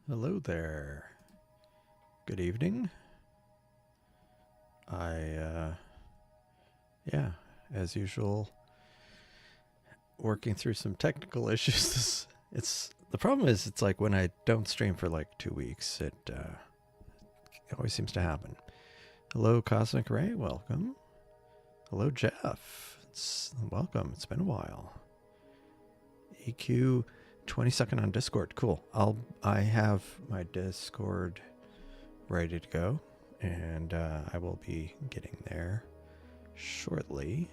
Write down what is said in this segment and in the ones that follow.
Hello there. Good evening. Yeah, as usual, working through some technical issues. The problem is, it's like when I don't stream for like 2 weeks, it always seems to happen. Hello, Cosmic Ray. Welcome. Hello, Jeff. Welcome. It's been a while. EQ 22nd on Discord. Cool. I have my Discord ready to go, and I will be getting there shortly.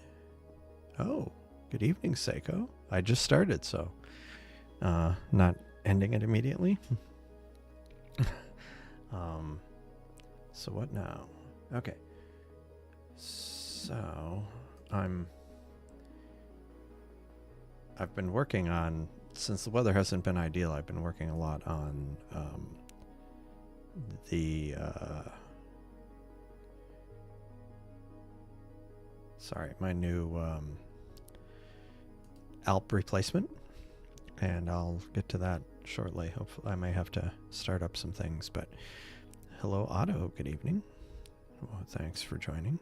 Oh, good evening, Seiko. I just started, so not ending it immediately. So what now? Okay. So I've been working on, since the weather hasn't been ideal, I've been working a lot on my new ALP replacement, and I'll get to that shortly. Hopefully, I may have to start up some things, but hello, Otto. Good evening. Well, thanks for joining.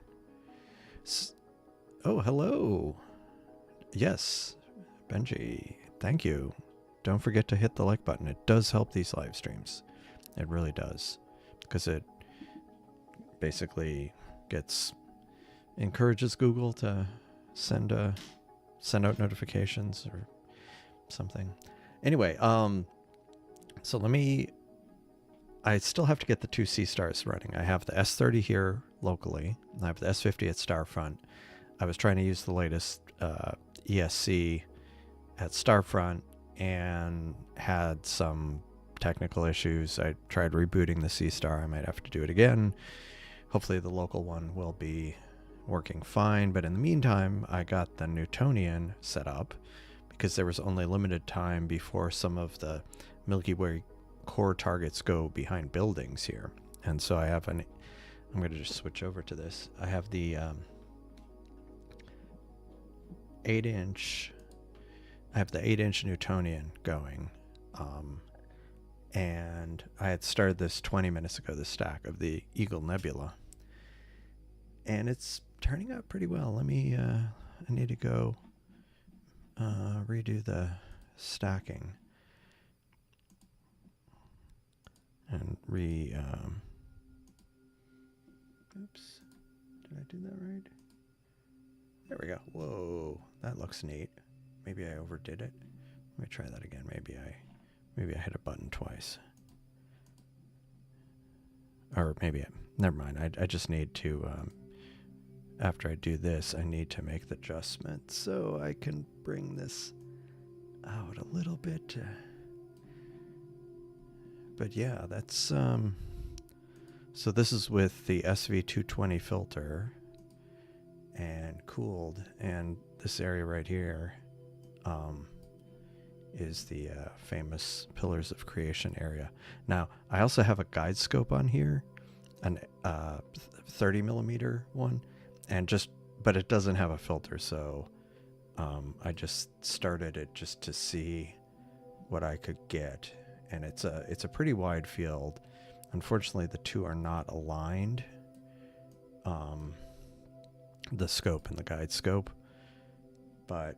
Oh, hello. Yes, Benji. Thank you. Don't forget to hit the like button. It does help these live streams. It really does, because it basically encourages Google to send out notifications or something. Anyway, so I still have to get the two Seestars running. I have the S30 here locally, and I have the S50 at Starfront. I was trying to use the latest ESC at Starfront and had some technical issues. I tried rebooting the Seestar. I might have to do it again. Hopefully the local one will be working fine, but in the meantime, I got the Newtonian set up because there was only limited time before some of the Milky Way core targets go behind buildings here. And so I'm going to just switch over to this. I have the 8-inch Newtonian going, and I had started this 20 minutes ago, the stack of the Eagle Nebula, and it's turning out pretty well. I need to go redo the stacking and oops, did I do that right? There we go. Whoa, that looks neat. Maybe I overdid it. Let me try that again. Maybe I hit a button twice. Or maybe never mind. I just need to, after I do this, I need to make the adjustment so I can bring this out a little bit. But yeah, that's, so this is with the SV220 filter and cooled, and this area right here is the famous Pillars of Creation area. Now, I also have a guide scope on here, an 30 millimeter one, but it doesn't have a filter, so I just started it just to see what I could get, and it's a pretty wide field. Unfortunately, the two are not aligned, the scope and the guide scope, but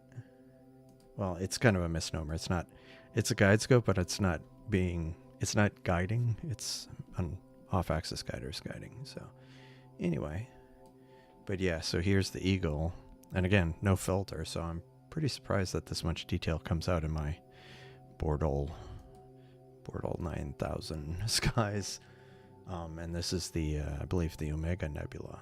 well, it's kind of a misnomer. It's a guide scope, but it's not guiding. It's an off-axis guiders guiding. So anyway, but yeah, so here's the Eagle, and again, no filter. So I'm pretty surprised that this much detail comes out in my Bortle 9000 skies. And this is the, I believe, the Omega Nebula.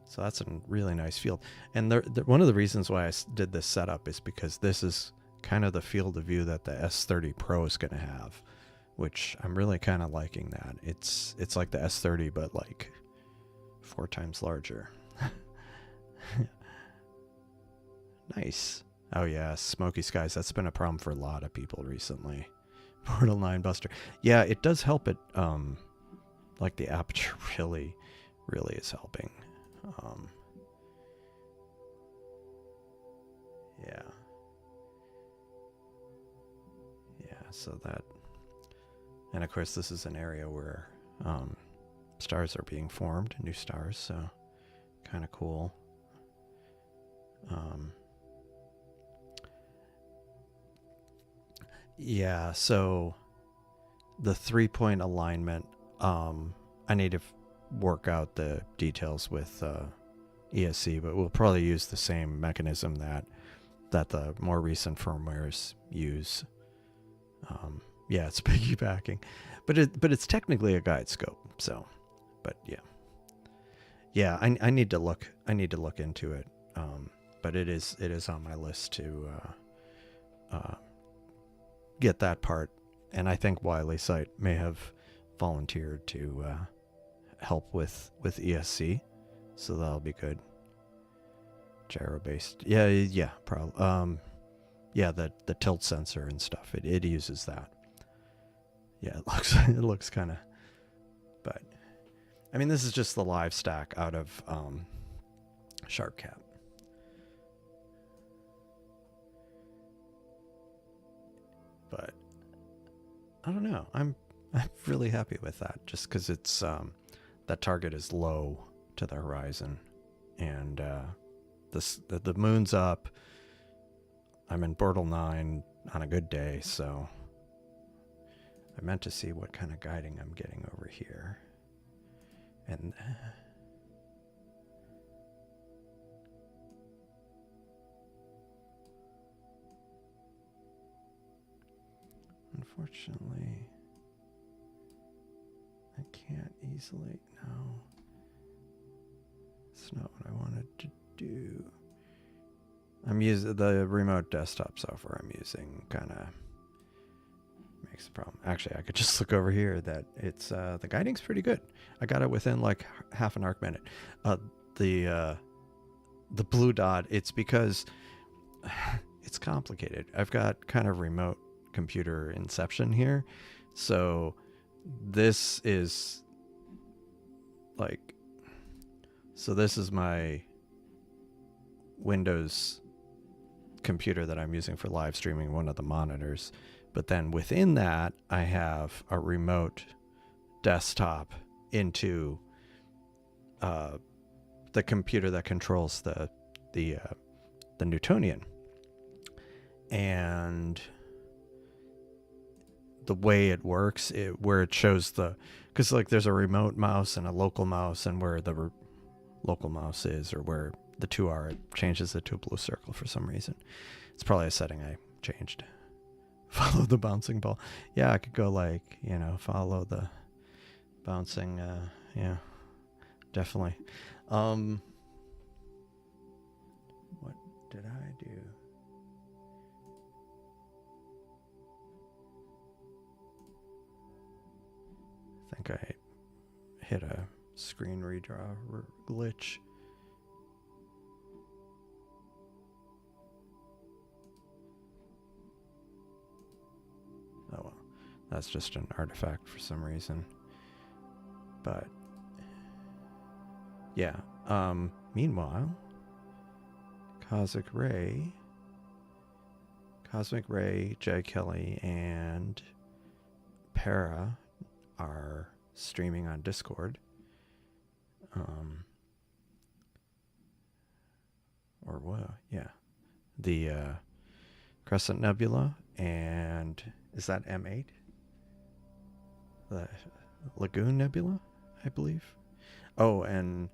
So that's a really nice field. And one of the reasons why I did this setup is because this is kind of the field of view that the S30 Pro is going to have, which I'm really kind of liking that. It's like the S30, but like 4 times larger. Nice. Oh yeah, smoky skies. That's been a problem for a lot of people recently. Bortle 9 Buster. Yeah, it does help it. Like the aperture really is helping. Yeah. Yeah, so that, and of course this is an area where stars are being formed, new stars, so kind of cool. Yeah, so the 3-point alignment, I need to work out the details with ESC, but we'll probably use the same mechanism that the more recent firmwares use. Yeah, it's piggybacking, but it's technically a guide scope. So, but yeah, I need to look into it. But it is on my list to get that part, and I think Wiley Site may have volunteered to help with ESC, so that'll be good. Gyro based, yeah, probably. Yeah, the tilt sensor and stuff. It uses that. Yeah, it looks kind of, but I mean, this is just the live stack out of SharpCap. But I don't know. I'm really happy with that, just because it's that target is low to the horizon, and the moon's up. I'm in Bortle 9 on a good day, so I meant to see what kind of guiding I'm getting over here. And unfortunately, I can't easily, no. It's not what I wanted to do. I'm using the remote desktop software I'm using, kind of makes the problem. Actually, I could just look over here that it's the guiding's pretty good. I got it within like half an arc minute. The blue dot, it's because it's complicated. I've got kind of remote computer inception here, so this is like, so this is my Windows computer that I'm using for live streaming, one of the monitors, but then within that I have a remote desktop into the computer that controls the Newtonian. And the way it works, where it shows because like there's a remote mouse and a local mouse, and where the local mouse is, or where the two are, it changes it to a blue circle for some reason. It's probably a setting I changed. Follow the bouncing ball. Yeah, I could go like, follow the bouncing. Yeah, definitely. What did I do? I think I hit a screen redraw glitch. Oh well, that's just an artifact for some reason. But yeah, meanwhile, Cosmic Ray, Jay Kelly, and Para are streaming on Discord. Or what? Yeah, the Crescent Nebula, and is that M8? The Lagoon Nebula, I believe. Oh, and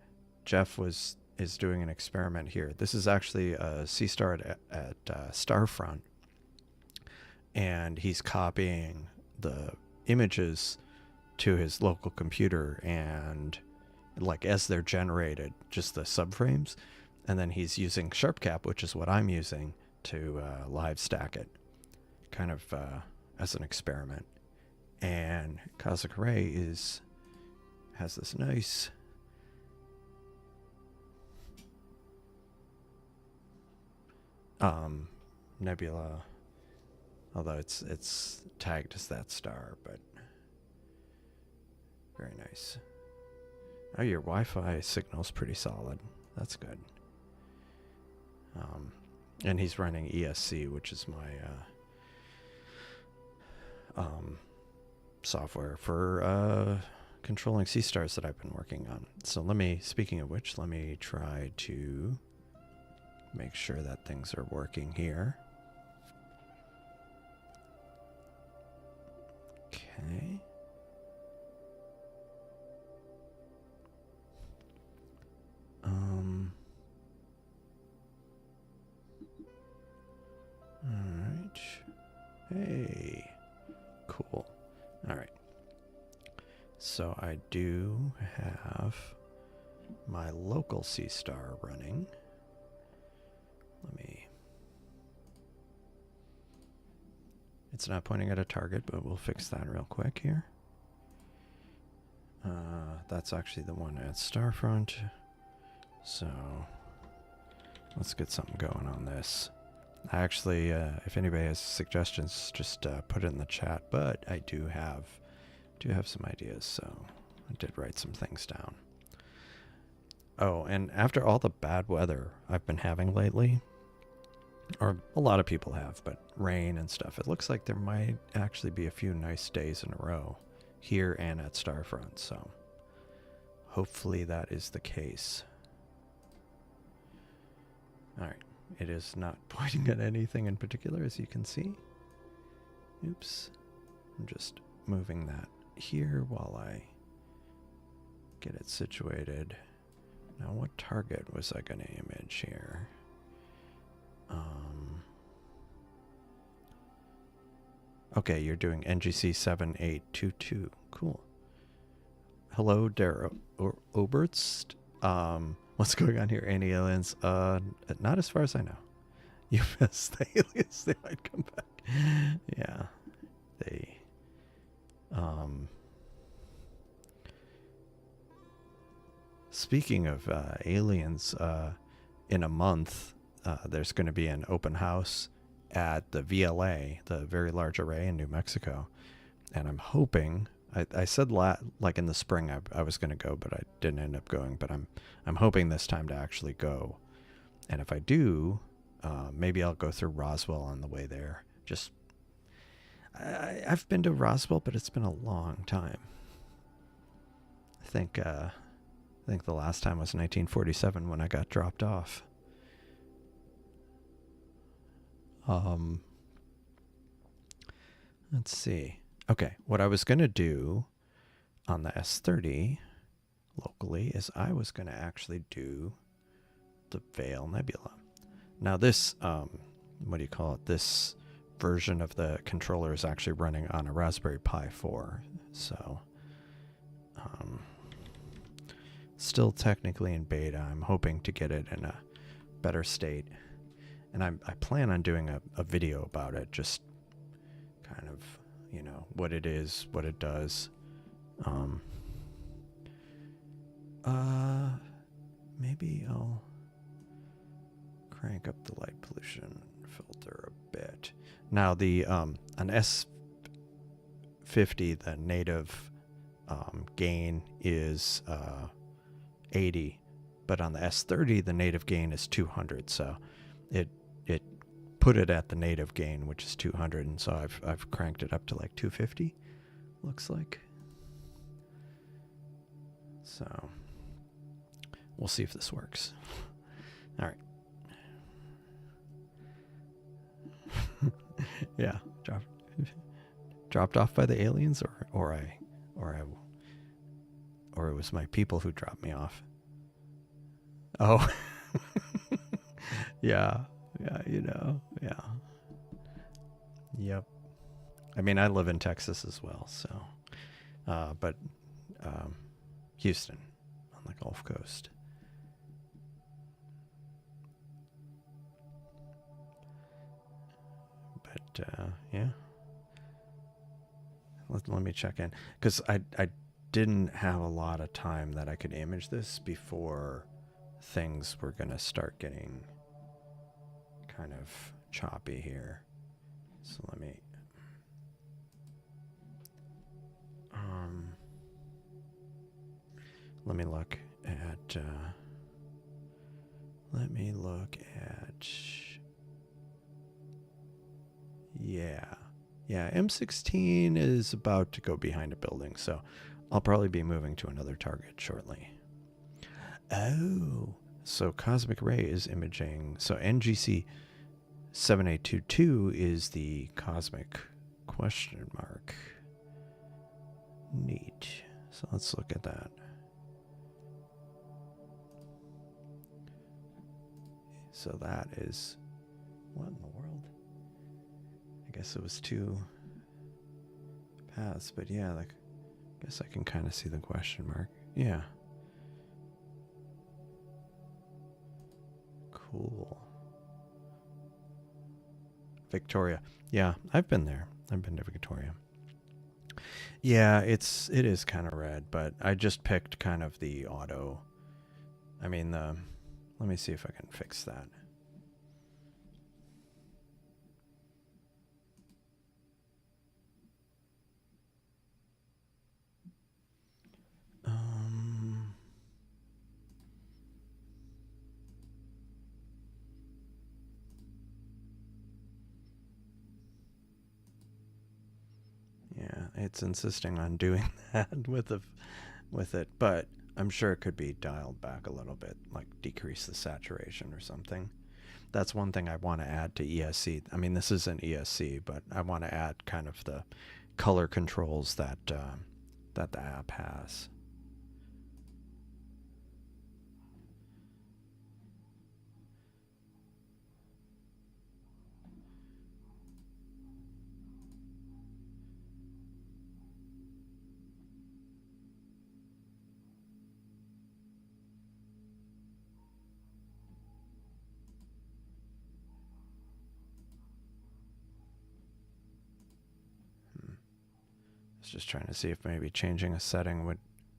Jeff is doing an experiment here. This is actually a Seestar at Starfront, and he's copying the images to his local computer and like as they're generated, just the subframes. And then he's using SharpCap, which is what I'm using, to live stack it, kind of as an experiment. And Cosmic Ray has this nice nebula, although it's tagged as that star, but very nice. Oh, your Wi-Fi signal's pretty solid. That's good. And he's running ESC, which is my software for controlling Seestars that I've been working on. So speaking of which, let me try to make sure that things are working here. Okay. All right. Hey. Cool. All right. So I do have my local Seestar running. It's not pointing at a target, but we'll fix that real quick here. That's actually the one at Starfront. So let's get something going on this. I actually, if anybody has suggestions, just put it in the chat. But I do have some ideas, so I did write some things down. Oh, and after all the bad weather I've been having lately, or a lot of people have, but rain and stuff, it looks like there might actually be a few nice days in a row here and at Starfront. So hopefully that is the case. All right. It is not pointing at anything in particular, as you can see. Oops. I'm just moving that here while I get it situated. Now, what target was I going to image here? Okay, you're doing NGC 7822. Cool. Hello, Dara Oberst. What's going on here? Any aliens? Not as far as I know. You missed the aliens. They might come back. Yeah. They, speaking of aliens, in a month, there's going to be an open house at the VLA, the Very Large Array in New Mexico. And I'm hoping, I said like in the spring I was going to go, but I didn't end up going. But I'm hoping this time to actually go. And if I do, maybe I'll go through Roswell on the way there. Just I've been to Roswell, but it's been a long time. I think the last time was 1947 when I got dropped off. Let's see. Okay, what I was going to do on the S30 locally is I was going to actually do the Veil Nebula. Now this, what do you call it? This version of the controller is actually running on a Raspberry Pi 4. So, still technically in beta. I'm hoping to get it in a better state. And I plan on doing a video about it, just kind of, you know, what it is, what it does. Maybe I'll crank up the light pollution filter a bit. Now the an S50, the native gain is 80, but on the S30 the native gain is 200. So it put it at the native gain, which is 200, and so I've cranked it up to like 250. Looks like. So we'll see if this works. All right. Yeah, dropped off by the aliens, or it was my people who dropped me off. Oh. Yeah, you know, yeah. Yep. I mean, I live in Texas as well, so, but Houston, on on the Gulf Coast. But yeah, let me check in, because I didn't have a lot of time that I could image this before things were gonna start getting kind of choppy here. So let me look at yeah, M16 is about to go behind a building, so I'll probably be moving to another target shortly. Oh, so cosmic ray is imaging. So NGC 7822 is the cosmic question mark. Neat. So let's look at that. So that is, what in the world? I guess it was 2 paths, but yeah, like, I guess I can kind of see the question mark. Yeah. Cool. Victoria. Yeah, I've been there. I've been to Victoria. Yeah, it is kind of red, but I just picked kind of the auto. I mean, let me see if I can fix that. Yeah, it's insisting on doing that with it, but I'm sure it could be dialed back a little bit, like decrease the saturation or something. That's one thing I want to add to ESC. I mean, this isn't ESC, but I want to add kind of the color controls that that the app has. I was just trying to see if maybe changing a setting would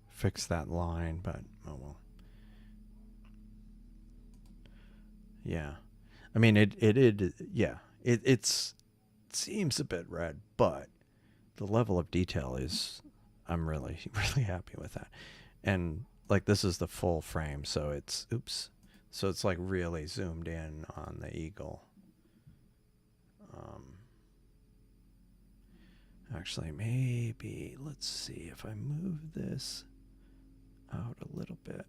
fix that line, but oh well. Yeah, I mean it seems a bit red, but the level of detail is, I'm really really happy with that. And like, this is the full frame, so it's so it's like really zoomed in on the eagle. Actually, maybe let's see if I move this out a little bit.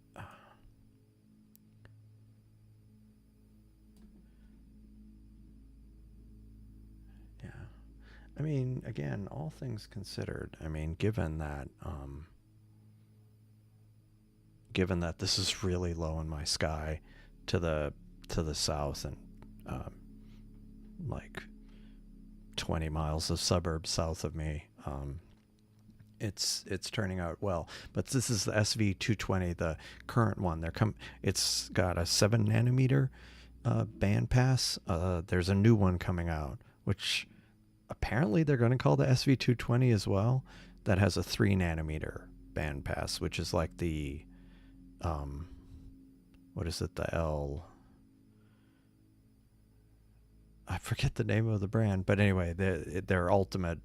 Yeah, I mean, again, all things considered, I mean, given that this is really low in my sky to the south, and like 20 miles of suburbs south of me, it's turning out well. But this is the SV220, the current one. It's got a 7 nanometer bandpass. There's a new one coming out, which apparently they're going to call the SV220 as well. That has a 3 nanometer bandpass, which is like the what is it? I forget the name of the brand, but anyway, their ultimate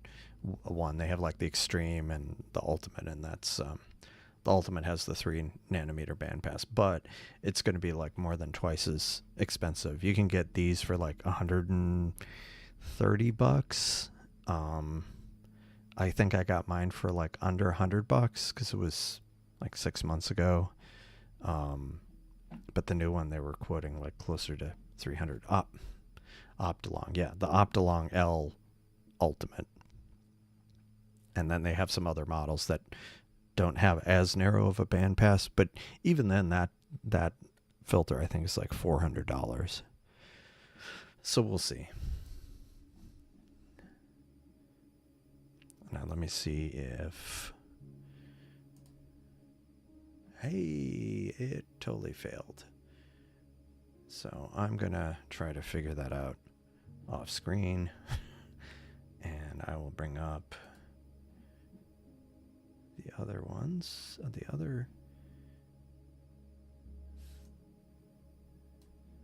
one. They have like the Extreme and the Ultimate, and that's the Ultimate has the 3 nanometer bandpass, but it's going to be like more than twice as expensive. You can get these for like $130. I think I got mine for like under $100 because it was like 6 months ago. But the new one they were quoting like closer to 300. Optolong, yeah, the Optolong L Ultimate. And then they have some other models that don't have as narrow of a bandpass, but even then that filter I think is like $400. So we'll see. Now let me see if Hey, it totally failed. So I'm going to try to figure that out off screen. And I will bring up the other ones.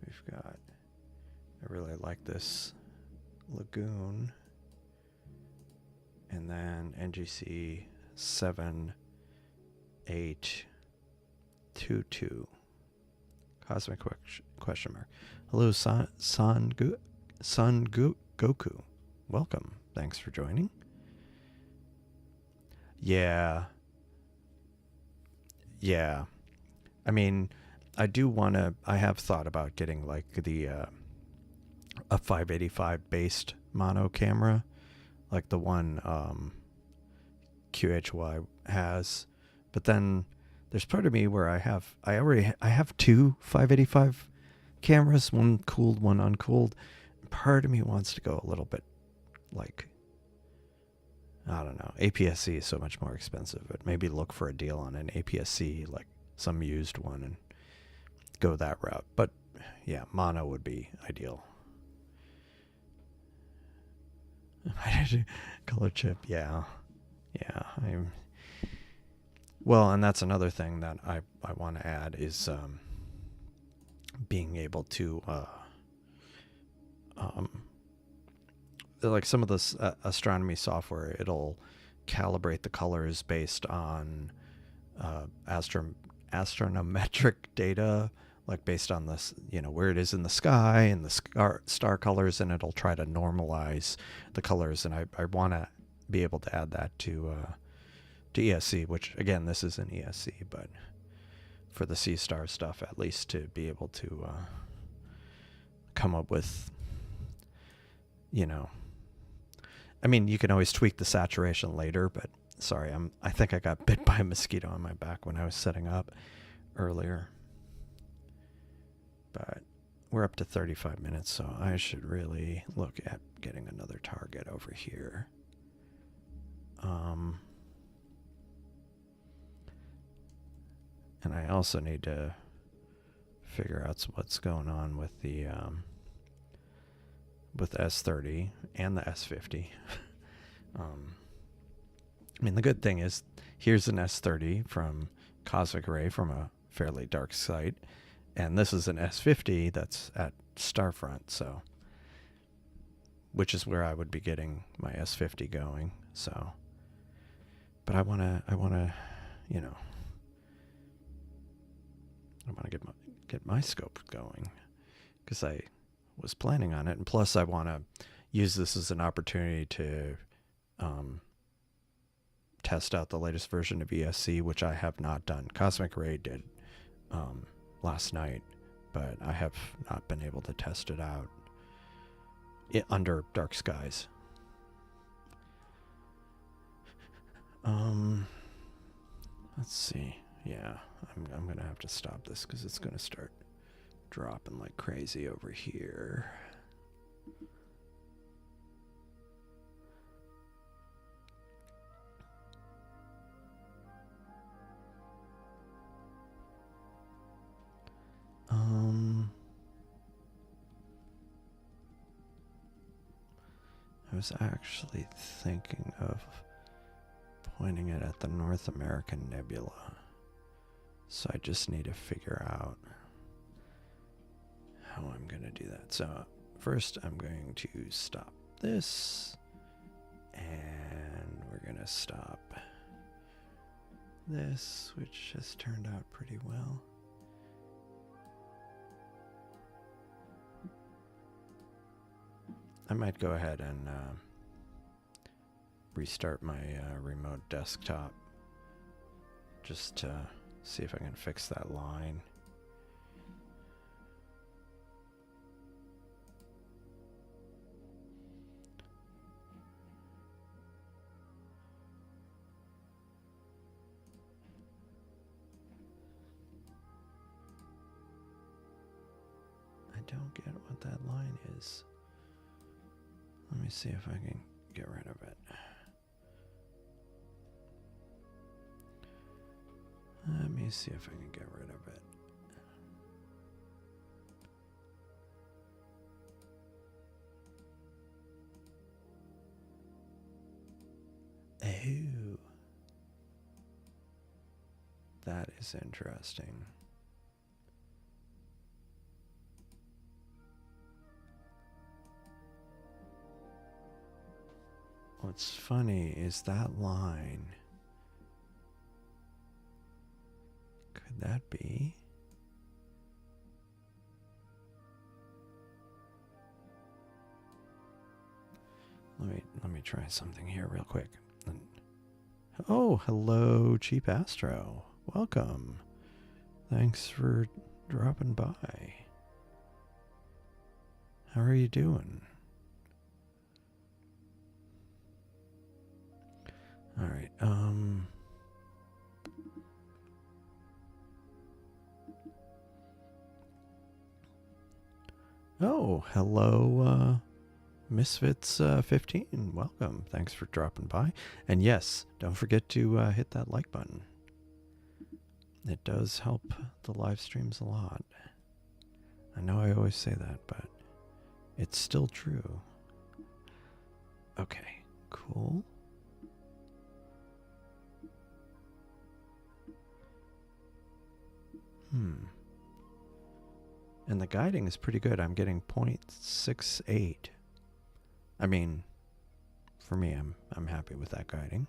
We've got, I really like this lagoon. And then NGC 7822. Cosmic question mark. Hello, Goku. Welcome. Thanks for joining. Yeah. I mean, I have thought about getting like a 585 based mono camera, like the one QHY has, but then there's part of me where I have two 585 cameras, one cooled, one uncooled. Part of me wants to go a little bit like, I don't know, APS-C is so much more expensive, but maybe look for a deal on an APS-C, like some used one, and go that route. But yeah, mono would be ideal. Color chip, yeah. Well, and that's another thing that I want to add is being able to like some of this astronomy software, it'll calibrate the colors based on astronometric data, like based on this, where it is in the sky and the star colors, and it'll try to normalize the colors. And I want to be able to add that to ESC, which again, this isn't ESC, but for the Seestar stuff, at least to be able to come up with, I mean, you can always tweak the saturation later, but sorry, I think I got bit by a mosquito on my back when I was setting up earlier. But we're up to 35 minutes, so I should really look at getting another target over here. And I also need to figure out what's going on with the with S30 and the S50. I mean, the good thing is here's an S30 from cosmic ray from a fairly dark site, and this is an S50 that's at Starfront, so which is where I would be getting my S50 going. So, but I want to get my scope going, because I was planning on it, and plus I want to use this as an opportunity to test out the latest version of ESC, which I have not done. Cosmic Ray did last night, but I have not been able to test it out under dark skies. Let's see. Yeah, I'm gonna have to stop this because it's gonna start dropping like crazy over here. I was actually thinking of pointing it at the North American Nebula. So I just need to figure out how I'm going to do that. So first I'm going to stop this, and we're going to stop this, which has turned out pretty well. I might go ahead and restart my remote desktop just to see if I can fix that line. I don't get what that line is. Let me see if I can get rid of it. Let me me see if I can get rid of it. Oh. That is interesting. What's funny is that line. Could that be? Let me try something here real quick. Oh, hello, Cheap Astro. Welcome. Thanks for dropping by. How are you doing? All right. Oh, hello, Misfits 15. Welcome. Thanks for dropping by. And yes, don't forget to hit that like button. It does help the live streams a lot. I know I always say that, but it's still true. Okay, cool. And the guiding is pretty good. I'm getting 0.68. I mean, for me, I'm happy with that guiding.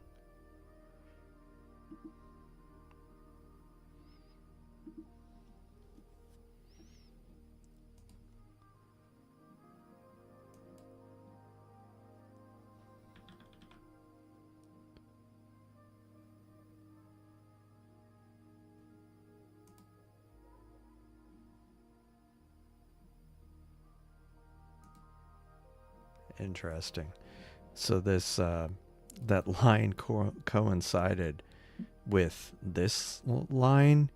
Interesting. So this that line coincided with this line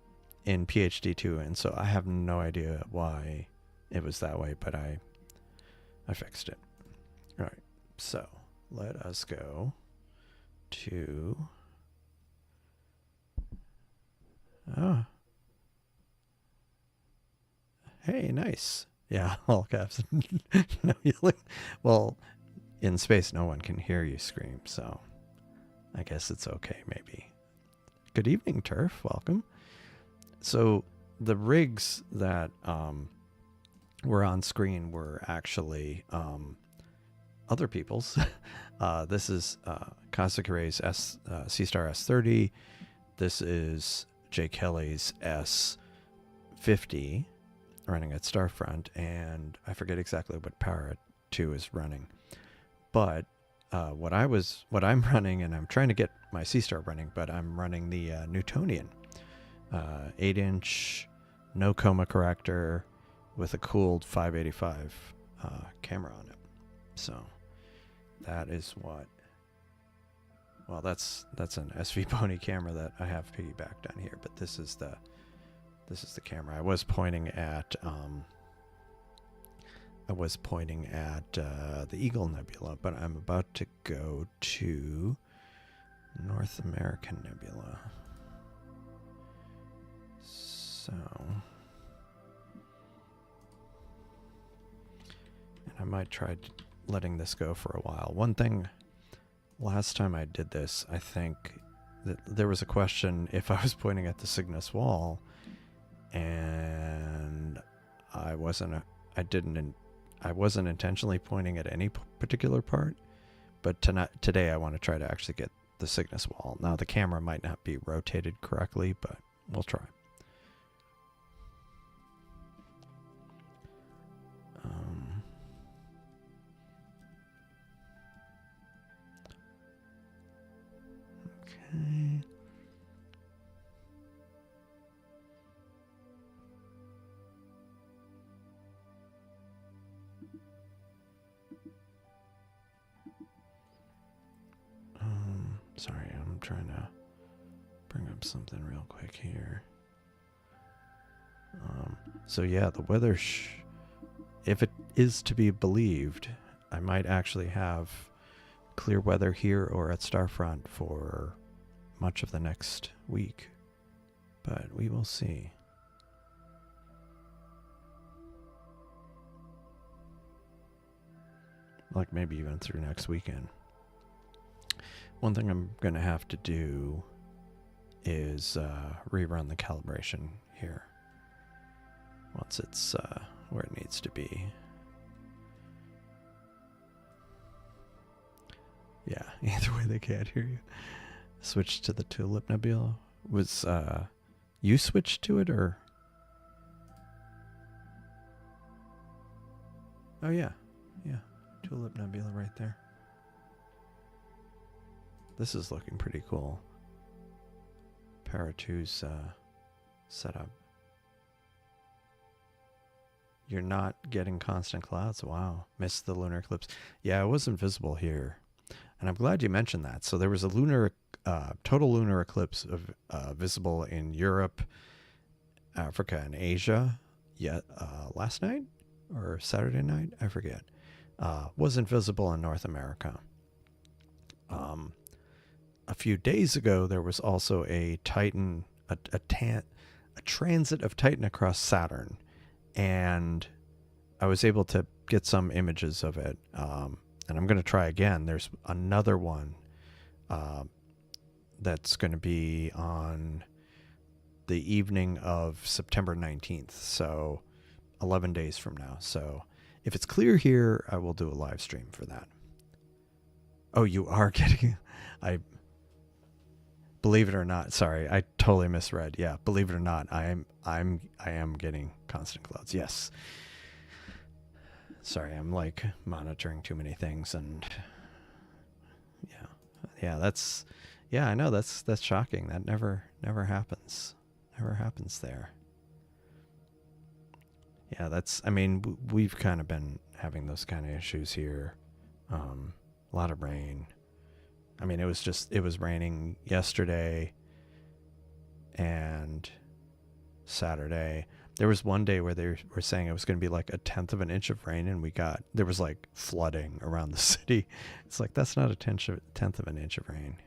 in PhD2, and so I have no idea why it was that way, but I fixed it. All right. So let us go to hey, nice. Yeah, all caps. No yelling. Well, in space, no one can hear you scream, so I guess it's okay, maybe. Good evening, Turf. Welcome. So the rigs that were on screen were actually other people's. This is Cosmic Array's Seestar S30. This is Jay Kelly's S50. Running at Starfront, and I forget exactly what power 2 is running, but what I'm running, and I'm trying to get my Seestar running, but I'm running the Newtonian 8-inch no coma corrector with a cooled 585 camera on it. So that is what. Well, that's an SV Pony camera that I have piggybacked on here, but this is the camera. I was pointing at the Eagle Nebula, but I'm about to go to North American Nebula. So, and I might try letting this go for a while. One thing, last time I did this, I think that there was a question if I was pointing at the Cygnus wall, and I wasn't intentionally pointing at any particular part, but today I want to try to actually get the Cygnus wall. Now the camera might not be rotated correctly, but we'll try. Okay. Sorry, I'm trying to bring up something real quick here. So yeah, the weather, if it is to be believed, I might actually have clear weather here or at Starfront for much of the next week. But we will see. Like maybe even through next weekend. One thing I'm going to have to do is rerun the calibration here. Once it's where it needs to be. Yeah, either way they can't hear you. Switch to the Tulip Nebula. Was you switched to it or? Oh yeah, yeah, Tulip Nebula right there. This is looking pretty cool. Para 2's setup. You're not getting constant clouds. Wow, missed the lunar eclipse. Yeah, it wasn't visible here. And I'm glad you mentioned that. So there was a total lunar eclipse visible in Europe, Africa, and Asia. Yet last night or Saturday night, I forget. Wasn't visible in North America. A few days ago, there was also a Titan, a transit of Titan across Saturn, and I was able to get some images of it. And I'm going to try again. There's another one that's going to be on the evening of September 19th, so 11 days from now. So if it's clear here, I will do a live stream for that. Oh, you are getting... Believe it or not, sorry, I totally misread. Yeah, believe it or not, I am getting constant clouds. Yes. Sorry, I'm like monitoring too many things, and yeah, I know that's shocking. That never happens. Never happens there. Yeah, I mean, we've kind of been having those kind of issues here. A lot of rain. I mean, it was raining yesterday and Saturday. There was one day where they were saying it was going to be like 1/10 of an inch of rain, and there was like flooding around the city. It's like, that's not 1/10 of an inch of rain.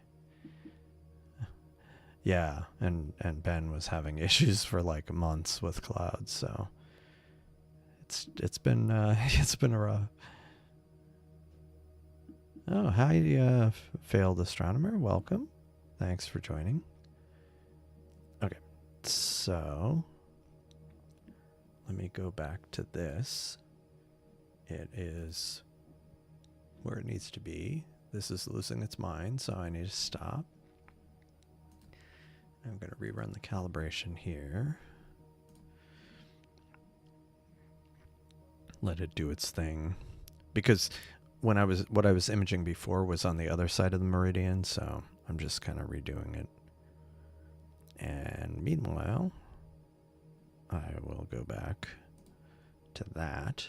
Yeah, and Ben was having issues for like months with clouds, so it's been a rough. Oh, hi, failed astronomer. Welcome. Thanks for joining. Okay, so let me go back to this. It is where it needs to be. This is losing its mind, so I need to stop. I'm going to rerun the calibration here. Let it do its thing. Because what I was imaging before was on the other side of the meridian, so I'm just kind of redoing it. And meanwhile, I will go back to that.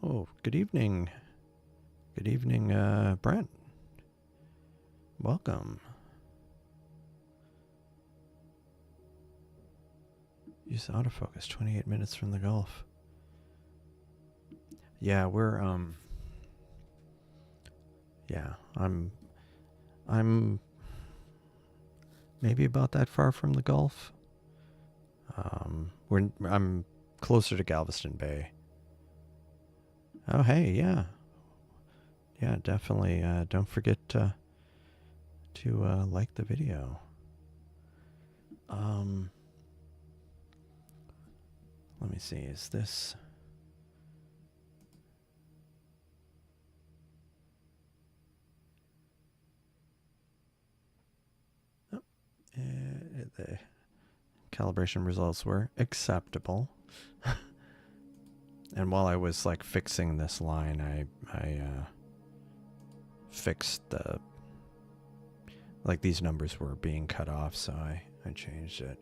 Oh, good evening. Good evening, Brent. Welcome. Use autofocus, 28 minutes from the Gulf. Yeah, we're yeah, I'm maybe about that far from the Gulf. I'm closer to Galveston Bay. Oh, hey, yeah. Yeah, definitely don't forget to like the video. Let me see, is this... the calibration results were acceptable. And while I was like fixing this line, I fixed the, like, these numbers were being cut off, so I changed it.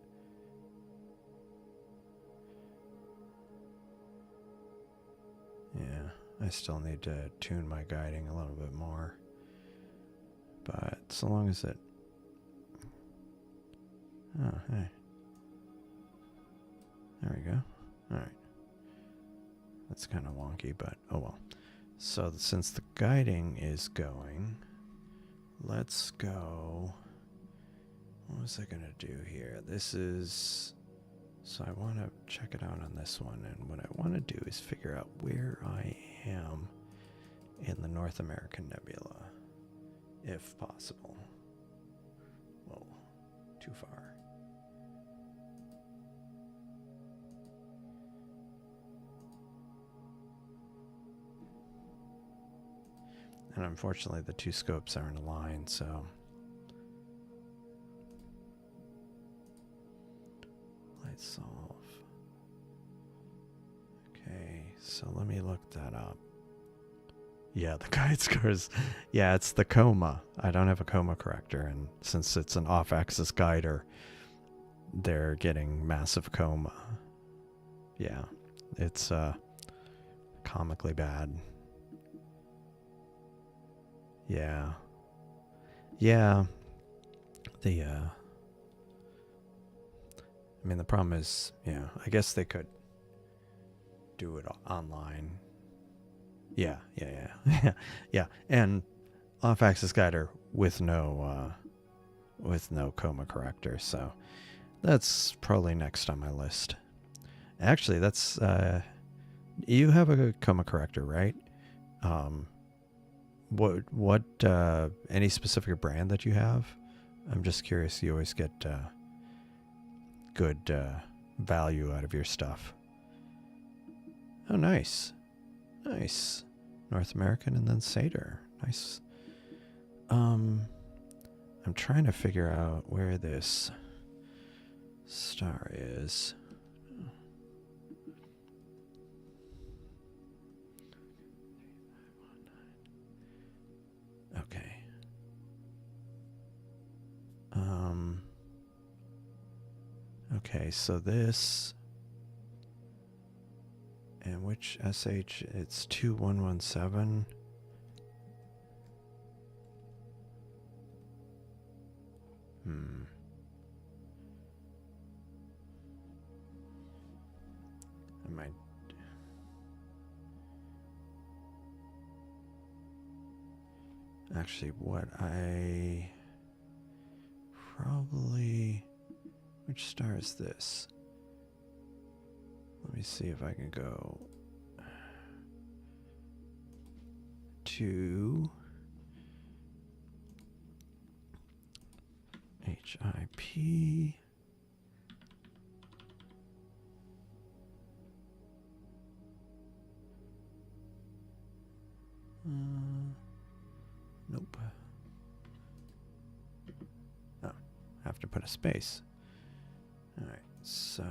Yeah, I still need to tune my guiding a little bit more, but so long as it... Oh, hey. There we go. All right. That's kind of wonky, but oh well. So since the guiding is going, let's go. what was I going to do here? This is... So I want to check it out on this one, and what I want to do is figure out where I am in the North American Nebula, if possible. Whoa, too far. And unfortunately, the two scopes aren't aligned, so... Light solve. Okay, so let me look that up. Yeah, the guide scores. Yeah, it's the coma. I don't have a coma corrector, and since it's an off-axis guider, they're getting massive coma. Yeah, it's comically bad. Yeah. Yeah. The I mean, the problem is, yeah, I guess they could do it online. Yeah. Yeah. And off-axis guider with no coma corrector, so that's probably next on my list. Actually, that's you have a coma corrector, right? What any specific brand that you have? I'm just curious. You always get good value out of your stuff. Oh, nice. North American and then Seestar. Nice. I'm trying to figure out where this star is. Okay. Okay, so this, and which SH, it's 2117. I might... Actually, what I probably... Which star is this? Let me see if I can go to HIP. Nope. Oh, have to put a space. All right, so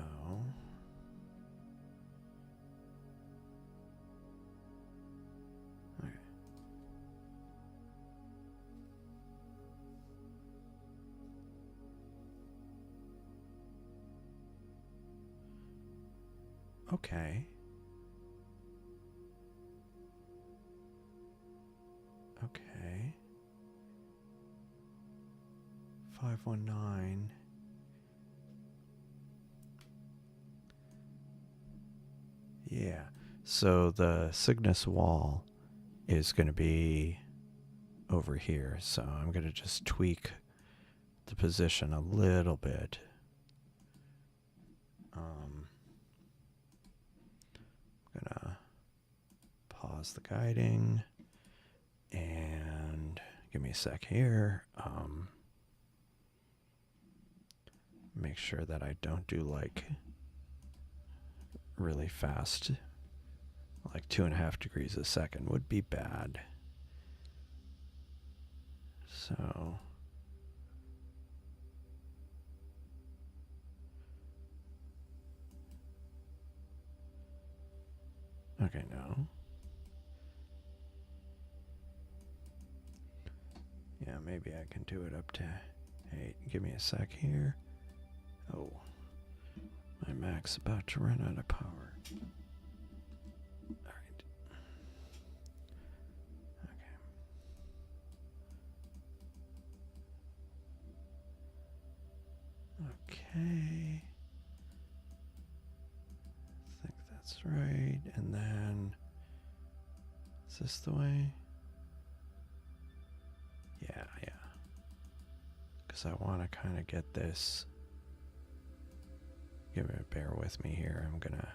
okay. Okay. Okay. 519. Yeah. So the Cygnus wall is going to be over here. So I'm going to just tweak the position a little bit. I'm going to pause the guiding and give me a sec here. Make sure that I don't do like really fast, like 2.5 degrees a second would be bad. So okay, no. Yeah, maybe I can do it up to 8. Give me a sec here. Oh, my Mac's about to run out of power. All right. Okay. I think that's right. And then, is this the way? Yeah. because I want to kind of get this. Bear with me here. I'm gonna.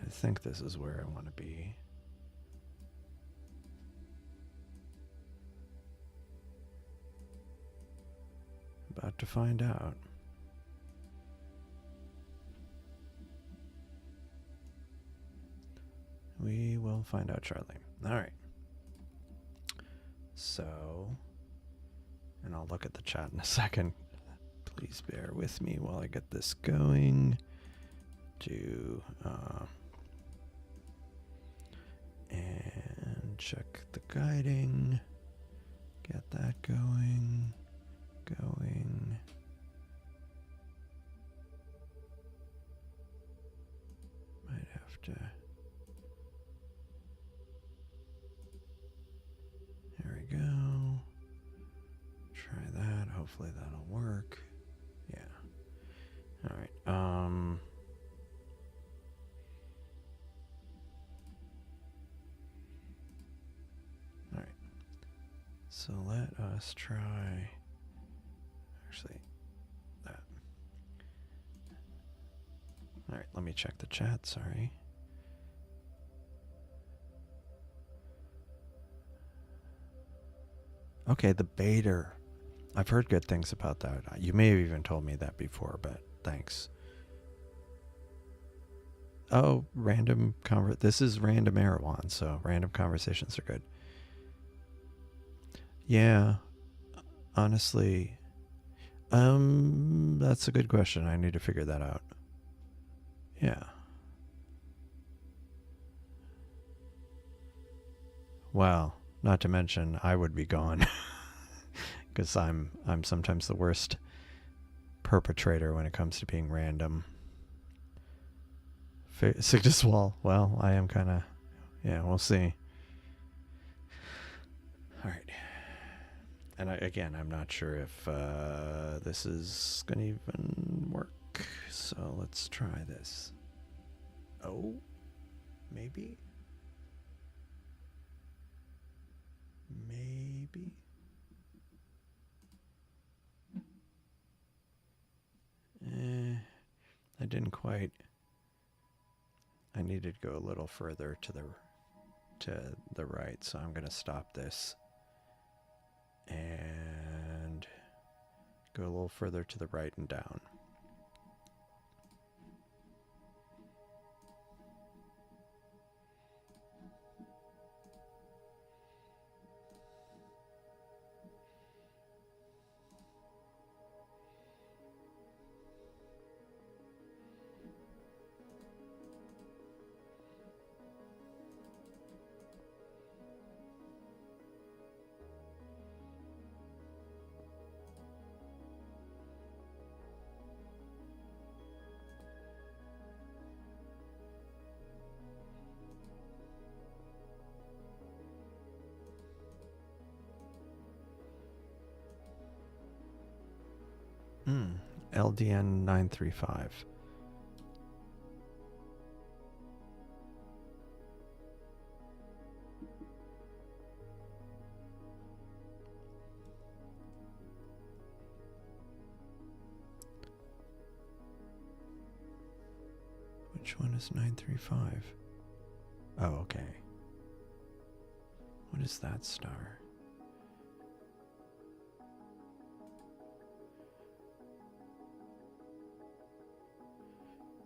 I think this is where I want to be. About to find out. We will find out shortly. All right. So, and I'll look at the chat in a second. Please bear with me while I get this going. And check the guiding. Get that going. Might have to. There we go. Try that. Hopefully that'll work. Yeah. All right. All right. So let us try. Actually, that. All right. Let me check the chat. Sorry. Okay, the baiter. I've heard good things about that. You may have even told me that before, but thanks. Oh, this is random Erewhon, so random conversations are good. Yeah, honestly, that's a good question. I need to figure that out. Yeah. Well, not to mention I would be gone because I'm sometimes the worst perpetrator when it comes to being random. Cygnus Wall. Well, I am kind of. Yeah, we'll see. All right. And again, I'm not sure if this is going to even work. So let's try this. Oh, maybe. Maybe. I didn't quite. I needed to go a little further to the right, so I'm going to stop this and go a little further to the right and down. LDN 935. Which one is 935? Oh, okay. What is that star?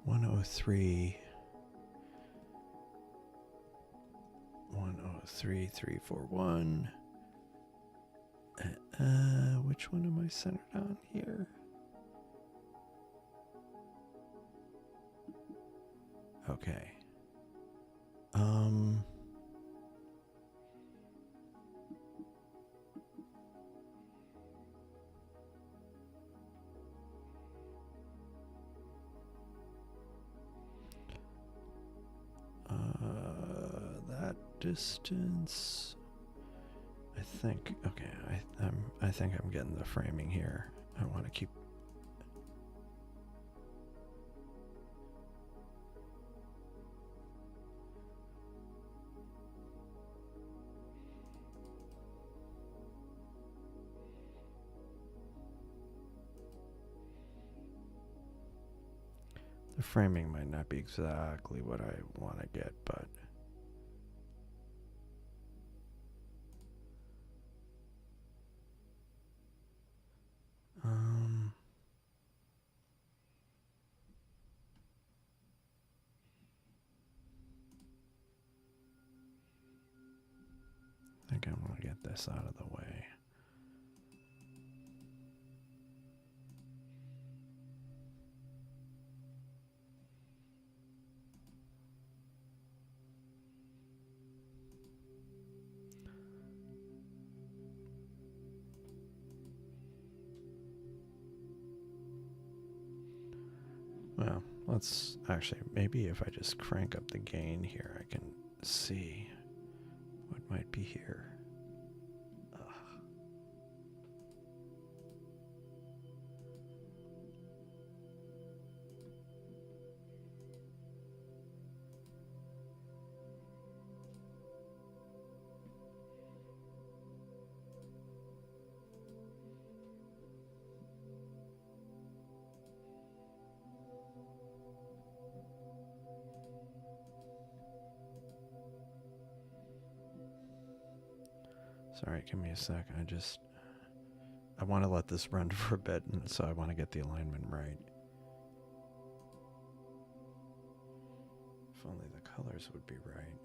One oh three 341. Which one am I centered on here? Okay. That distance, I think, okay, I think I'm getting the framing here. I want to keep. The framing might not be exactly what I want to get, but I think I want to get this out of the way. Well, let's actually, maybe if I just crank up the gain here, I can see what might be here. Sorry, give me a sec. I want to let this run for a bit, and so I want to get the alignment right. If only the colors would be right.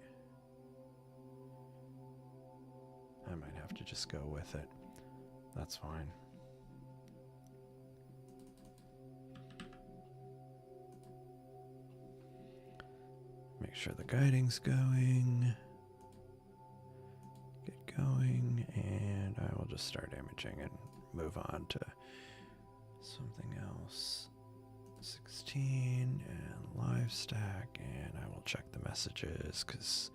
I might have to just go with it. That's fine. Make sure the guiding's going. Get going, and I will just start imaging and move on to something else. 16 and live stack, and I will check the messages because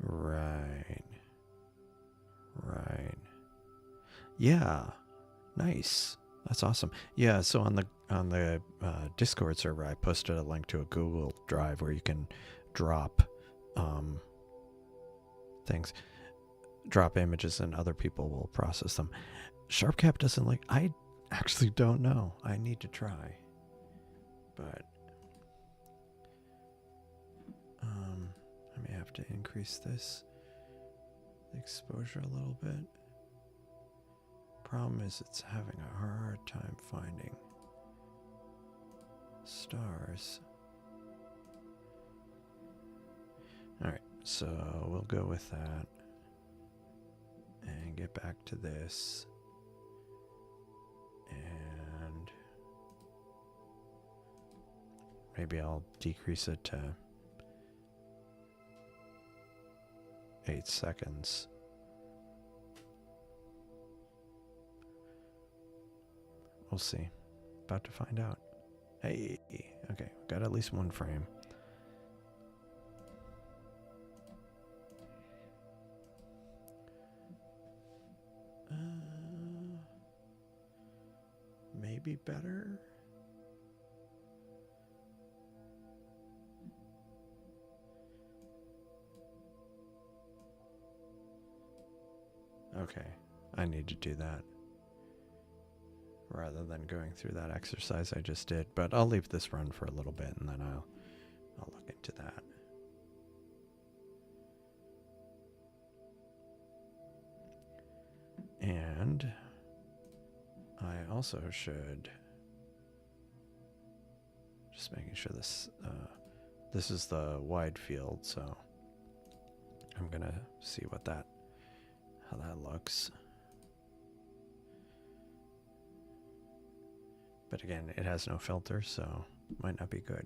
right. Yeah, nice. That's awesome. Yeah, so on the Discord server, I posted a link to a Google Drive where you can drop things, drop images, and other people will process them. SharpCap doesn't like. I actually don't know. I need to try, but I may have to increase the exposure a little bit. Problem is, it's having a hard time finding stars. Alright, so we'll go with that and get back to this. And maybe I'll decrease it to 8 seconds. We'll see. About to find out. Hey, okay, got at least one frame. Maybe better. Okay, I need to do that rather than going through that exercise I just did, but I'll leave this run for a little bit and then I'll look into that. And I also should just making sure this is the wide field, so I'm gonna see how that looks. But again, it has no filter, so might not be good.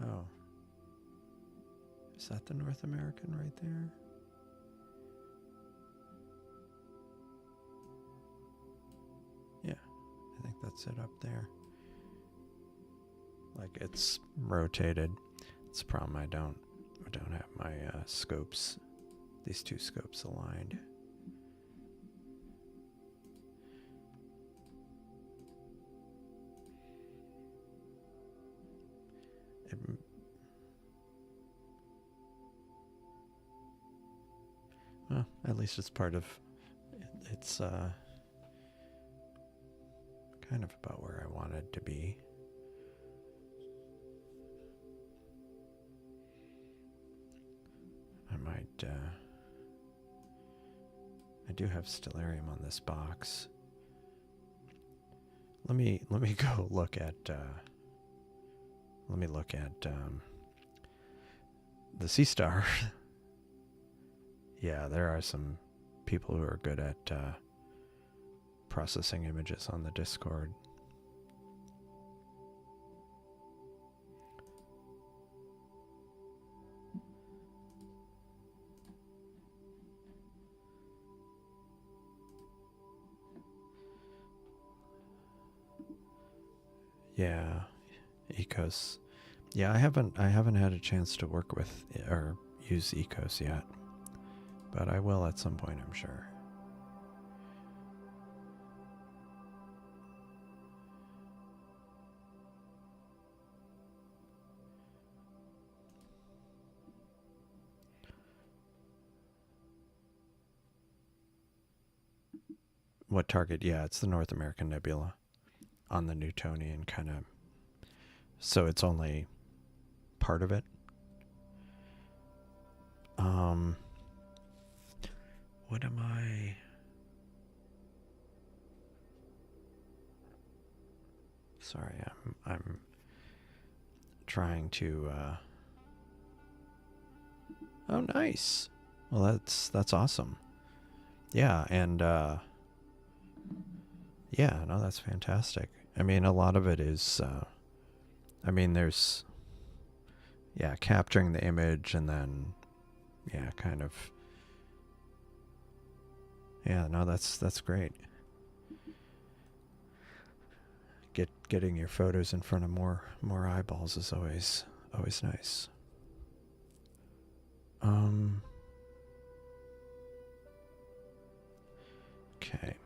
Oh. Is that the North American right there? that's it up there. Like it's rotated. It's a problem. I don't have my scopes, these two scopes aligned. Well, at least it's part of. It's kind of about where I wanted to be. I might. I do have stellarium on this box. Let me go look at. Let me look at the Seestar. Yeah, there are some people who are good at processing images on the Discord. Yeah, Ecos. Yeah, I haven't had a chance to work with or use Ecos yet, but I will at some point, I'm sure. What target? Yeah, it's the North American Nebula on the Newtonian kind of. So it's only part of it. What am I? Sorry, I'm trying to. Oh, nice. Well, that's awesome. Yeah, and yeah, no, that's fantastic. I mean, a lot of it is. I mean, there's. Yeah, capturing the image and then, yeah, kind of. Yeah, no, that's great. Getting your photos in front of more eyeballs is always nice. Okay.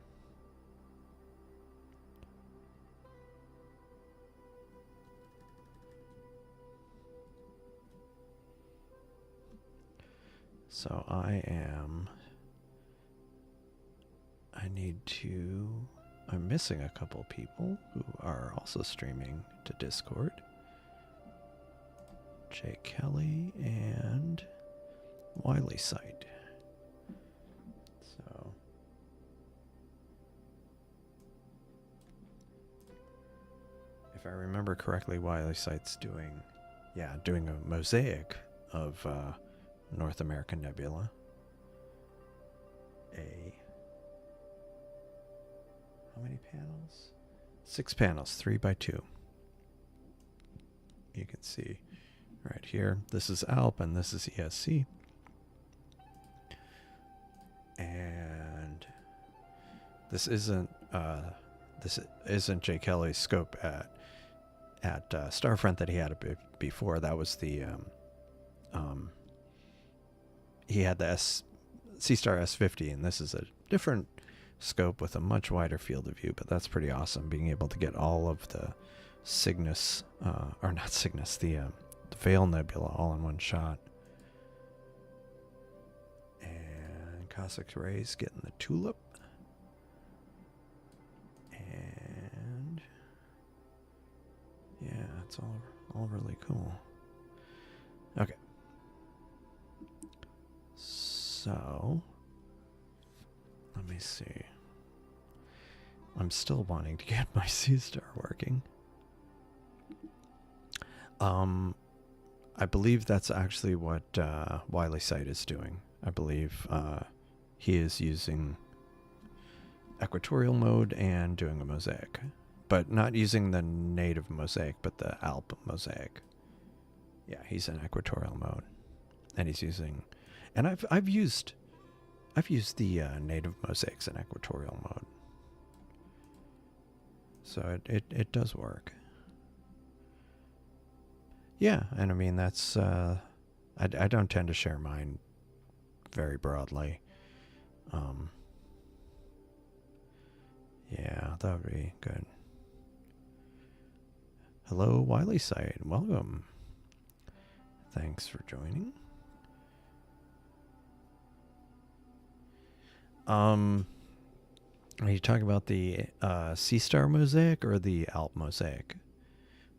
So I'm missing a couple people who are also streaming to Discord. Jay Kelly and Wiley Sight. So if I remember correctly, Wiley Sight's doing a mosaic of North American Nebula. How many panels? 6 panels, 3 by 2. You can see right here. This is ALP and this is ESC. And this isn't Jay Kelly's scope at Starfront that he had before. That was the he had the Seestar S50, and this is a different scope with a much wider field of view, but that's pretty awesome, being able to get all of the Cygnus, or not Cygnus, the Veil Nebula all in one shot. And Cossack Rays getting the Tulip. And yeah, it's all really cool. Okay. So, let me see. I'm still wanting to get my Seestar working. I believe that's actually what Wiley Sight is doing. I believe he is using equatorial mode and doing a mosaic, but not using the native mosaic, but the ALP mosaic. Yeah, he's in equatorial mode, and he's using, and I've used the native mosaics in equatorial mode. So it does work. Yeah, and I mean that's I don't tend to share mine very broadly. Yeah, that would be good. Hello, Wiley Site. Welcome. Thanks for joining. Are you talking about the Seestar Mosaic or the ALP Mosaic?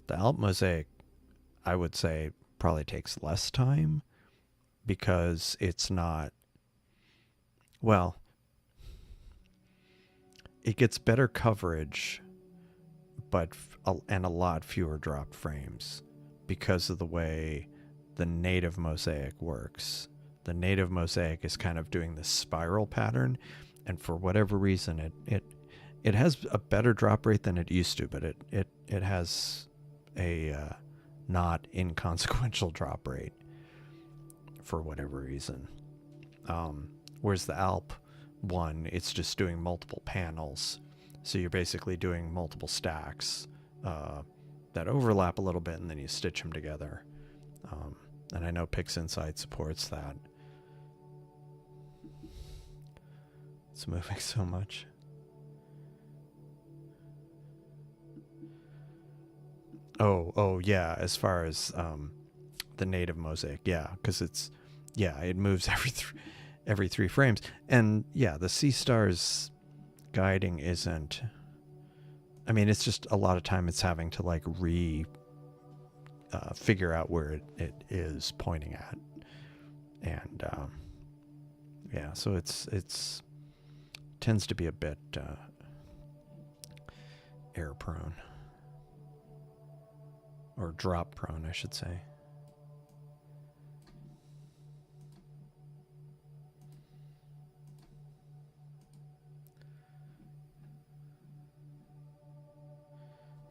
The ALP Mosaic, I would say, probably takes less time because it's not, well, it gets better coverage, but and a lot fewer dropped frames because of the way the native Mosaic works. The native Mosaic is kind of doing this spiral pattern, and for whatever reason, it has a better drop rate than it used to, but it has a not inconsequential drop rate for whatever reason. Whereas the ALP one, it's just doing multiple panels, so you're basically doing multiple stacks that overlap a little bit, and then you stitch them together. And I know PixInsight supports that. It's moving so much. Oh yeah, as far as the native Mosaic, yeah, because it moves every three frames. And yeah, the Seestar's guiding isn't, I mean, it's just a lot of time it's having to like figure out where it is pointing at. And yeah, so it's tends to be a bit error prone, or drop prone, I should say.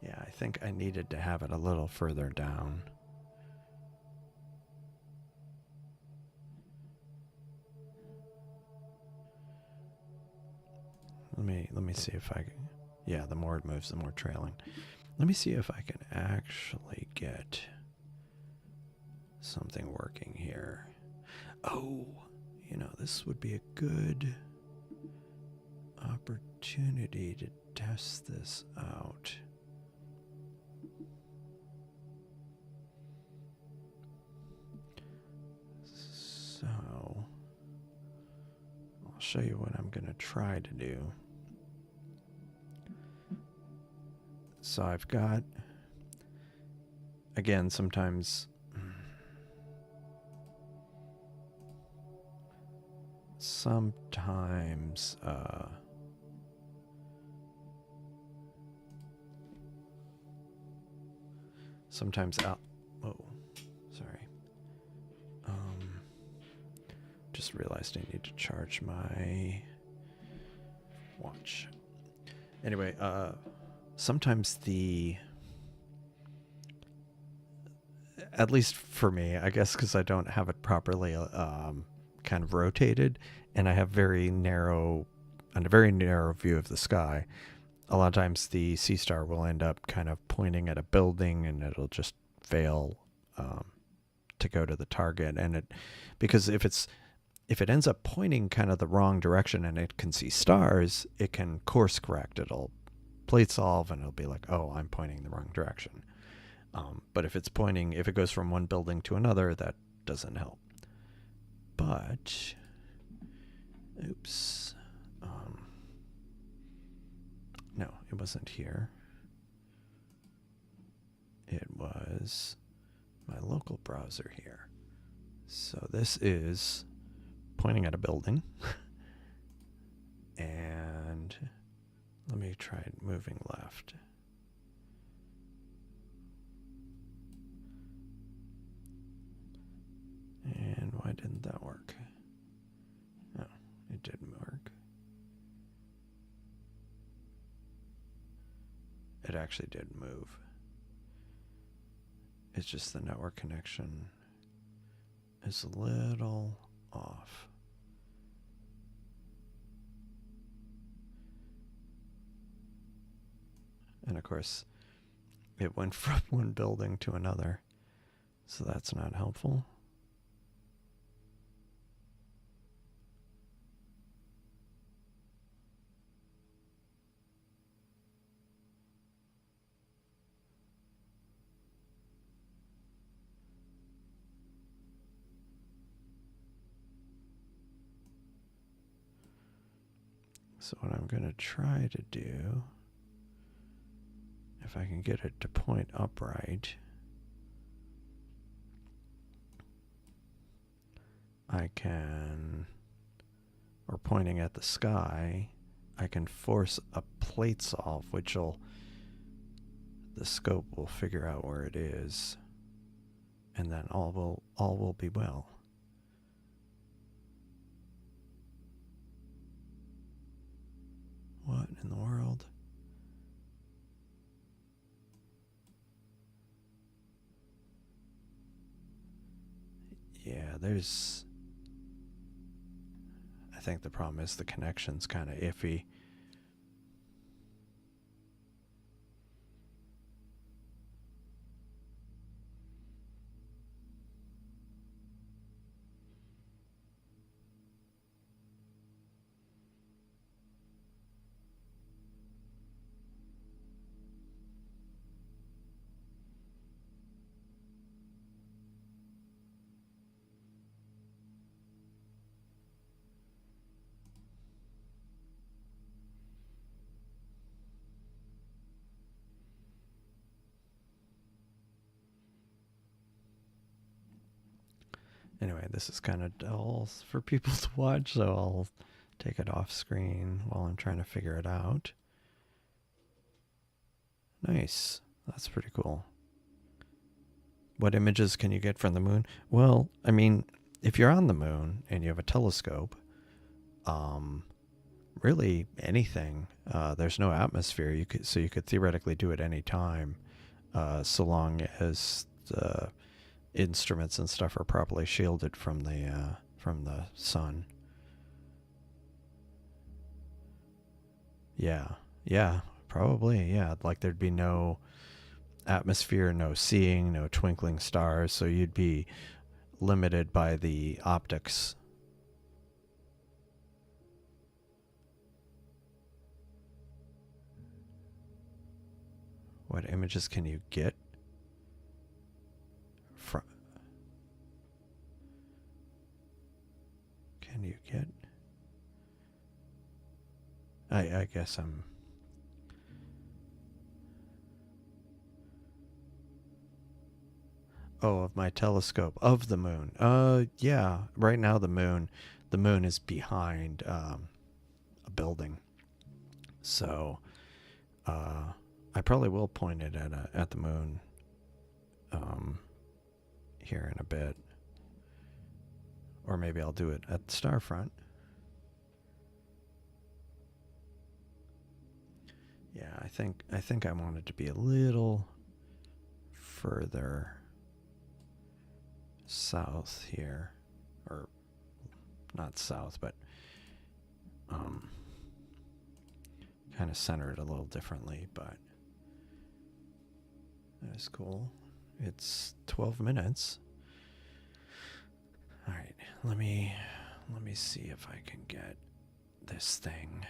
Yeah, I think I needed to have it a little further down. Let me see if I can. Yeah, the more it moves, the more trailing. Let me see if I can actually get something working here. Oh, you know, this would be a good opportunity to test this out. So, I'll show you what I'm going to try to do. So I've got, again, sometimes out. Oh, sorry. Just realized I need to charge my watch. Anyway, sometimes at least for me, I guess, because I don't have it properly kind of rotated, and I have a very narrow view of the sky. A lot of times the Seestar will end up kind of pointing at a building, and it'll just fail to go to the target. And because if it ends up pointing kind of the wrong direction and it can see stars, it can course correct. It'll plate solve, and it'll be like, oh, I'm pointing the wrong direction. But if it goes from one building to another, that doesn't help. But, oops. No, it wasn't here. It was my local browser here. So this is pointing at a building. And let me try moving left. And why didn't that work? No, it didn't work. It actually did move. It's just the network connection is a little off. And of course, it went from one building to another. So that's not helpful. So what I'm going to try to do, if I can get it to point upright, I can, or pointing at the sky, I can force a plate solve, which will, the scope will figure out where it is, and then all will be well. What in the world? Yeah, there's... I think the problem is the connection's kind of iffy. Anyway, this is kind of dull for people to watch, so I'll take it off screen while I'm trying to figure it out. Nice. That's pretty cool. What images can you get from the moon? Well, I mean, if you're on the moon and you have a telescope, really anything. There's no atmosphere. So you could theoretically do it any time, so long as the instruments and stuff are properly shielded from the sun. Yeah, probably. Yeah, like there'd be no atmosphere, no seeing, no twinkling stars, so you'd be limited by the optics. What images can you get from? Can you get? I guess I'm. Oh, of my telescope of the moon. Yeah. Right now the moon is behind a building. So, I probably will point it at the moon here in a bit, or maybe I'll do it at the Starfront. Yeah, I think I want it to be a little further south here, or not south, but kind of centered a little differently, but that's cool. It's 12 minutes. All right, let me see if I can get this thing.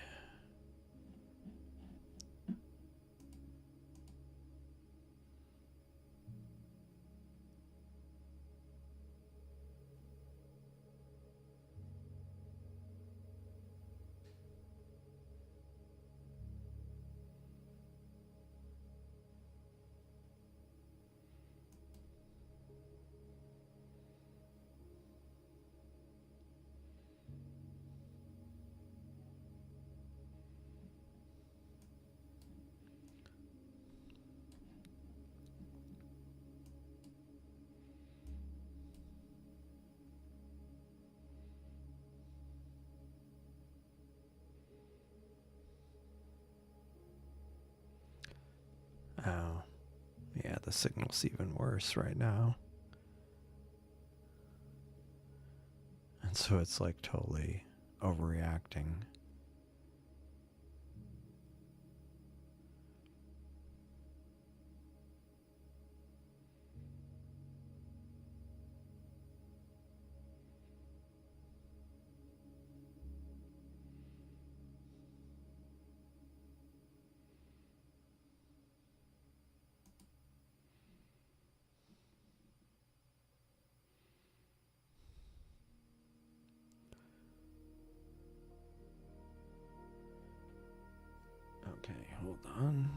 Oh, yeah, the signal's even worse right now. And so it's like totally overreacting. on.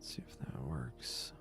See if that works.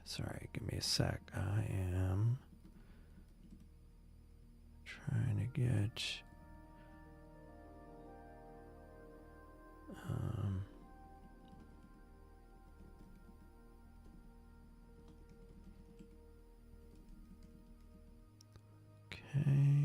Sorry, give me a sec. I am trying to get okay.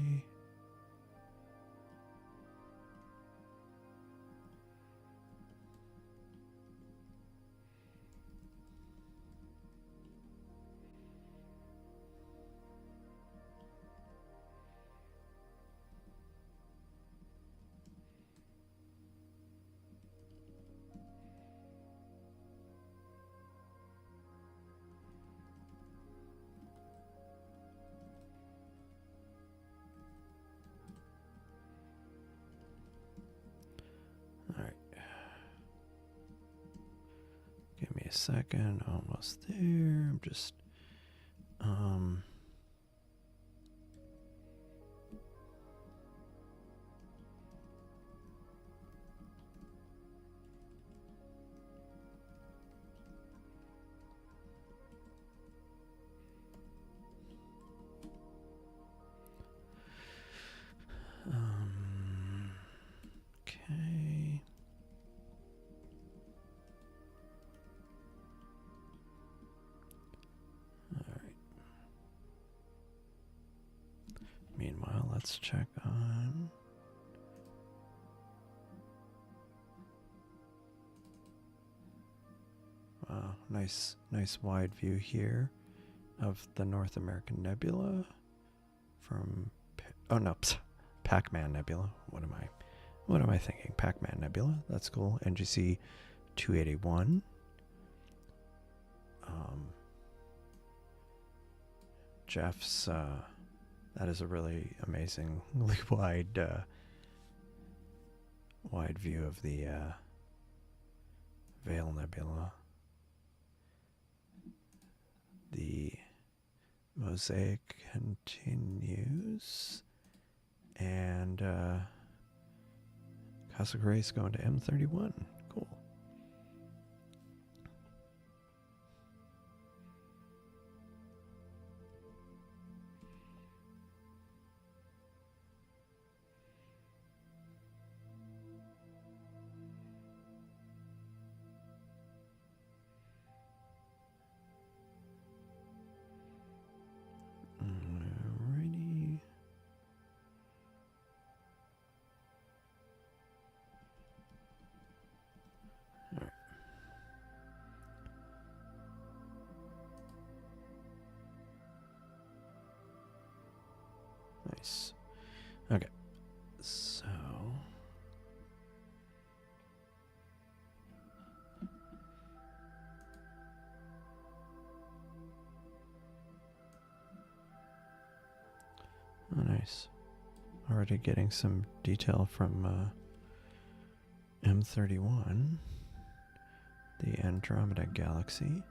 Give me a second. Almost there. I'm just okay. Meanwhile, let's check on wow, nice wide view here of the North American Nebula from Pac-Man Nebula. What am I thinking? Pac-Man Nebula. That's cool. NGC 281. Jeff's that is a really amazingly wide view of the Veil Nebula. The Mosaic continues, and Cosmic Rays going to M31. Cool. Alrighty. Okay, so oh, nice. Already getting some detail from M31, the Andromeda Galaxy.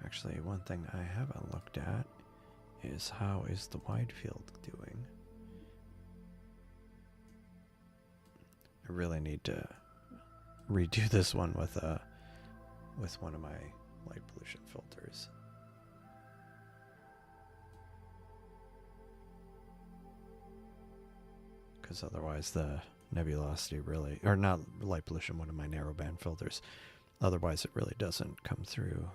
Actually, one thing I haven't looked at is how is the wide field doing. I really need to redo this one with one of my light pollution filters. Because otherwise the nebulosity really, or not light pollution, one of my narrowband filters, otherwise it really doesn't come through.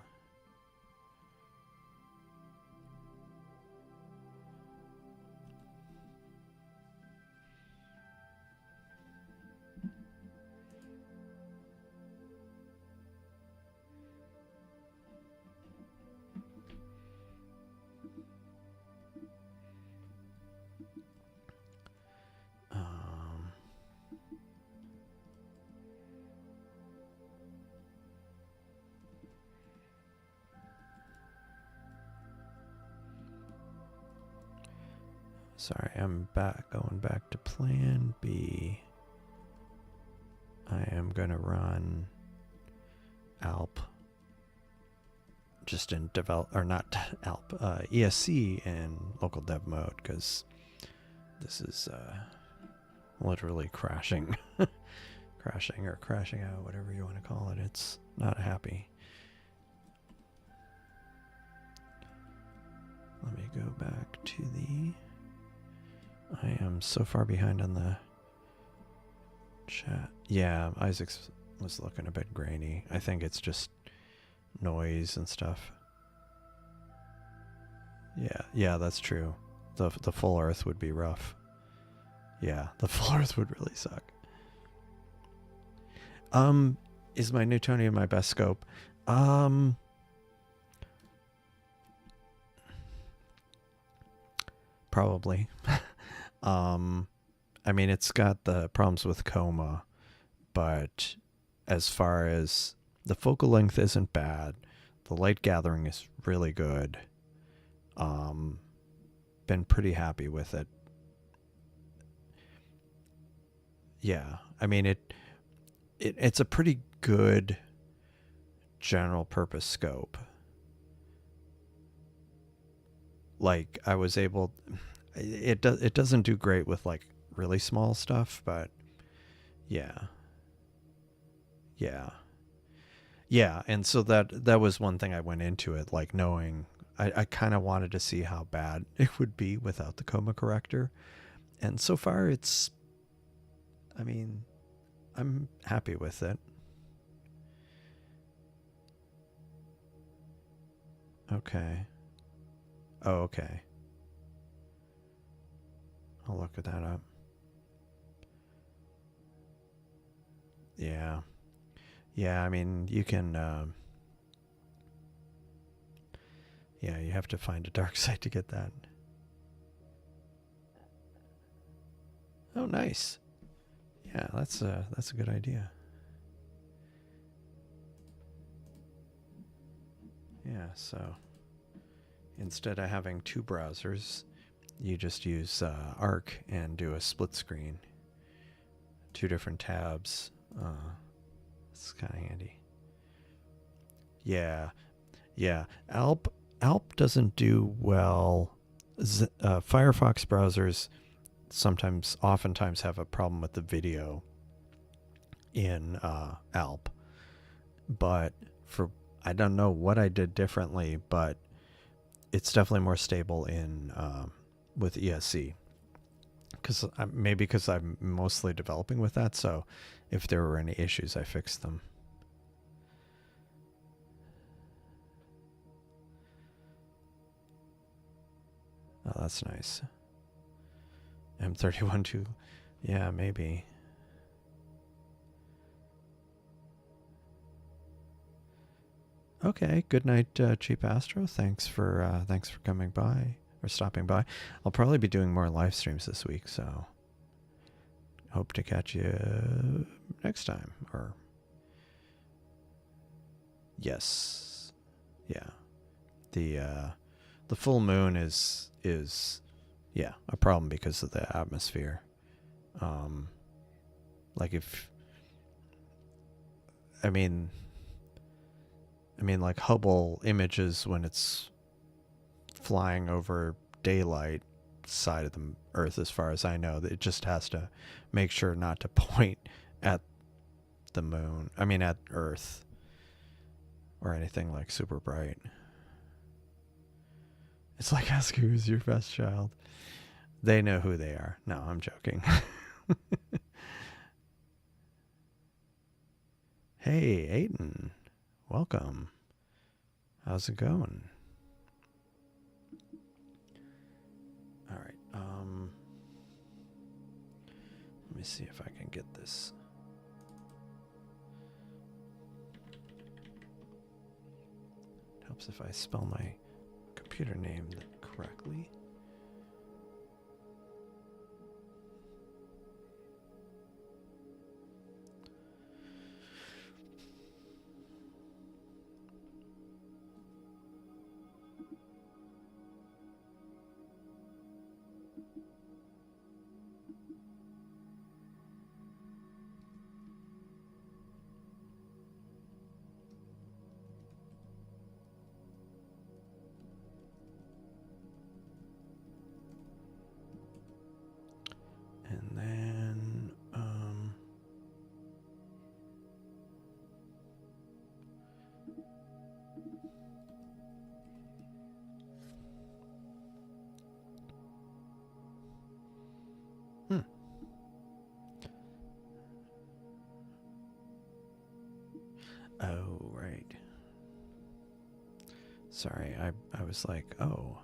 Sorry, I'm going back to plan B. I am going to run ALP just in not ALP, ESC in local dev mode, because this is literally crashing. Crashing or crashing out, whatever you want to call it. It's not happy. Let me go back to the... I am so far behind on the chat. Yeah, Isaac's was looking a bit grainy. I think it's just noise and stuff. Yeah, that's true. The full Earth would be rough. Yeah, the full Earth would really suck. Is my Newtonian my best scope? Probably. I mean, it's got the problems with coma, but as far as the focal length isn't bad, the light gathering is really good. Been pretty happy with it. Yeah, I mean, it's a pretty good general purpose scope. Like, I was able... It doesn't do great with like really small stuff, but yeah. And so that was one thing I went into it like knowing I kind of wanted to see how bad it would be without the coma corrector, and so far it's, I mean, I'm happy with it. Okay. Oh, okay. I'll look at that up. Yeah. Yeah, I mean, you can... yeah, you have to find a dark side to get that. Oh, nice. Yeah, that's a good idea. Yeah, so instead of having two browsers, you just use Arc and do a split screen. Two different tabs. It's kind of handy. Yeah. ALP doesn't do well. Firefox browsers oftentimes have a problem with the video in ALP. But I don't know what I did differently, but it's definitely more stable in with ESC. Maybe because I'm mostly developing with that, so if there were any issues, I fixed them. Oh, that's nice. M31 too. Yeah, maybe. Okay, good night, Cheap Astro. Thanks for coming by. for stopping by. I'll probably be doing more live streams this week, so hope to catch you next time. Or yes, yeah. The full moon is yeah, a problem because of the atmosphere. Like if I mean like Hubble images when it's flying over daylight side of the Earth, as far as I know, it just has to make sure not to point at the moon. I mean at Earth or anything like super bright. It's like ask who's your best child. They know who they are. No, I'm joking. Hey, Aiden. Welcome. How's it going? All right. Let me see if I can get this. It helps if I spell my computer name correctly. And then, oh, right. Sorry, I was like, oh,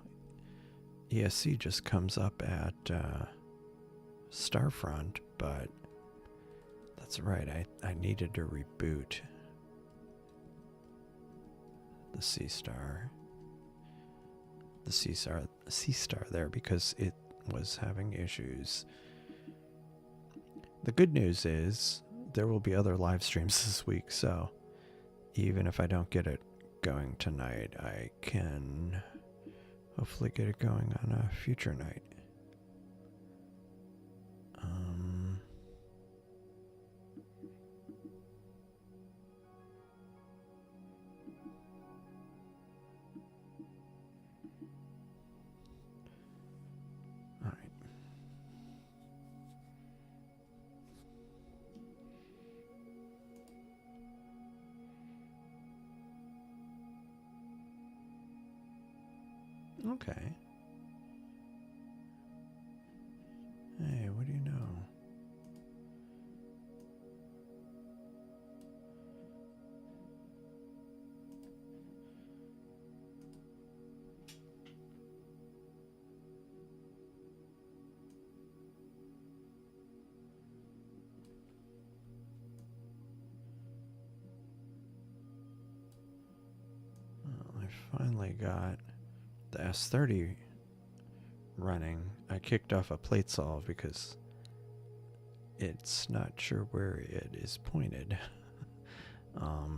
ESC just comes up at Starfront, but that's right. I needed to reboot the Seestar there because it was having issues. The good news is there will be other live streams this week, so even if I don't get it going tonight, I can hopefully get it going on a future night. All right. Okay. Hey, what do you know? Well, I finally got the S30 running. I kicked off a plate solve because it's not sure where it is pointed. All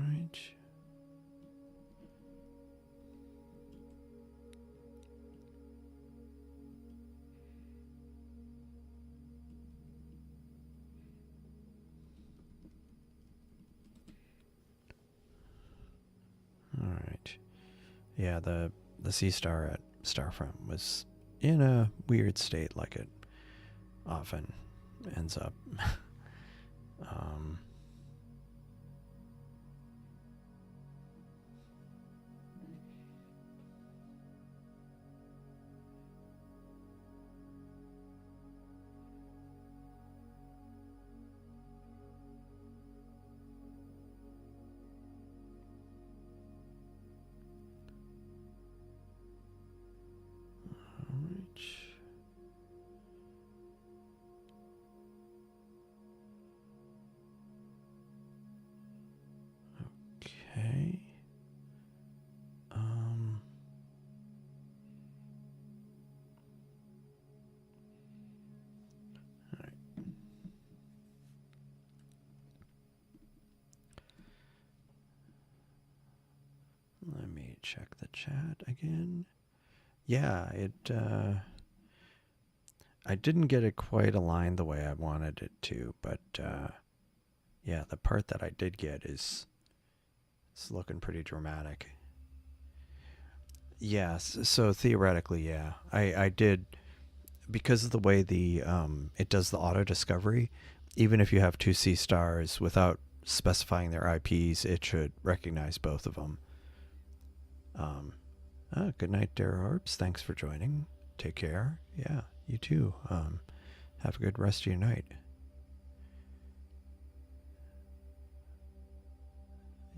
right. All right. Yeah, the Seestar at Starfront was in a weird state, like it often ends up. check the chat again. Yeah, I didn't get it quite aligned the way I wanted it to, but yeah, the part that I did get is it's looking pretty dramatic. Yes, so theoretically, yeah, I did, because of the way the it does the auto discovery. Even if you have two Seestars without specifying their IPs, it should recognize both of them. Good night, Dara Orbs. Thanks for joining. Take care. Yeah, you too. Have a good rest of your night.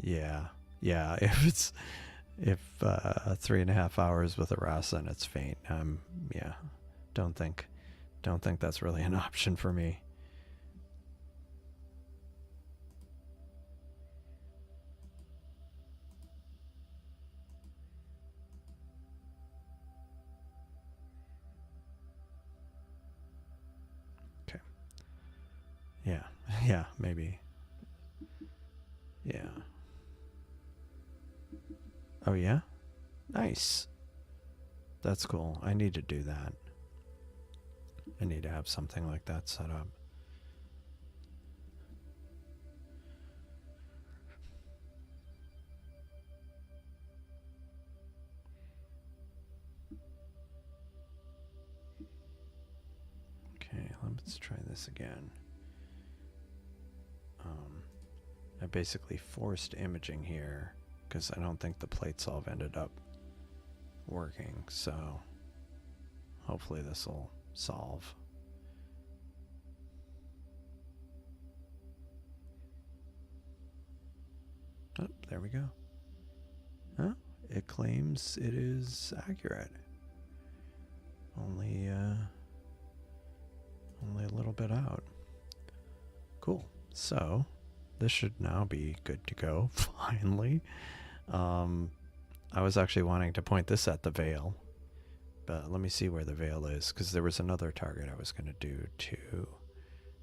Yeah, yeah. If 3.5 hours with a RAS and it's faint, yeah, don't think that's really an option for me. Okay. Yeah, yeah, maybe. Yeah. Oh yeah? Nice. That's cool. I need to do that. I need to have something like that set up. Okay, let's try this again. I basically forced imaging here because I don't think the plate solve ended up working, so hopefully this will solve. Oh, there we go. Huh? It claims it is accurate. Only a little bit out. Cool. So this should now be good to go. Finally. I was actually wanting to point this at the veil, but let me see where the veil is, because there was another target I was going to do too,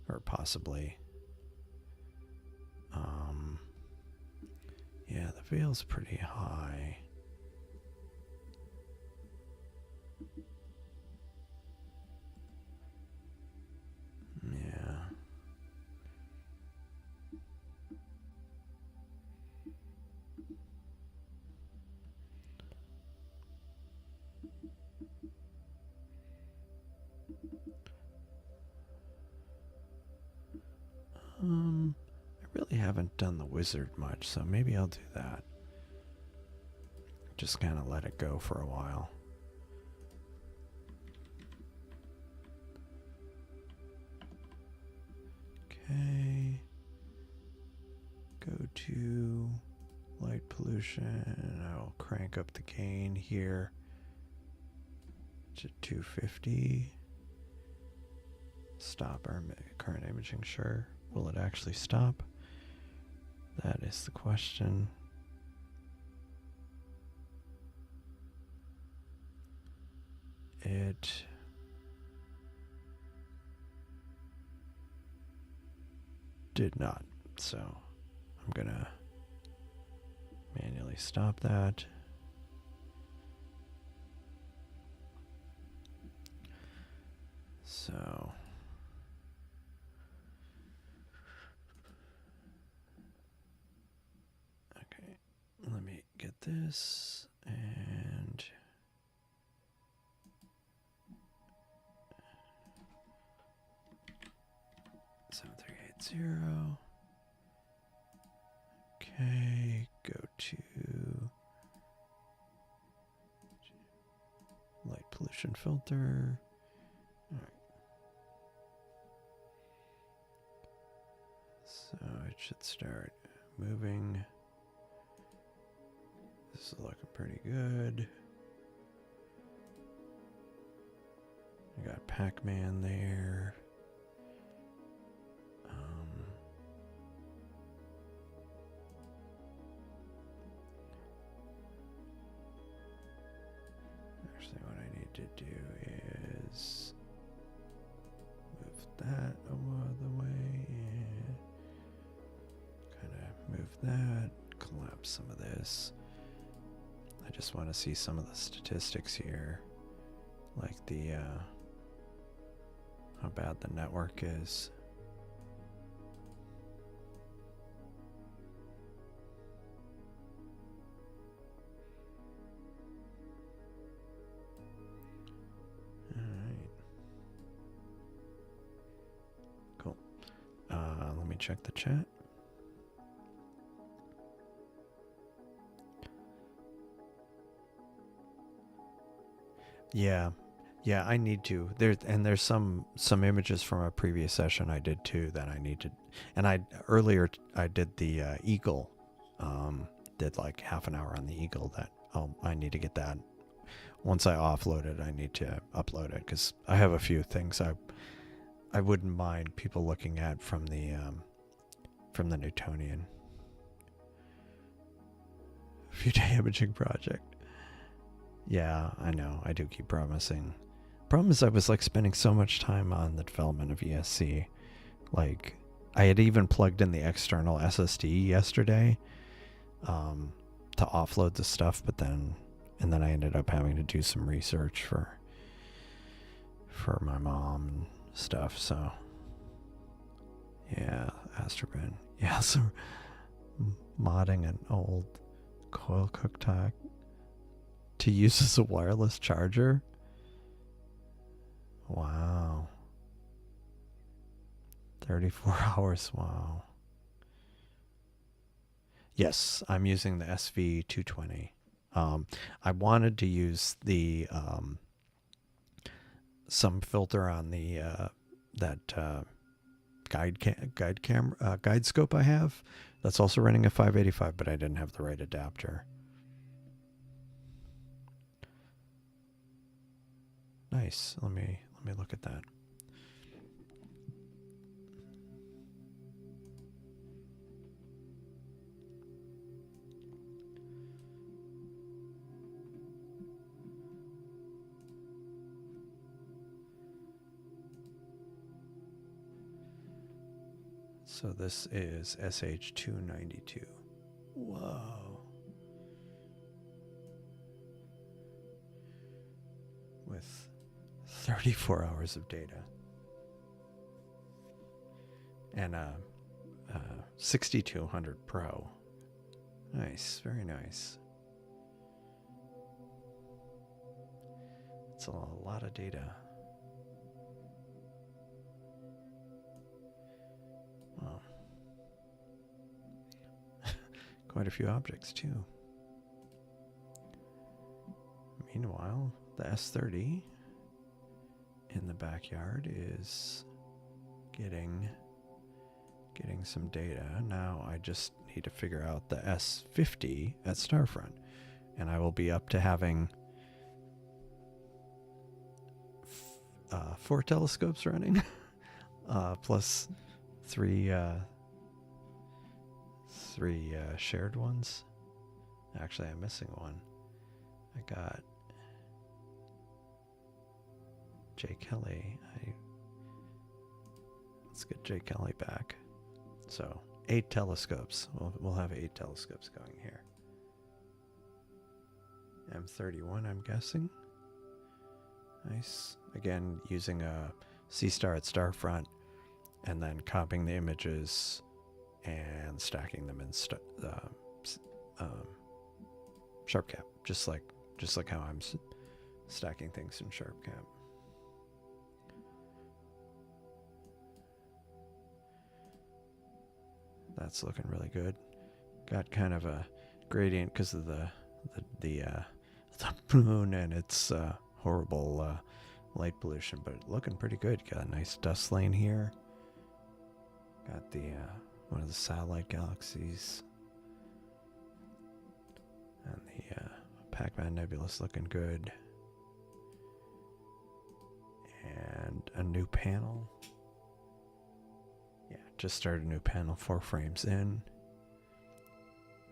or possibly. Yeah, the veil's pretty high. Yeah. I really haven't done the wizard much, so maybe I'll do that. Just kind of let it go for a while. Okay. Go to light pollution. I'll crank up the gain here to 250. Stop our current imaging, sure. Will it actually stop? That is the question. It did not, so I'm gonna manually stop that. So okay, let me get this and 7380. Okay, go to light pollution filter. All right. So it should start moving. This is looking pretty good. I got Pac-Man there. Actually, what I need to do is move that out of the way and kind of move that, collapse some of this. I just want to see some of the statistics here, like the how bad the network is. Let me check the chat. Yeah, I need to. There's some images from a previous session I did too that I need to. And earlier I did the Eagle. Did like half an hour on the Eagle. I need to get that. Once I offload it, I need to upload it because I have a few things I wouldn't mind people looking at from the Newtonian. Few-day imaging project. Yeah, I know. I do keep promising. Problem is I was like spending so much time on the development of ESC. Like I had even plugged in the external SSD yesterday to offload the stuff, but then I ended up having to do some research for my mom and stuff. So yeah, Astroban. Yeah, so modding an old coil cooktop to use as a wireless charger. Wow. 34 hours. Wow. Yes, I'm using the SV220. I wanted to use the some filter on the that guide scope I have. That's also running a 585, but I didn't have the right adapter. Nice. Let me look at that. So this is SH292. Whoa. With 34 hours of data. And a 6200 Pro. Nice, very nice. It's a lot of data. Wow. Quite a few objects too. Meanwhile, the S30 in the backyard is getting some data. Now I just need to figure out the S50 at Starfront, and I will be up to having 4 telescopes running, plus three shared ones. Actually, I'm missing one. I got Jay Kelly. Let's get Jay Kelly back. So 8 telescopes. We'll have 8 telescopes going here. M31, I'm guessing. Nice. Again, using a Seestar at Starfront, and then copying the images and stacking them in SharpCap, just like how I'm stacking things in SharpCap. That's looking really good. Got kind of a gradient because of the moon and its horrible light pollution, but looking pretty good. Got a nice dust lane here. Got the one of the satellite galaxies, and the Pac-Man Nebula is looking good. And a new panel. Yeah, just started a new panel, 4 frames in.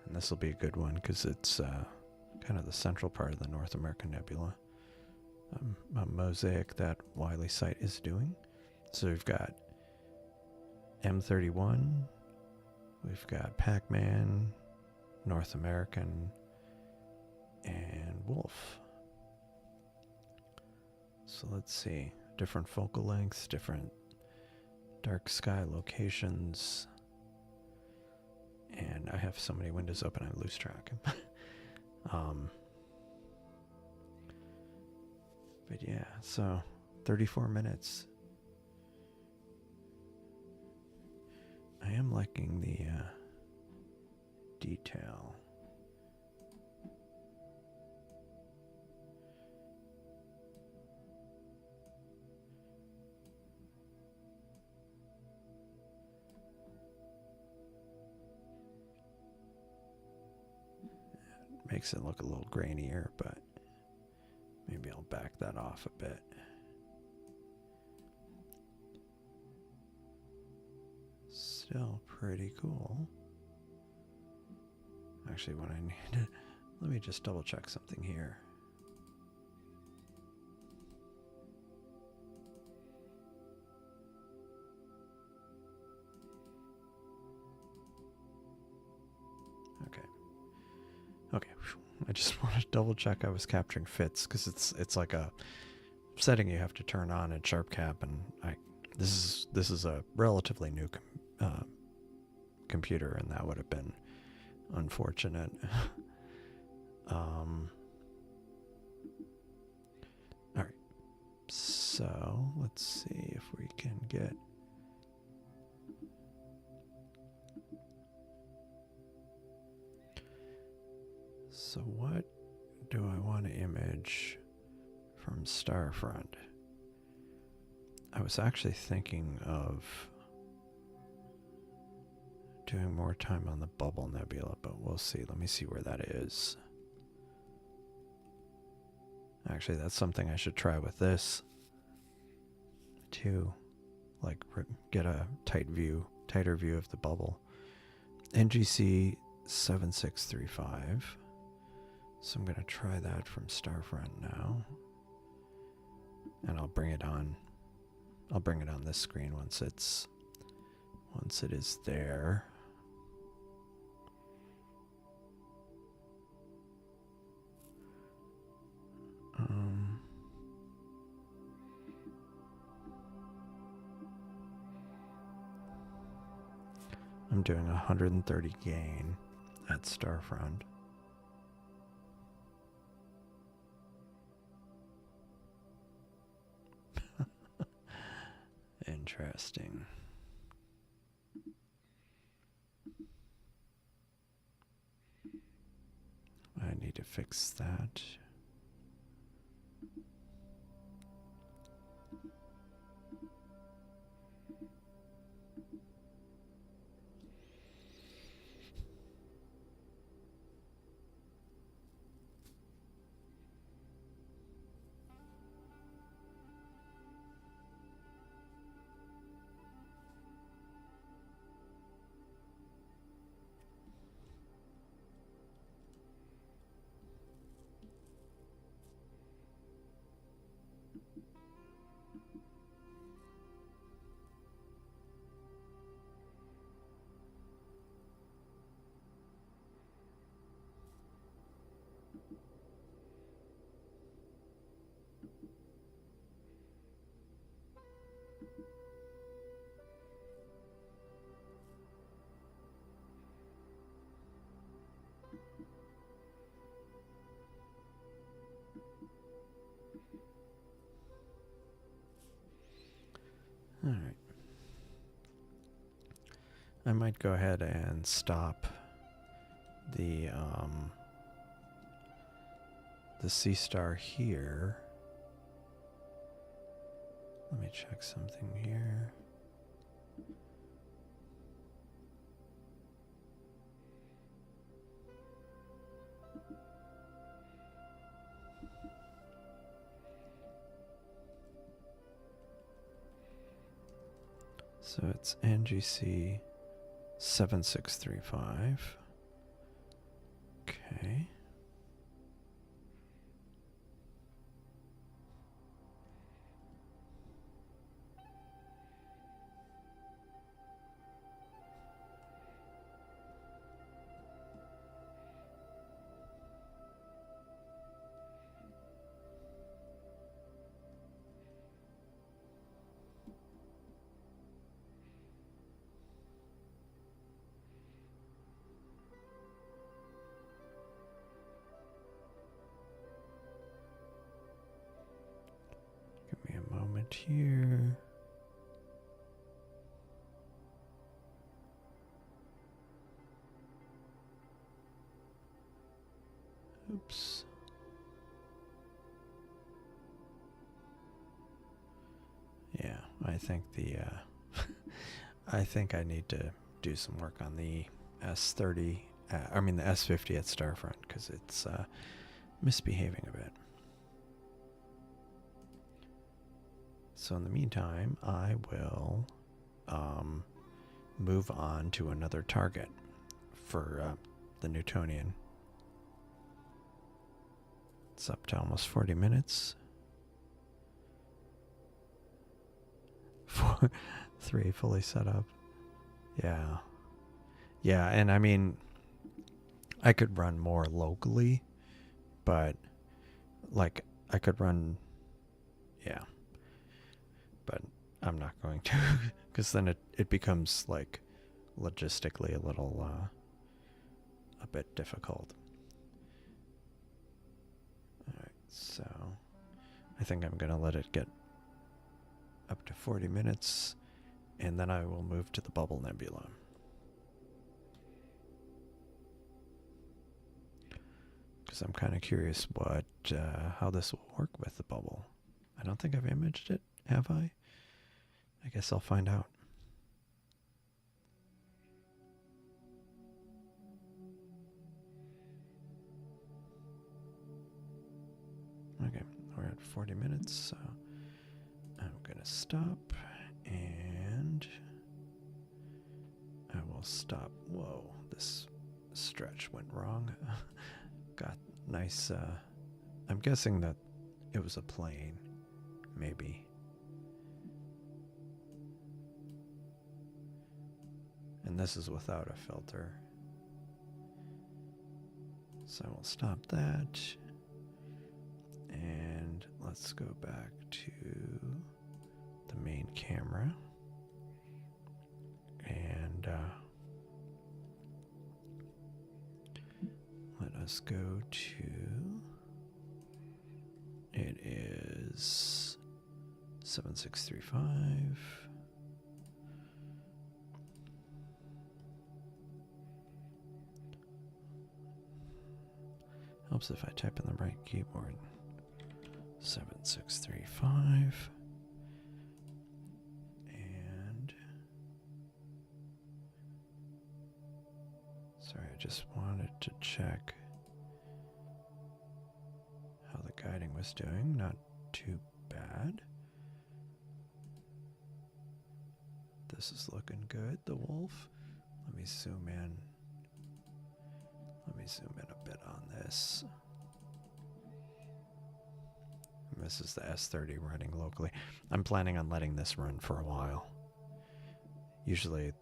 And this will be a good one because it's kind of the central part of the North American Nebula. A mosaic that Wiley site is doing. So we've got M31, we've got Pac-Man, North American, and Wolf. So let's see, different focal lengths, different dark sky locations, and I have so many windows open I lose track. But yeah, so 34 minutes. I am liking the detail. Makes it look a little grainier, but maybe I'll back that off a bit. Still pretty cool. Actually, what I need, let me just double check something here. Okay, I just want to double check I was capturing fits, because it's like a setting you have to turn on in SharpCap, and this is a relatively new computer, and that would have been unfortunate. All right, so let's see if we can get. So what do I want to image from Starfront? I was actually thinking of doing more time on the Bubble Nebula, but we'll see. Let me see where that is. Actually, that's something I should try with this to like get a tighter view of the bubble. NGC 7635. So I'm going to try that from Starfront now. And I'll bring it on this screen once it is there. I'm doing 130 gain at Starfront. Interesting. I need to fix that. All right. I might go ahead and stop the Seestar here. Let me check something here. So it's NGC 7635. Okay. right here. Oops. Yeah, I think the I think I need to do some work on the S30. I mean the S50 at Starfront, because it's misbehaving a bit. So in the meantime, I will move on to another target for the Newtonian. It's up to almost 40 minutes. 3 fully set up. Yeah. Yeah, and I mean, I could run more locally, but like I could run, yeah, but I'm not going to, because then it becomes like logistically a bit difficult. Alright, so I think I'm going to let it get up to 40 minutes, and then I will move to the Bubble Nebula. Because I'm kind of curious how this will work with the bubble. I don't think I've imaged it, have I? I guess I'll find out. Okay, we're at 40 minutes, so I'm going to stop, and I will stop. Whoa, this stretch went wrong. Got nice, I'm guessing that it was a plane, maybe. And this is without a filter. So we'll stop that. And let's go back to the main camera. And let us go to, it is 7635. Helps if I type in the right keyboard. 7635. And sorry, I just wanted to check how the guiding was doing. Not too bad. This is looking good, the wolf. Let me zoom in. Let me zoom in a bit on this. And this is the S30 running locally. I'm planning on letting this run for a while. Usually,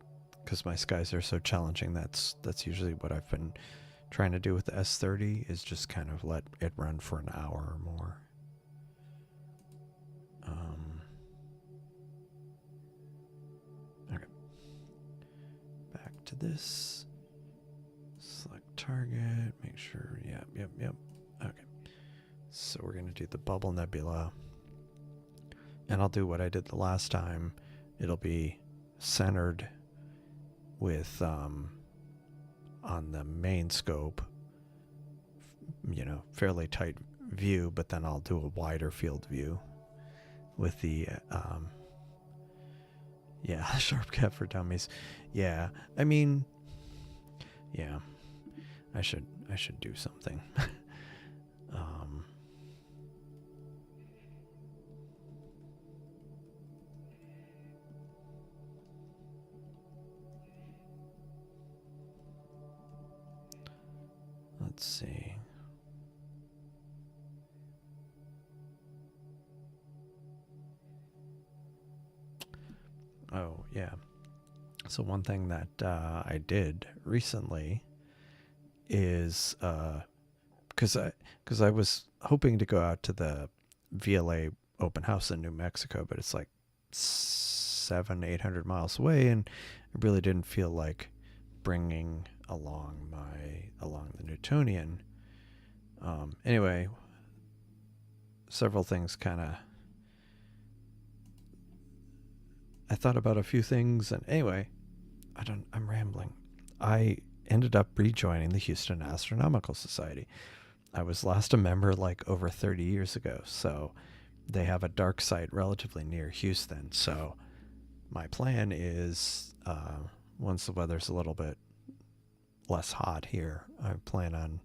because my skies are so challenging, that's usually what I've been trying to do with the S30, is just kind of let it run for an hour or more. Okay. Back to this. Select target, make sure, yep. Okay. So we're going to do the Bubble Nebula. And I'll do what I did the last time. It'll be centered with, on the main scope, you know, fairly tight view, but then I'll do a wider field view with the, yeah, sharp cap for dummies. Yeah, I mean, yeah. I should do something. Let's see. Oh, yeah. So one thing that I did recently is because I was hoping to go out to the VLA open house in New Mexico, but it's like 700-800 miles away, and I really didn't feel like bringing along the Newtonian. Anyway, several things kind of I thought about a few things, and anyway, I'm rambling. I ended up rejoining the Houston Astronomical Society. I was last a member like over 30 years ago, so they have a dark site relatively near Houston. So my plan is, once the weather's a little bit less hot here, I plan on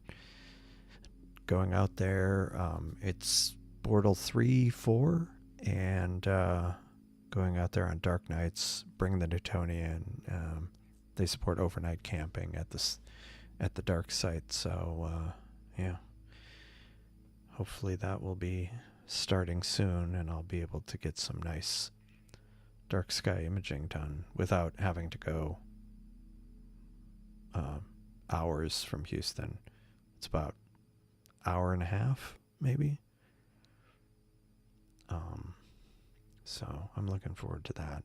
going out there. It's Bortle 3, 4, and going out there on dark nights, bring the Newtonian. They support overnight camping at the dark site. So yeah, hopefully that will be starting soon, and I'll be able to get some nice dark sky imaging done without having to go hours from Houston. It's about hour and a half, maybe. So I'm looking forward to that.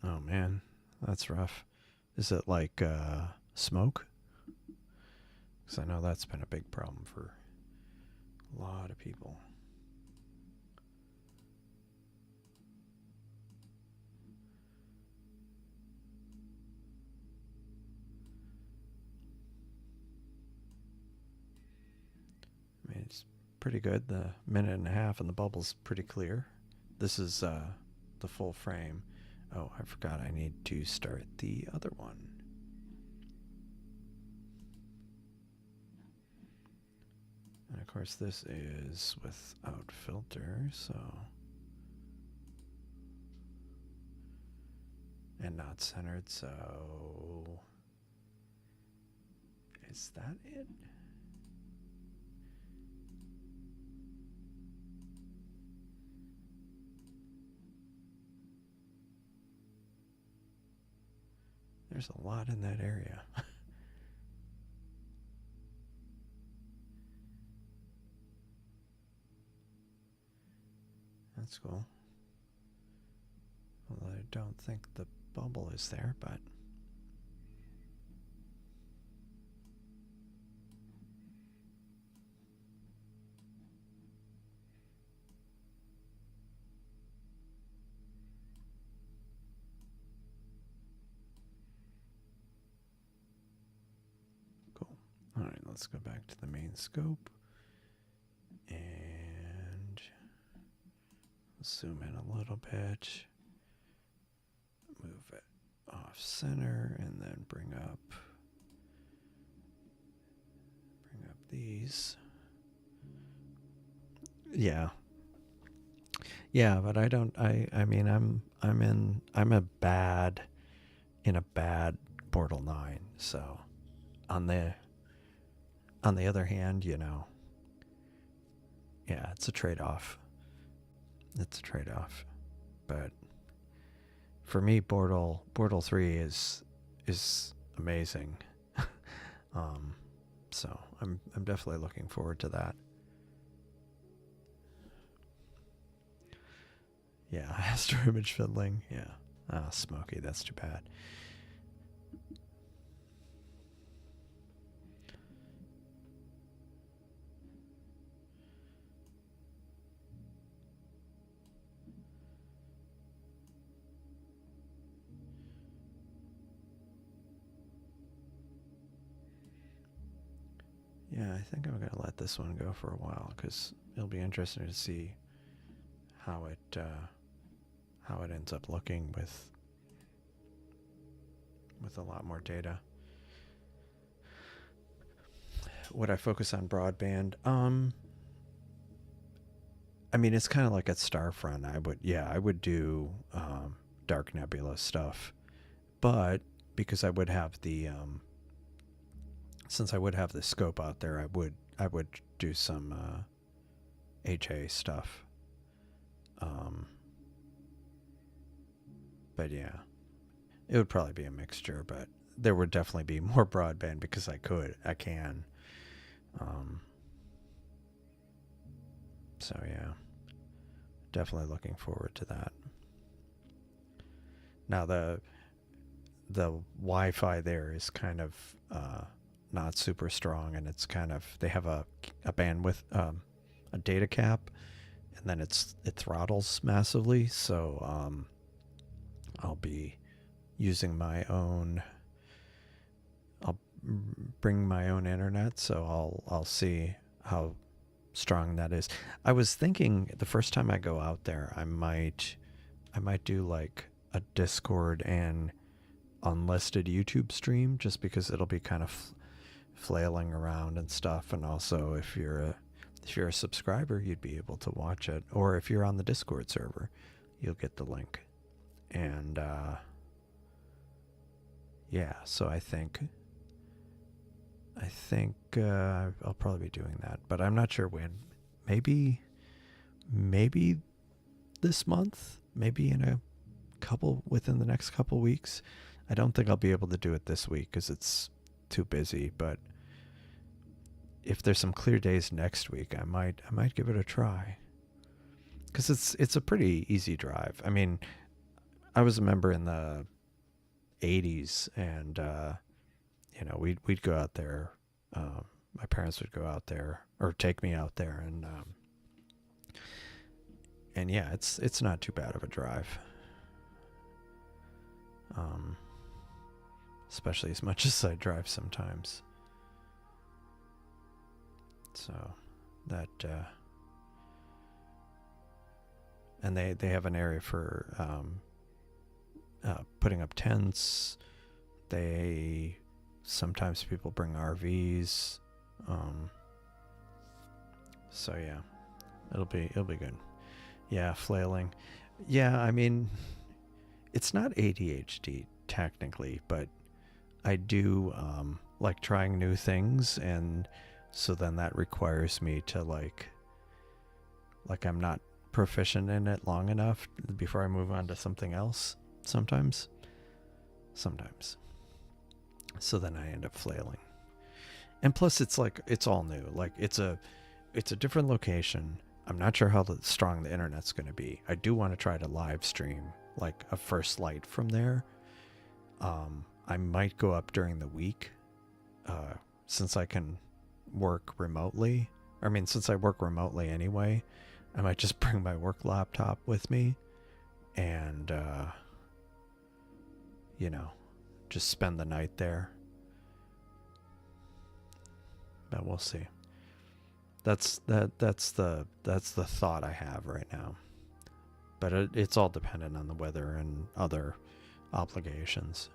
Oh man, that's rough. Is it like smoke? Because I know that's been a big problem for a lot of people. I mean, it's pretty good. The minute and a half and the bubble's pretty clear. This is the full frame. Oh, I forgot I need to start the other one. And of course this is without filter, so... and not centered, so... is that it? There's a lot in that area. That's cool. Although I don't think the bubble is there, but... Alright, let's go back to the main scope and zoom in a little bit, move it off center, and then bring up these. Yeah, but I mean I'm in a bad Bortle 9, so on the other hand, you know, yeah, it's a trade-off. It's a trade-off. But for me, Bortle 3 is amazing. So I'm definitely looking forward to that. Yeah, astro image fiddling. Yeah. Ah, smoky. That's too bad. Yeah, I think I'm going to let this one go for a while because it'll be interesting to see how it ends up looking with a lot more data. Would I focus on broadband? I mean, it's kind of like at Starfront. I would do dark nebula stuff, but because I would have the since I would have the scope out there, I would do some HA stuff. But yeah, it would probably be a mixture, but there would definitely be more broadband because I can. So yeah, definitely looking forward to that. Now the Wi-Fi there is kind of not super strong, and it's kind of, they have a bandwidth, a data cap, and then it throttles massively. So I'll be using my own. I'll bring my own internet, so I'll see how strong that is. I was thinking the first time I go out there, I might do like a Discord and unlisted YouTube stream, just because it'll be kind of flailing around and stuff. And also, if you're a subscriber, you'd be able to watch it, or if you're on the Discord server, you'll get the link. And yeah, so I think I'll probably be doing that, but I'm not sure when. Maybe this month, maybe within the next couple weeks. I don't think I'll be able to do it this week because it's too busy, but if there's some clear days next week, I might give it a try, because it's a pretty easy drive. I mean, I was a member in the 80s, and we'd go out there. My parents would go out there or take me out there, and yeah, it's not too bad of a drive. Especially as much as I drive sometimes. So that and they have an area for putting up tents. Sometimes people bring RVs. So yeah, it'll be good. Yeah, flailing. Yeah, I mean, it's not ADHD technically, but I do like trying new things, and so then that requires me to like I'm not proficient in it long enough before I move on to something else. Sometimes. So then I end up flailing. And plus it's like, it's all new. Like it's a different location. I'm not sure how strong the internet's going to be. I do want to try to live stream like a first light from there. I might go up during the week, since I can work remotely. I mean, since I work remotely anyway, I might just bring my work laptop with me and, just spend the night there. But we'll see. That's the thought I have right now. But it's all dependent on the weather and other obligations.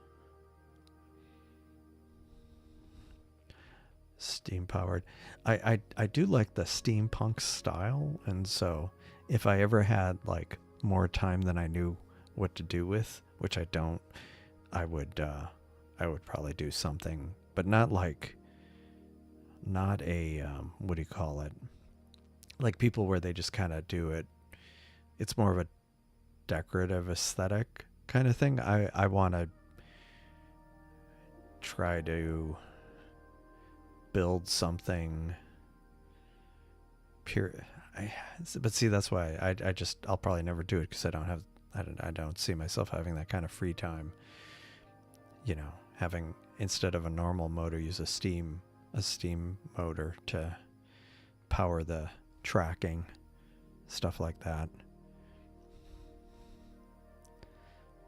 Steam powered. I do like the steampunk style, and so if I ever had like more time than I knew what to do with, which I don't, I would probably do something, but not a what do you call it? Like people where they just kind of do it. It's more of a decorative aesthetic kind of thing. I want to try to build something pure. But see, that's why I'll probably never do it, because I don't see myself having that kind of free time. Having, instead of a normal motor, use a steam motor to power the tracking, stuff like that.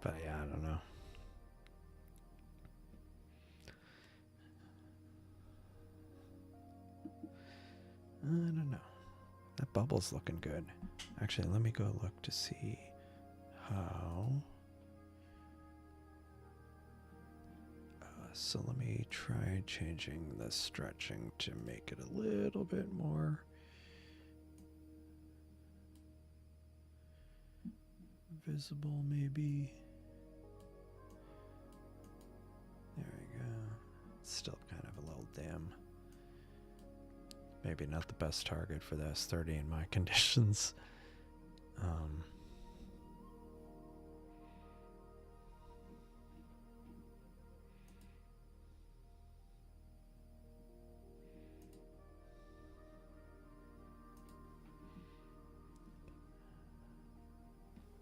But yeah, I don't know. I don't know. That bubble's looking good. Actually, let me go look to see how. So let me try changing the stretching to make it a little bit more visible, maybe. There we go. It's still kind of a little dim. Maybe not the best target for the S30 in my conditions.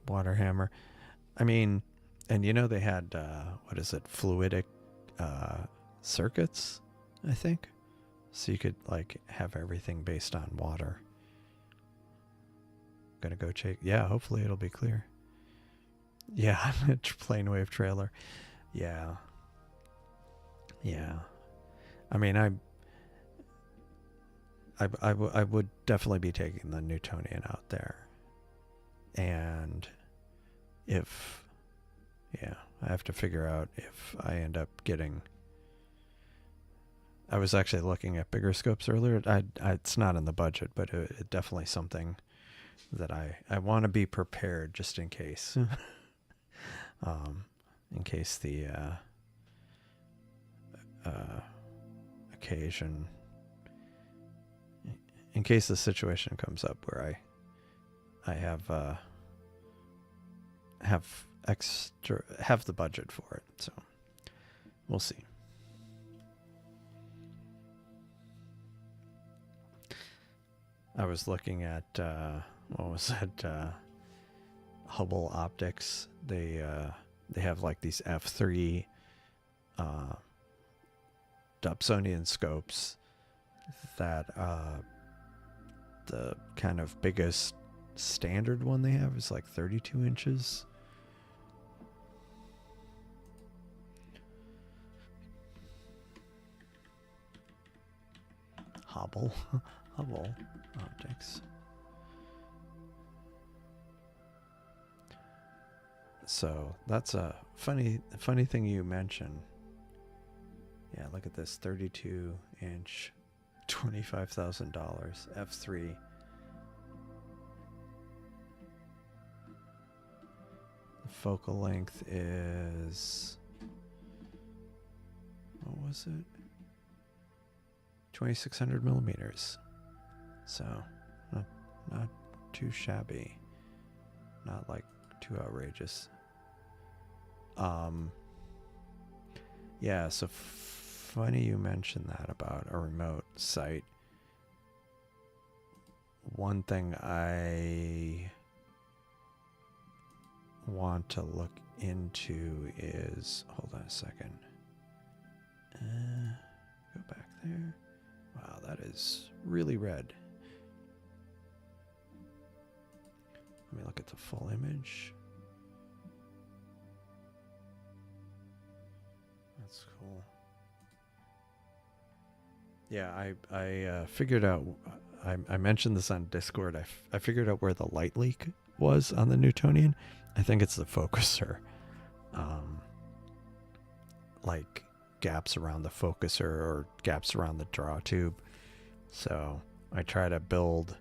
Water hammer. I mean, and they had, fluidic circuits, I think. So you could like have everything based on water. gonna go check. Yeah, hopefully it'll be clear. Yeah, plane wave trailer. Yeah. Yeah. I mean, I would definitely be taking the Newtonian out there. And if, yeah, I have to figure out if I end up getting, I was actually looking at bigger scopes earlier. It's not in the budget, but it definitely something that I want to be prepared just in case. In case the occasion, in case the situation comes up where I have the budget for it. So we'll see. I was looking at what was it? Hubble Optics. They have like these F3 Dobsonian scopes that the kind of biggest standard one they have is like 32 inches. Hubble Optics. So that's a funny thing you mentioned. Yeah, look at this 32 inch, $25,000 F3. The focal length is, what was it? 2,600 millimeters. So not too shabby. Not like too outrageous. Yeah, so funny you mentioned that about a remote site. One thing I want to look into is, hold on a second. Go back there. Wow, that is really red. Let me look at the full image. That's cool. Yeah, I figured out, I mentioned this on Discord, I figured out where the light leak was on the Newtonian. I think it's the focuser. Like gaps around the focuser or gaps around the draw tube. So I try to build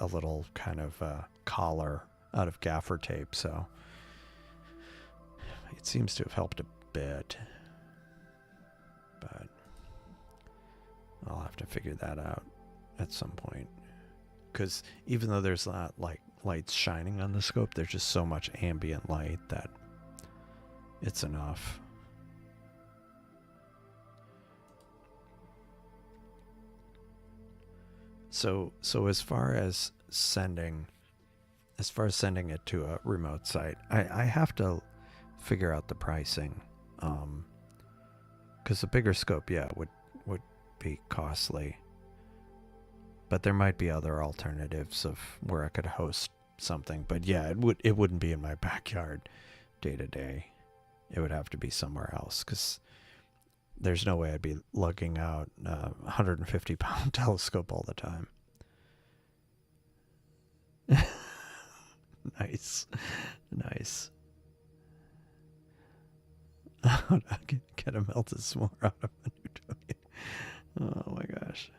a little kind of collar out of gaffer tape. So it seems to have helped a bit. But I'll have to figure that out at some point. Because even though there's not like lights shining on the scope, there's just so much ambient light that it's enough. So as far as sending it to a remote site, I have to figure out the pricing. Because the bigger scope, yeah, would be costly. But there might be other alternatives of where I could host something. But yeah, it wouldn't be in my backyard day to day. It would have to be somewhere else, because there's no way I'd be lugging out a 150-pound telescope all the time. Nice. Get a melted s'more out of a Newtonian. Oh my gosh.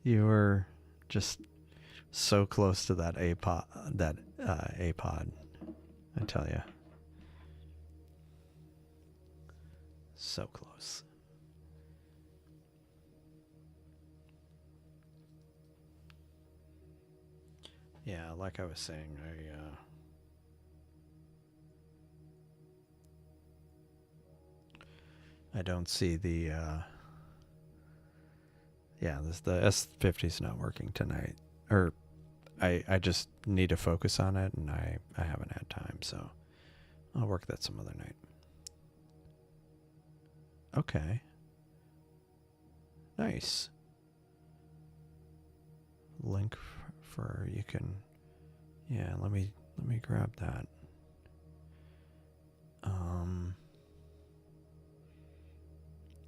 You were just so close to that APOD, I tell you. So close. Yeah, like I was saying, I don't see the the S50's not working tonight, or I just need to focus on it, and I haven't had time, so I'll work that some other night. Okay. Nice. link for you can. Yeah, let me grab that.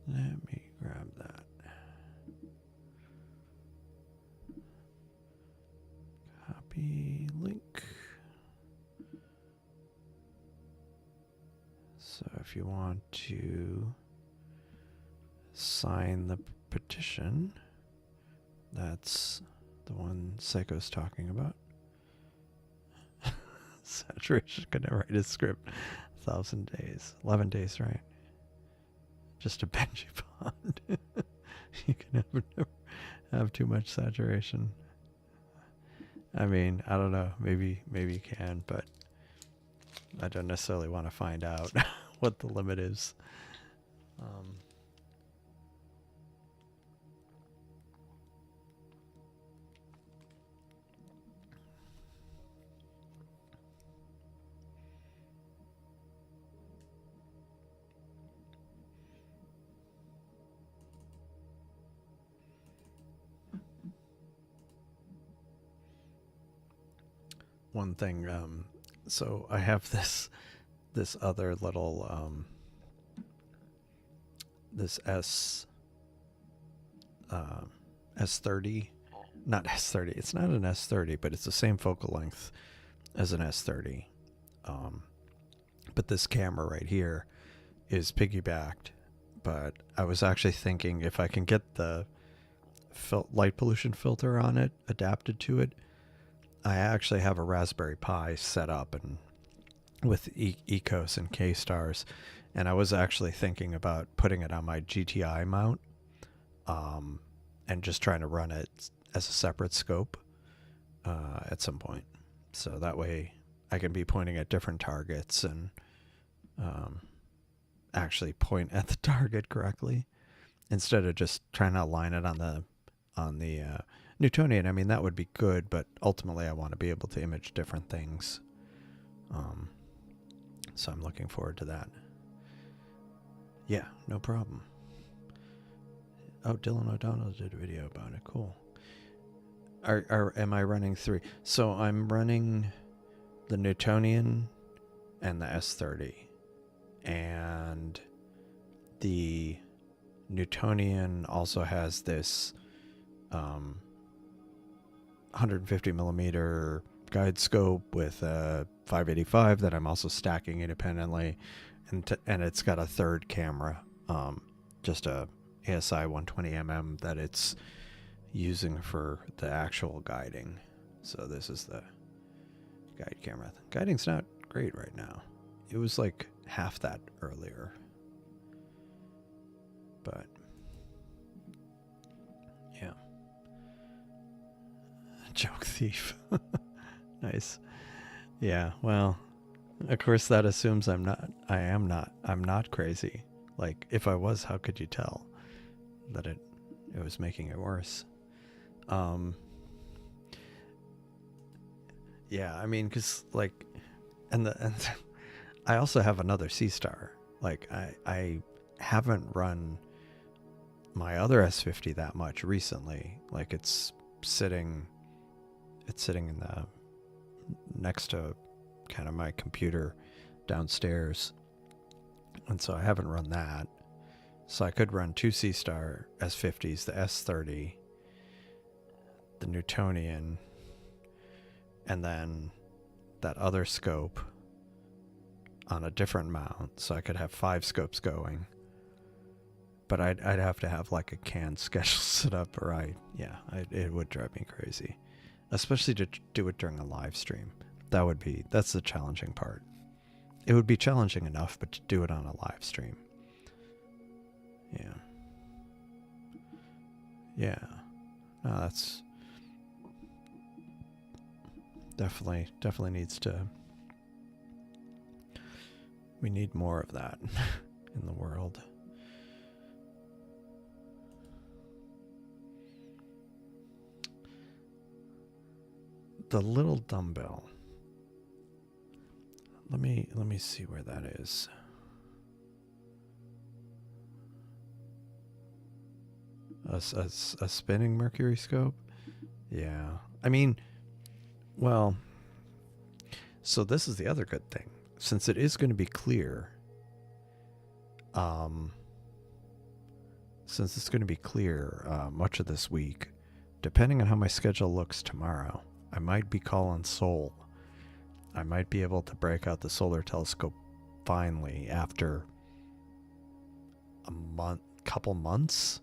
Let me grab that. Copy link. So if you want to sign the petition, that's the one Psycho's talking about. Saturation could never write a script. 1,000 days. 11 days, right? Just a Benji pond. You can never have too much saturation. I mean, I don't know. Maybe you can, but I don't necessarily want to find out what the limit is. One thing, so I have this other little this S30, not S30. It's not an S30, but it's the same focal length as an S30. But this camera right here is piggybacked. But I was actually thinking if I can get the light pollution filter on it adapted to it. I actually have a Raspberry Pi set up and with Ecos and K-Stars, and I was actually thinking about putting it on my GTI mount and just trying to run it as a separate scope at some point. So that way I can be pointing at different targets and actually point at the target correctly instead of just trying to align it on the Newtonian. I mean, that would be good, but ultimately I want to be able to image different things. So I'm looking forward to that. Yeah, no problem. Oh, Dylan O'Donnell did a video about it. Cool. Am I running 3? So I'm running the Newtonian and the S30. And the Newtonian also has this 150 millimeter guide scope with a 585 that I'm also stacking independently, and it's got a third camera, just a ASI 120mm that it's using for the actual guiding. So this is the guide camera. Guiding's not great right now. It was like half that earlier, but yeah. Joke thief. Nice. Yeah, well, of course that assumes I'm not crazy. Like, if I was, how could you tell that it was making it worse? Yeah, I mean, cause like, and I also have another Seestar. Like, I haven't run my other S50 that much recently. Like, it's sitting in the next to kind of my computer downstairs, and so I haven't run that. So I could run 2 Seestar S50s, the S30, the Newtonian, and then that other scope on a different mount, so I could have 5 scopes going. But I'd have to have like a canned schedule set up, or it would drive me crazy, especially to do it during a live stream. That's the challenging part. It would be challenging enough, but to do it on a live stream. Yeah. No, that's definitely needs to. We need more of that in the world. The little dumbbell. Let me see where that is. A spinning mercury scope. Yeah. I mean, well, so this is the other good thing. Since it is going to be clear, since it's going to be clear much of this week, depending on how my schedule looks tomorrow, I might be calling Sol. I might be able to break out the solar telescope finally after couple months.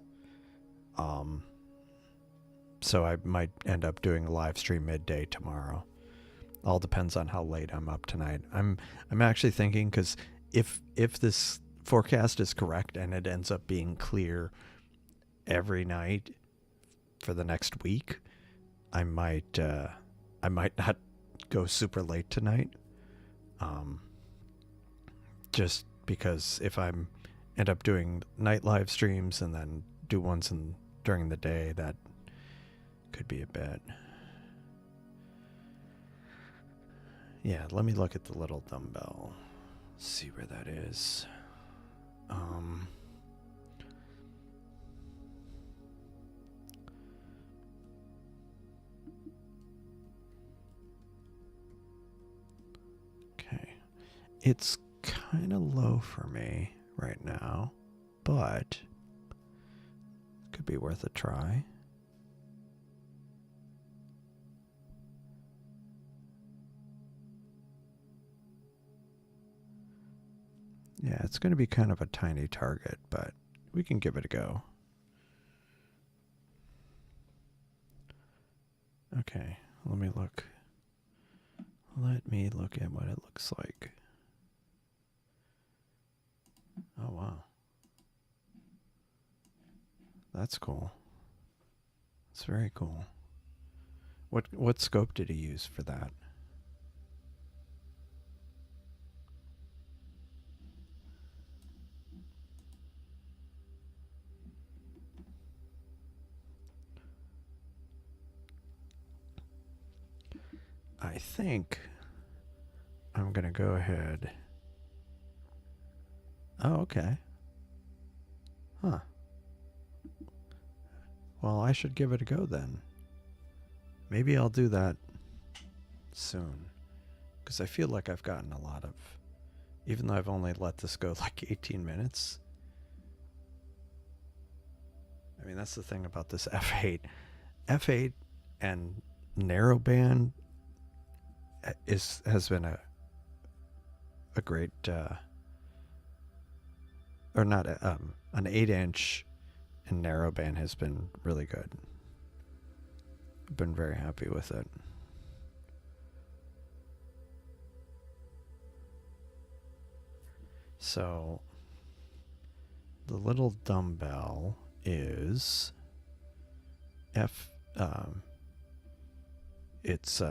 So I might end up doing a live stream midday tomorrow. All depends on how late I'm up tonight. I'm actually thinking, because if this forecast is correct and it ends up being clear every night for the next week, I might not go super late tonight. Just because if I'm end up doing night live streams and then do ones during the day, that could be a bit. Yeah, let me look at the little dumbbell. See where that is. Okay. It's kind of low for me right now, but could be worth a try. Yeah, it's going to be kind of a tiny target, but we can give it a go. Okay, let me look. Let me look at what it looks like. Oh, wow. That's cool. It's very cool. What scope did he use for that? I think I'm going to go ahead. Oh, okay. Huh. Well, I should give it a go then. Maybe I'll do that soon. Because I feel like I've gotten a lot of... Even though I've only let this go like 18 minutes. I mean, that's the thing about this F8. F8 and narrowband has been a great... or not, an 8-inch and narrowband has been really good. I've been very happy with it. So the little dumbbell is it's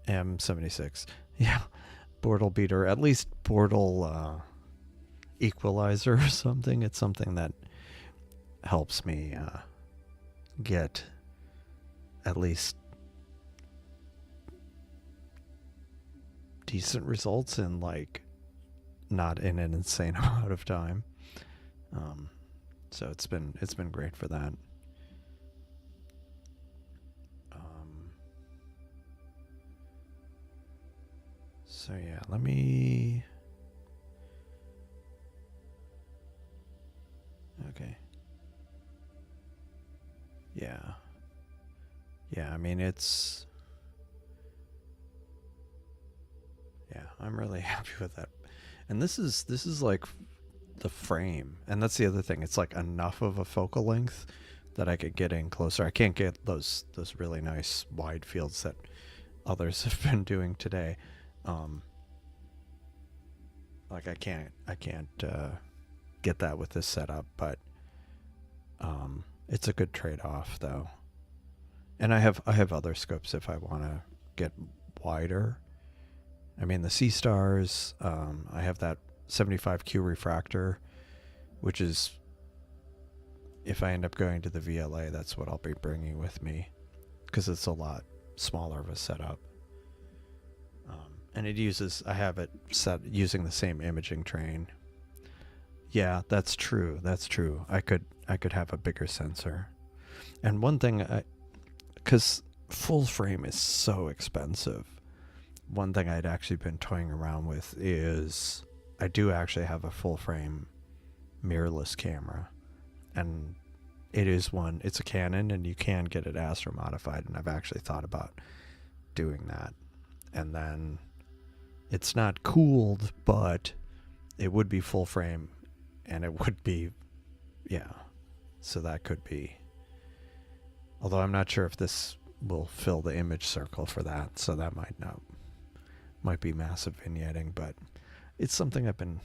M76. Yeah, Bortle beater, at least Bortle equalizer or something. It's something that helps me get at least decent results in like not in an insane amount of time. So it's been great for that. So yeah, let me. Okay. Yeah. Yeah, I mean it's. Yeah, I'm really happy with that. And this is like the frame, and that's the other thing. It's like enough of a focal length that I could get in closer. I can't get those really nice wide fields that others have been doing today. Like I can't get that with this setup, but it's a good trade-off though. And I have other scopes if I want to get wider. I mean the Seestars, I have that 75Q refractor, which is, if I end up going to the VLA, that's what I'll be bringing with me, because it's a lot smaller of a setup. And it uses, I have it set using the same imaging train. Yeah, that's true. That's true. I could have a bigger sensor. And one thing because full frame is so expensive. One thing I'd actually been toying around with is I do actually have a full frame mirrorless camera, and it's a Canon, and you can get it astro modified, and I've actually thought about doing that. And then it's not cooled, but it would be full frame, and it would be, yeah, so that could be, although I'm not sure if this will fill the image circle for that, so that might be massive vignetting, but it's something I've been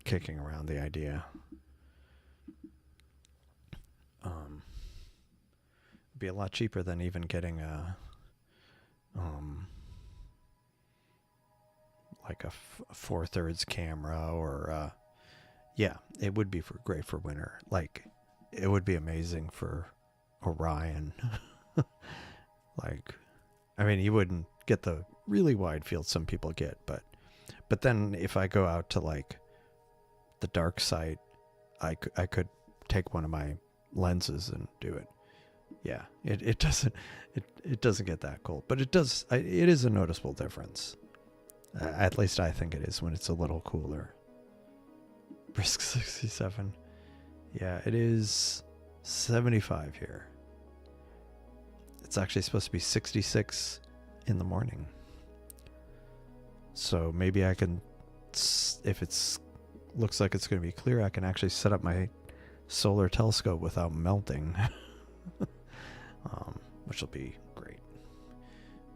kicking around the idea. It'd be a lot cheaper than even getting a like a 4/3 camera, or yeah, it would be great for winter. Like, it would be amazing for Orion. Like, I mean, you wouldn't get the really wide field some people get, but then if I go out to like the dark side, I could take one of my lenses and do it. Yeah, it doesn't get that cold, but it is a noticeable difference. At least I think it is when it's a little cooler. Brisk 67. Yeah, it is 75 here. It's actually supposed to be 66 in the morning. So maybe I can, if it's looks like it's going to be clear, I can actually set up my solar telescope without melting. Which will be great.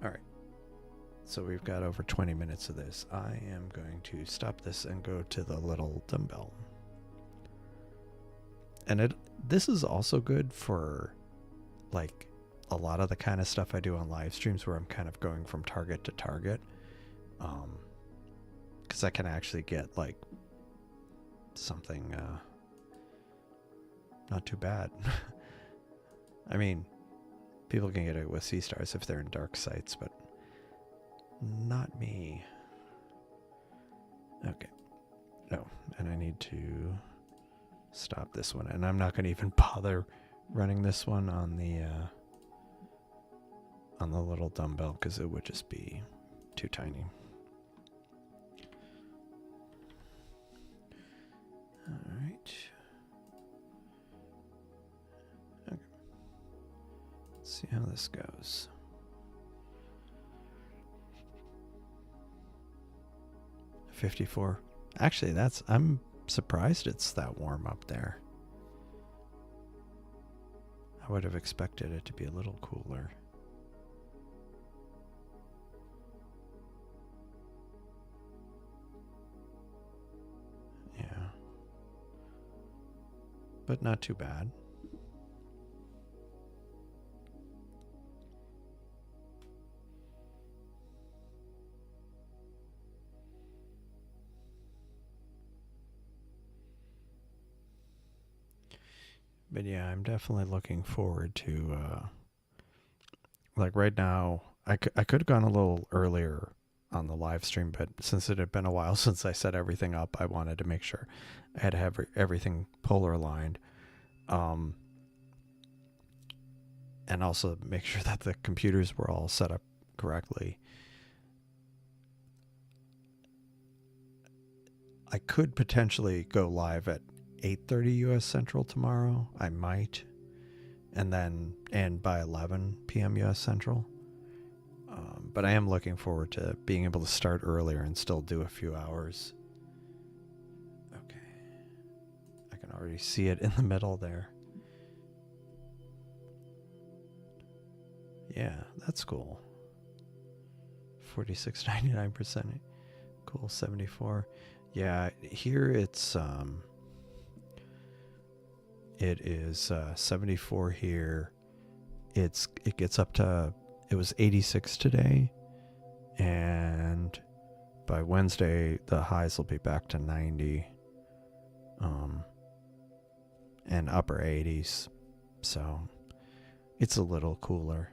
All right. So we've got over 20 minutes of this. I am going to stop this and go to the little dumbbell. And this is also good for like a lot of the kind of stuff I do on live streams where I'm kind of going from target to target. Because I can actually get like something not too bad. I mean, people can get it with Seestars if they're in dark sites, but not me. Okay. No, and I need to stop this one, and I'm not going to even bother running this one on the little dumbbell because it would just be too tiny. All right. Okay. Let's see how this goes. $54. Actually, I'm surprised it's that warm up there. I would have expected it to be a little cooler. Yeah. But not too bad. But yeah, I'm definitely looking forward to, like right now, I could have gone a little earlier on the live stream, but since it had been a while since I set everything up, I wanted to make sure I had to have everything polar aligned. And also make sure that the computers were all set up correctly. I could potentially go live at 8:30 U.S. Central tomorrow. I might. And by 11 p.m. U.S. Central. But I am looking forward to being able to start earlier and still do a few hours. Okay. I can already see it in the middle there. Yeah, that's cool. 46.99%. Cool, 74. Yeah, here it's it is 74 here. It gets up to, it was 86 today, and by Wednesday the highs will be back to 90, and upper 80s. So it's a little cooler.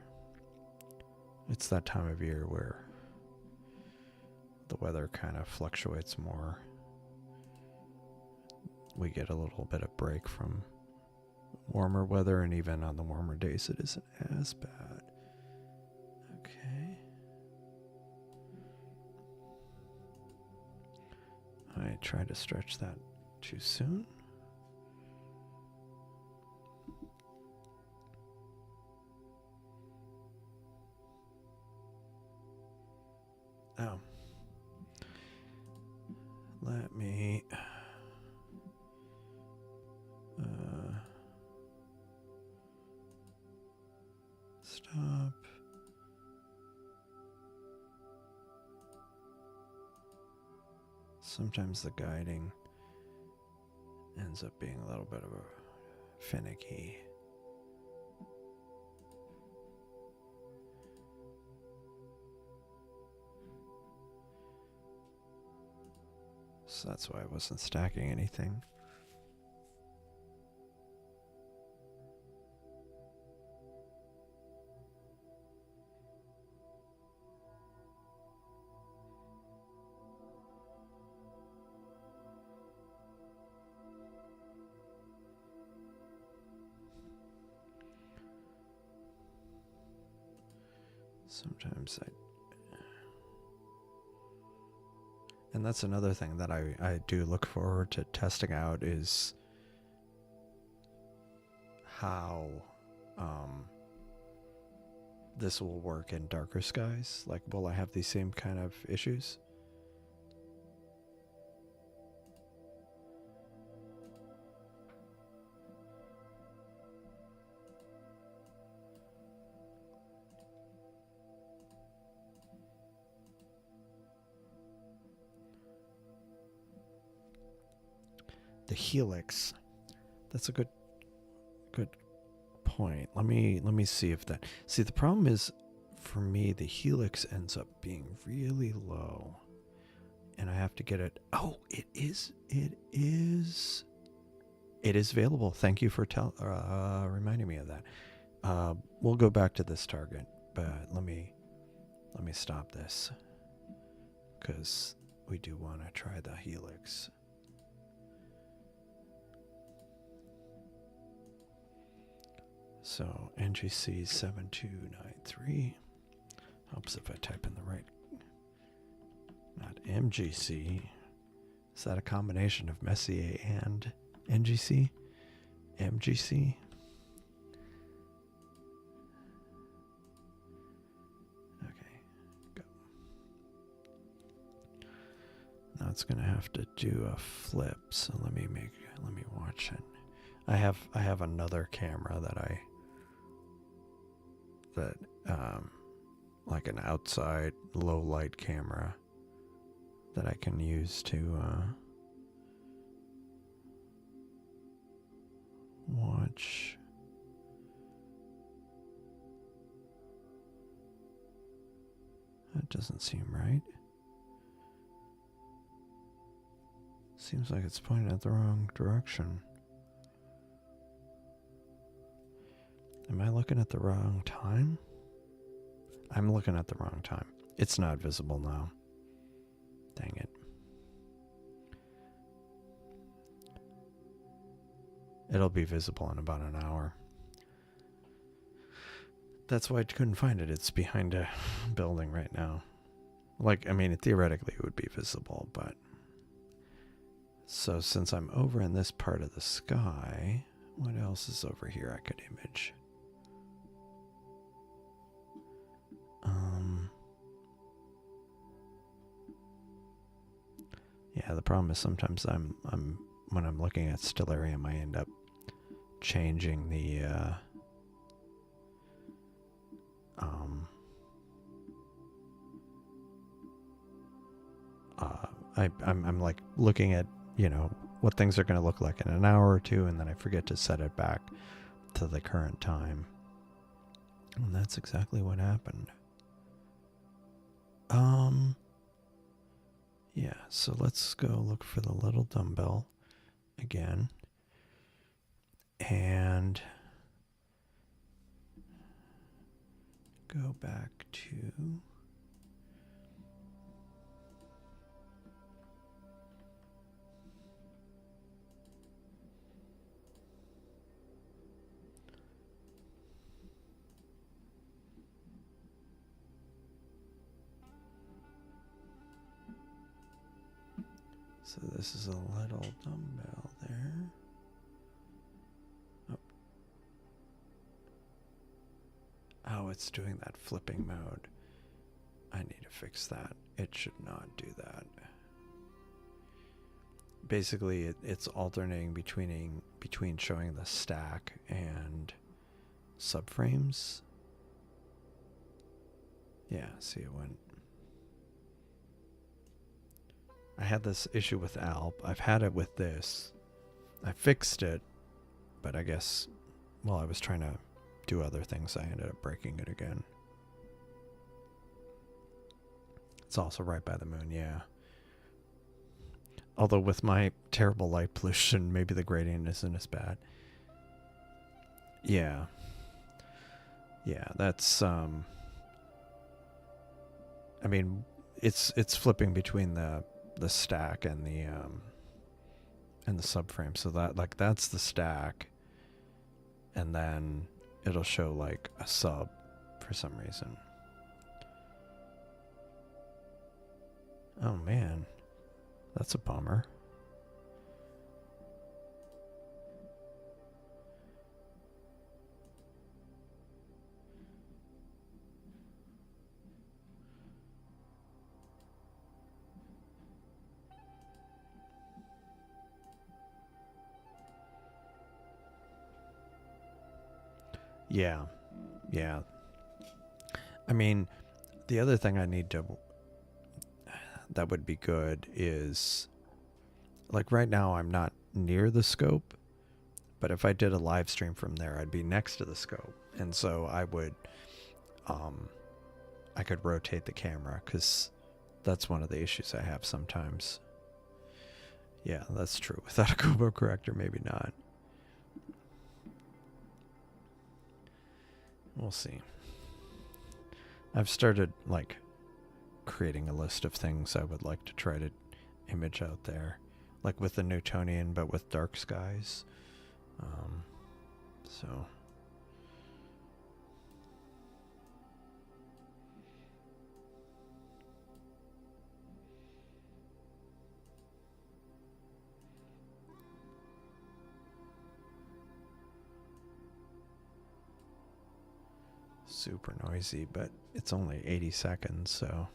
It's that time of year where the weather kind of fluctuates more. We get a little bit of break from warmer weather, and even on the warmer days it isn't as bad. I try to stretch that too soon. Oh. Let me stop. Sometimes the guiding ends up being a little bit of a finicky. So that's why I wasn't stacking anything. Sometimes and that's another thing that I do look forward to testing out is how this will work in darker skies. Like, will I have these same kind of issues? The Helix. That's a good point. Let me see if that. See, the problem is for me the Helix ends up being really low. And I have to get it. Oh, it is available. Thank you for reminding me of that. We'll go back to this target, but let me stop this because we do want to try the Helix. So NGC 7293 helps if I type in the right. Not MGC. Is that a combination of Messier and NGC? MGC? Okay, go. Now it's gonna have to do a flip, so let me watch it. I have another camera that like an outside low light camera that I can use to watch. That doesn't seem right. Seems like it's pointing at the wrong direction. Am I looking at the wrong time? I'm looking at the wrong time. It's not visible now. Dang it. It'll be visible in about an hour. That's why I couldn't find it. It's behind a building right now. Like, I mean, theoretically it would be visible, but... So since I'm over in this part of the sky, what else is over here I could image? Yeah, the problem is sometimes when I'm looking at stellarium, I end up changing the I'm like looking at, you know, what things are going to look like in an hour or two, and then I forget to set it back to the current time. And that's exactly what happened. Yeah, so let's go look for the little dumbbell again. And go back to So this is a little dumbbell there. Oh. Oh, it's doing that flipping mode. I need to fix that. It should not do that. Basically, it's alternating between showing the stack and subframes. Yeah, see, it went. I had this issue with ALP. I've had it with this. I fixed it, but I guess while I was trying to do other things, I ended up breaking it again. It's also right by the moon, yeah. Although with my terrible light pollution, maybe the gradient isn't as bad. Yeah. Yeah, that's I mean, it's flipping between the stack and the subframe. So that, like, that's the stack, and then it'll show like a sub for some reason. Oh man. That's a bummer. Yeah. Yeah. I mean, the other thing I need to that would be good is, like, right now I'm not near the scope, but if I did a live stream from there, I'd be next to the scope, and so I would I could rotate the camera, because that's one of the issues I have sometimes. Yeah, that's true. Without a Kubo corrector, maybe not. We'll see. I've started, like, creating a list of things I would like to try to image out there, like with the Newtonian, but with dark skies. So super noisy, but it's only 80 seconds, so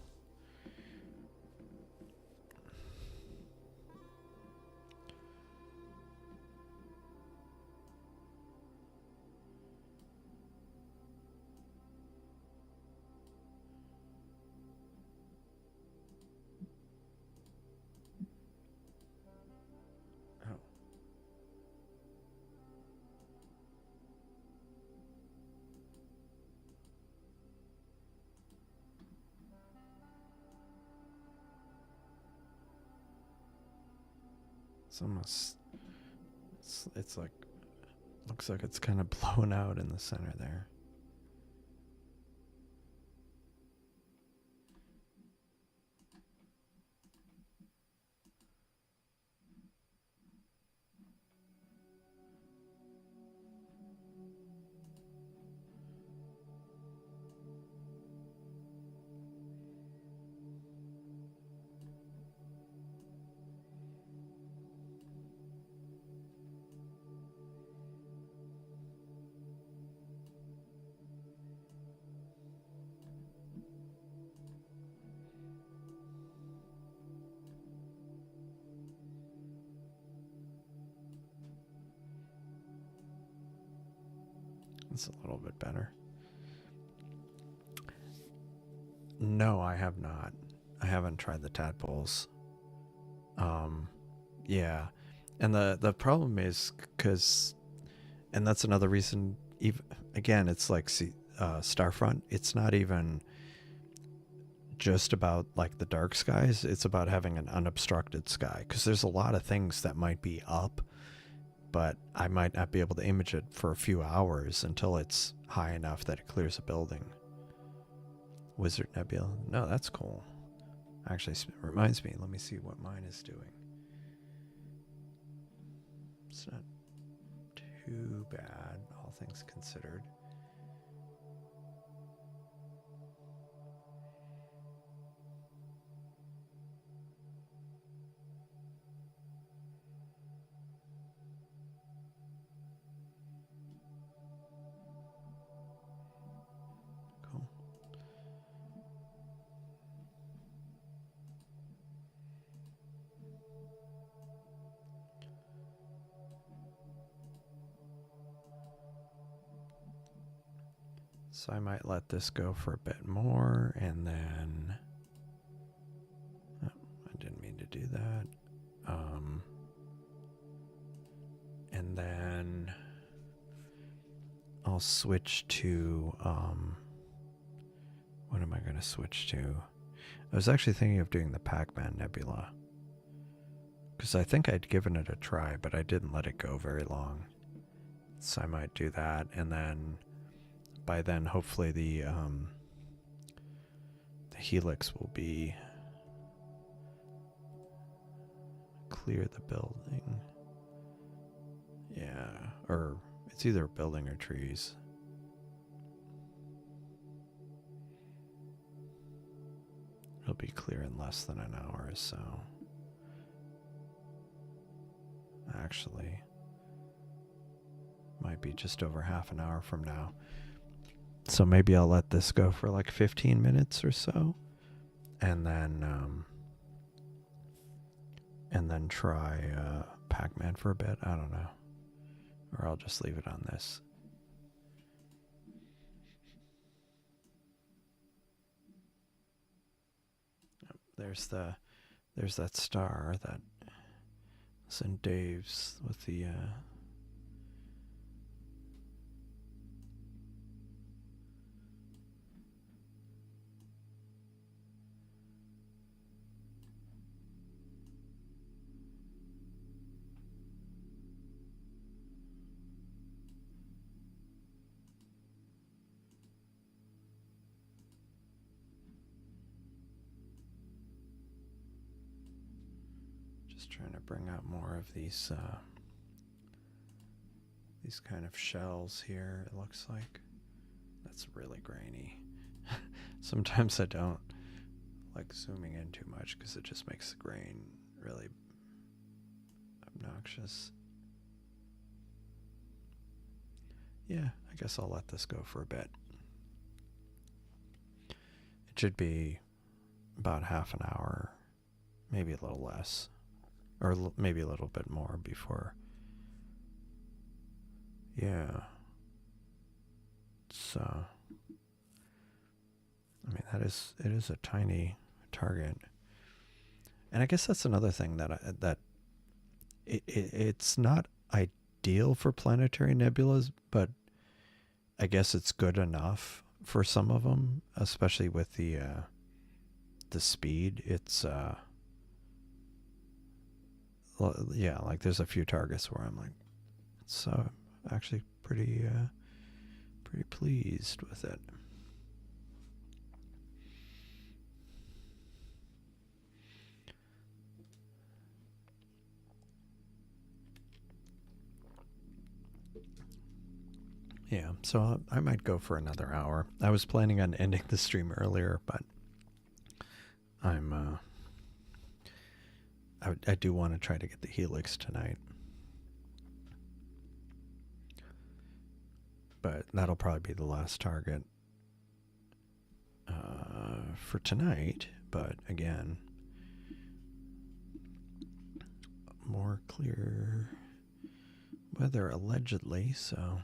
it's almost, it's like, looks like it's kind of blown out in the center there. It's a little bit better. No, I have not. I haven't tried the tadpoles. Yeah. And the problem is, because, and that's another reason, even, again, it's like, Starfront, it's not even just about, like, the dark skies. It's about having an unobstructed sky, because there's a lot of things that might be up, but I might not be able to image it for a few hours until it's high enough that it clears a building. Wizard Nebula. No, that's cool. Actually, it reminds me. Let me see what mine is doing. It's not too bad, all things considered. So I might let this go for a bit more, and then... Oh, I didn't mean to do that. And then I'll switch to... what am I going to switch to? I was actually thinking of doing the Pac-Man Nebula, because I think I'd given it a try, but I didn't let it go very long. So I might do that, and then by then hopefully the Helix will be clear the building. Yeah, or it's either a building or trees. It'll be clear in less than an hour or so. Actually, might be just over half an hour from now. So maybe I'll let this go for like 15 minutes or so, and then try Pac-Man for a bit. I don't know, or I'll just leave it on this. There's that star that's in Dave's with the just trying to bring out more of these kind of shells here, it looks like. That's really grainy. Sometimes I don't like zooming in too much because it just makes the grain really obnoxious. Yeah, I guess I'll let this go for a bit. It should be about half an hour, maybe a little less, or maybe a little bit more before. Yeah. So, I mean, it is a tiny target, and I guess that's another thing that it's not ideal for planetary nebulas, but I guess it's good enough for some of them, especially with the speed. It's yeah, like there's a few targets where I'm like, so actually pretty pleased with it. Yeah, so I might go for another hour. I was planning on ending the stream earlier, but I do want to try to get the Helix tonight. But that'll probably be the last target for tonight. But again, more clear weather allegedly, so...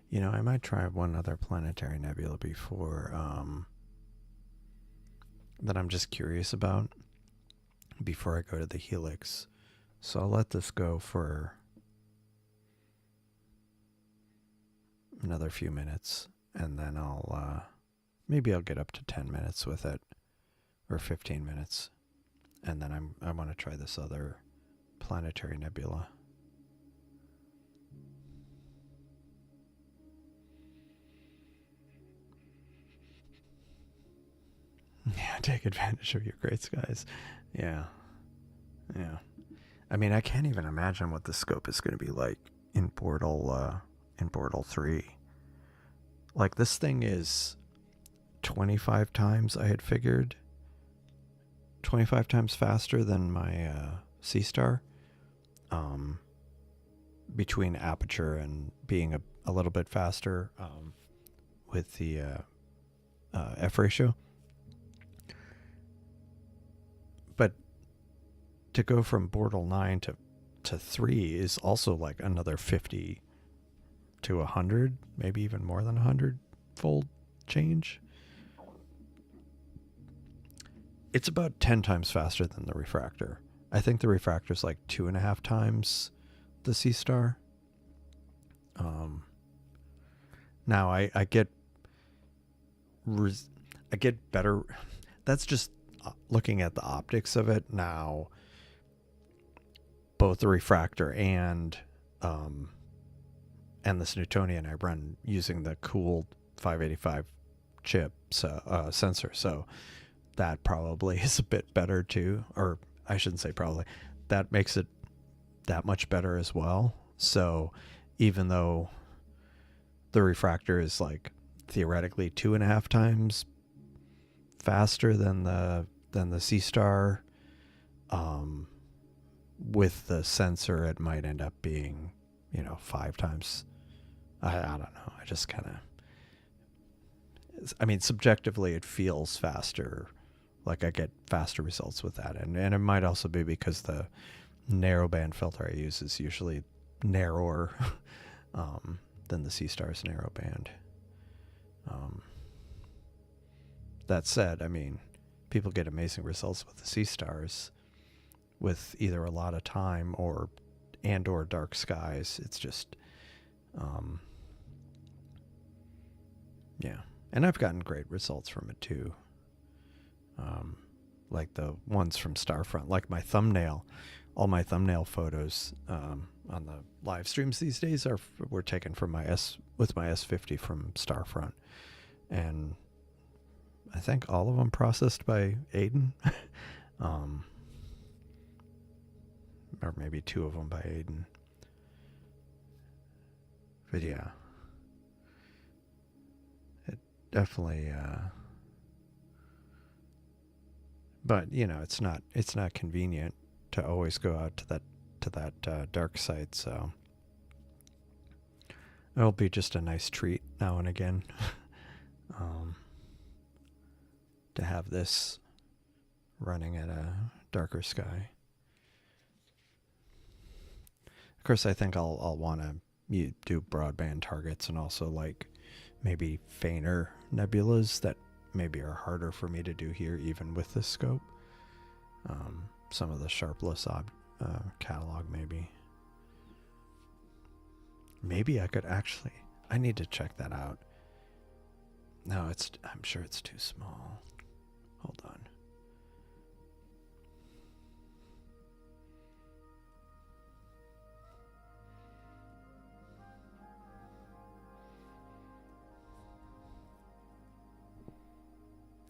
You know, I might try one other planetary nebula before, that I'm just curious about before I go to the Helix. So I'll let this go for another few minutes, and then maybe I'll get up to 10 minutes with it, or 15 minutes, and then I want to try this other planetary nebula. Yeah, take advantage of your great skies. Yeah. Yeah. I mean, I can't even imagine what the scope is going to be like in Bortle 3. Like, this thing is 25 times I had figured 25 times faster than my Seestar. Between aperture and being a little bit faster with the f ratio. But to go from Bortle 9 to 3 is also like another 50 to 100, maybe even more than 100 fold change. It's about 10 times faster than the refractor. I think the refractor is like 2.5 times the Seestar. Now I get better. That's just looking at the optics of it. Now both the refractor and this Newtonian I run using the cooled 585 chip sensor, so that probably is a bit better too, or I shouldn't say probably, that makes it that much better as well. So even though the refractor is like theoretically 2.5 times faster than the Seestar, with the sensor it might end up being 5 times. I don't know. I just kind of, I mean, subjectively it feels faster. Like I get faster results with that, and it might also be because the narrowband filter I use is usually narrower than the Seestar's narrowband. That said, I mean, people get amazing results with the Seestars with either a lot of time or dark skies. It's just, yeah. And I've gotten great results from it too. Like the ones from Starfront, like my thumbnail, all my thumbnail photos on the live streams these days were taken from my S50 from Starfront, and I think all of them processed by Aiden, or maybe 2 of them by Aiden. But yeah, it definitely. But it's not convenient to always go out to that dark side, so it'll be just a nice treat now and again to have this running at a darker sky. Of course, I think I'll want to do broadband targets and also like maybe fainter nebulas that maybe are harder for me to do here even with this scope. Some of the sharpless catalog maybe I could actually, I need to check that out. No, I'm sure it's too small. Hold on.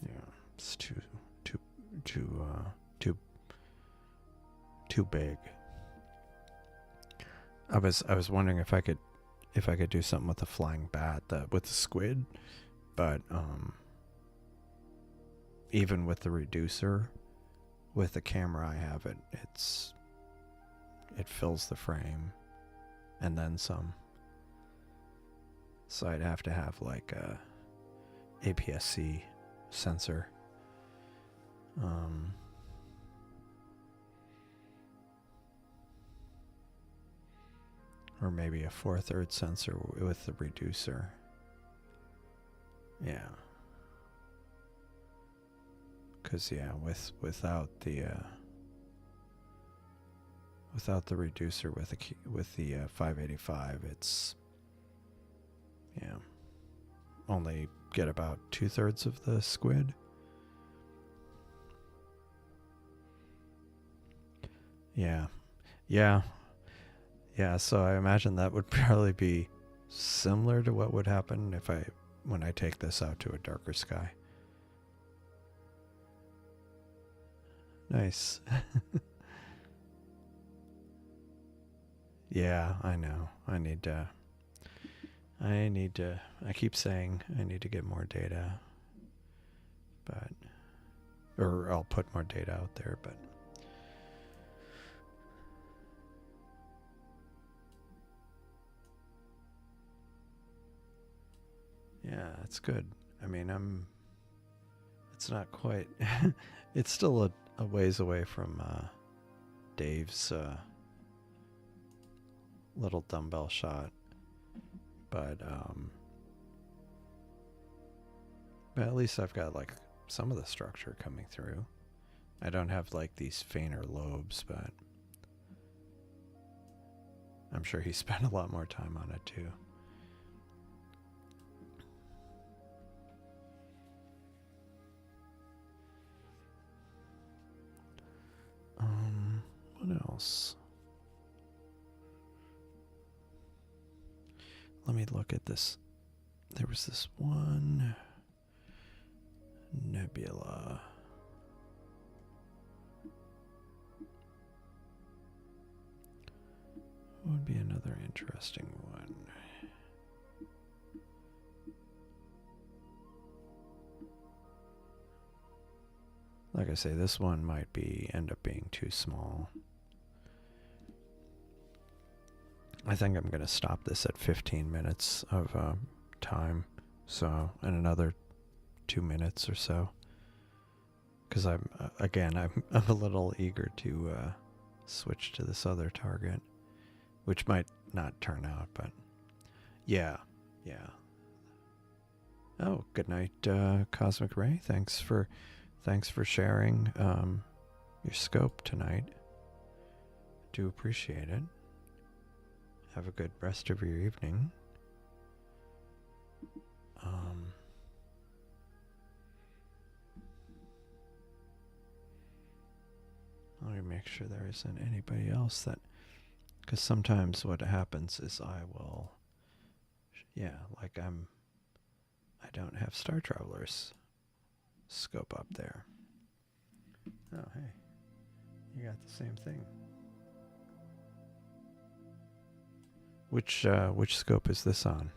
Yeah, it's too big. I was wondering if I could do something with the flying bat, with the squid, but even with the reducer, with the camera I have, it fills the frame and then some. So I'd have to have like a APS-C sensor. Or maybe a 4/3 sensor with the reducer. Yeah. Because without the reducer with the 585, it's only get about 2/3 of the squid. Yeah, so I imagine that would probably be similar to what would happen when I take this out to a darker sky. Nice. Yeah, I know. I keep saying I need to get more data, but or I'll put more data out there, but yeah, it's good. I mean, it's not quite, it's still a ways away from Dave's little dumbbell shot, but at least I've got like some of the structure coming through. I don't have like these fainter lobes, but I'm sure he spent a lot more time on it too. What else? Let me look at this. There was this one nebula. What would be another interesting one? Like I say, this one might end up being too small. I think I'm going to stop this at 15 minutes of time. So, in another 2 minutes or so. Because I'm a little eager to switch to this other target, which might not turn out, but yeah. Oh, good night, Cosmic Ray. Thanks for sharing your scope tonight. Do appreciate it. Have a good rest of your evening. Let me make sure there isn't anybody else that, because sometimes what happens is I will, like I don't have Star Traveler's scope up there. Oh, hey, you got the same thing. Which scope is this on?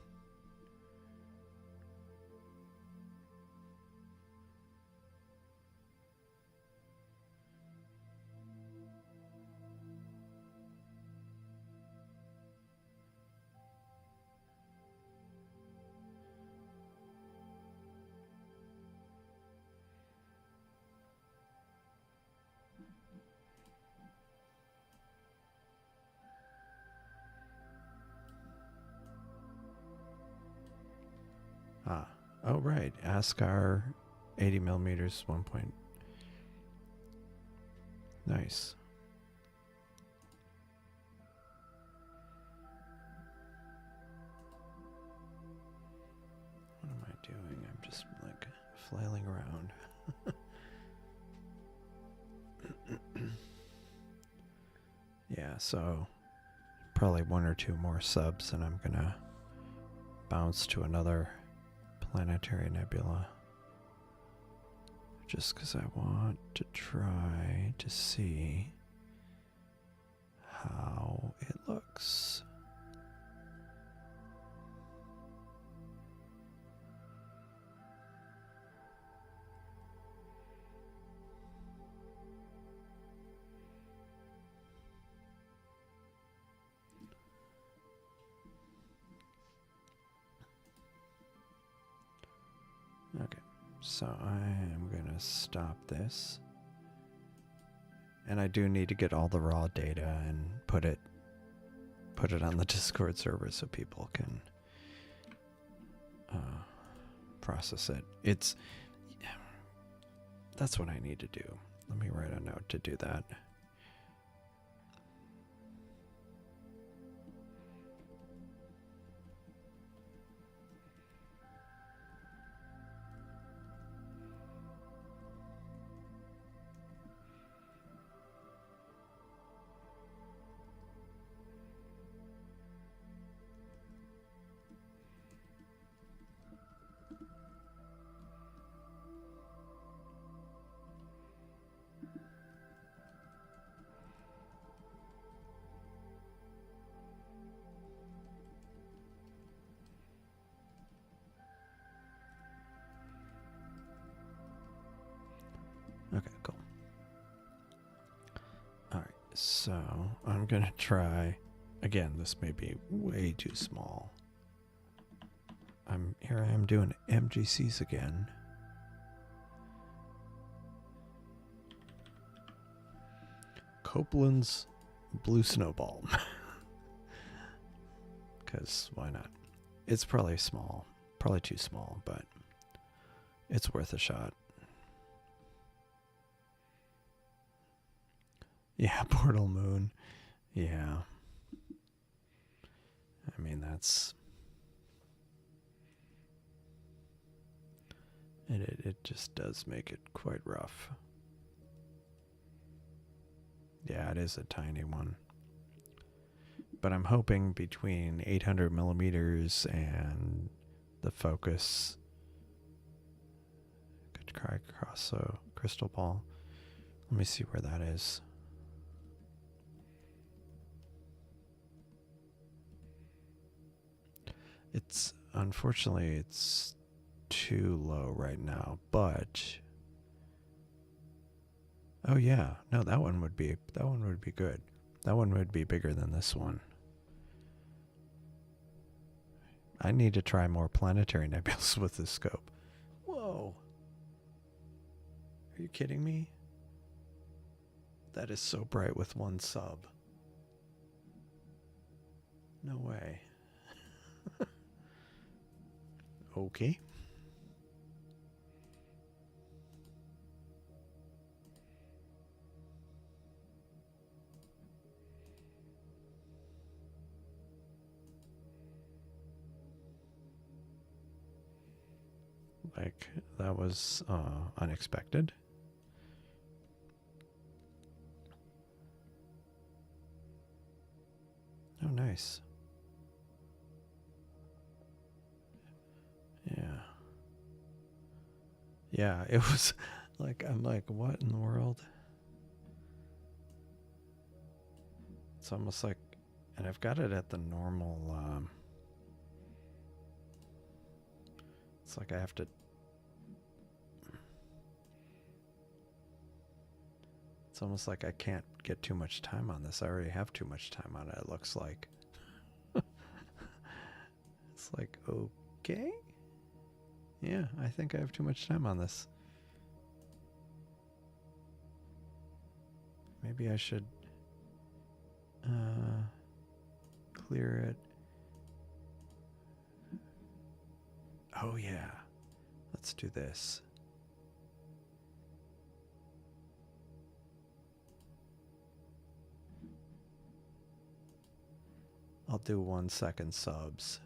Oh, right. ASCAR 80 millimeters, 1 point. Nice. What am I doing? I'm just like flailing around. Yeah, so probably 1 or 2 more subs and I'm gonna bounce to another Planetary Nebula, just because I want to try to see how it looks. Okay, so I am going to stop this. And I do need to get all the raw data and put it on the Discord server so people can process it. That's what I need to do. Let me write a note to do that. So I'm going to try. Again, this may be way too small. Here I am doing MGCs again. Copeland's blue snowball. Because why not? It's probably small. Probably too small, but it's worth a shot. Yeah, Bortle moon. Yeah. I mean, that's... It just does make it quite rough. Yeah, it is a tiny one. But I'm hoping between 800 millimeters and the focus could cry across a crystal ball. Let me see where that is. Unfortunately, it's too low right now, but oh yeah, no, that one would be good. That one would be bigger than this one. I need to try more planetary nebulas with this scope. Whoa. Are you kidding me? That is so bright with one sub. No way. Okay. Like, that was unexpected. Oh, nice. Yeah. Yeah, it was like, I'm like, what in the world? It's almost like, and I've got it at the normal, it's like I have to, it's almost like I can't get too much time on this. I already have too much time on it, it looks like. It's like, okay. Yeah, I think I have too much time on this. Maybe I should clear it. Oh yeah, let's do this. I'll do 1 second subs.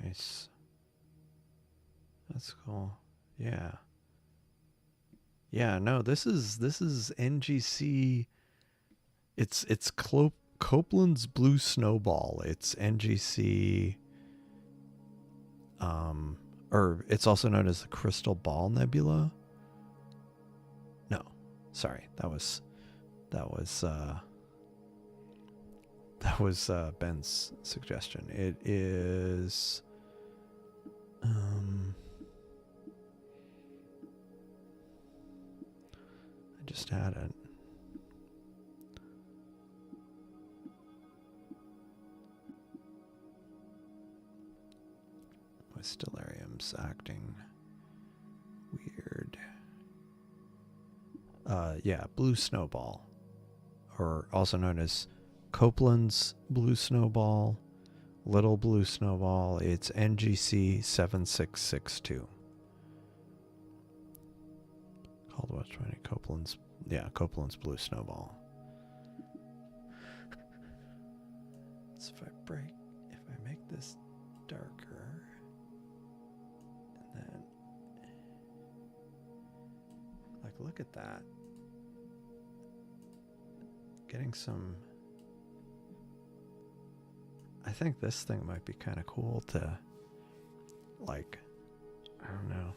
Nice. That's cool. Yeah. Yeah, no, this is NGC. It's Copeland's blue snowball. It's NGC or it's also known as the Crystal Ball Nebula. No. Sorry. That was Ben's suggestion. It is I just had it. My stellarium's acting weird. Yeah, blue snowball, or also known as Copeland's blue snowball, little blue snowball. It's NGC 7662. Called what? Copeland's, yeah, Copeland's blue snowball. So if I make this darker, and then look at that. Getting some... I think this thing might be kind of cool to, like, I don't know.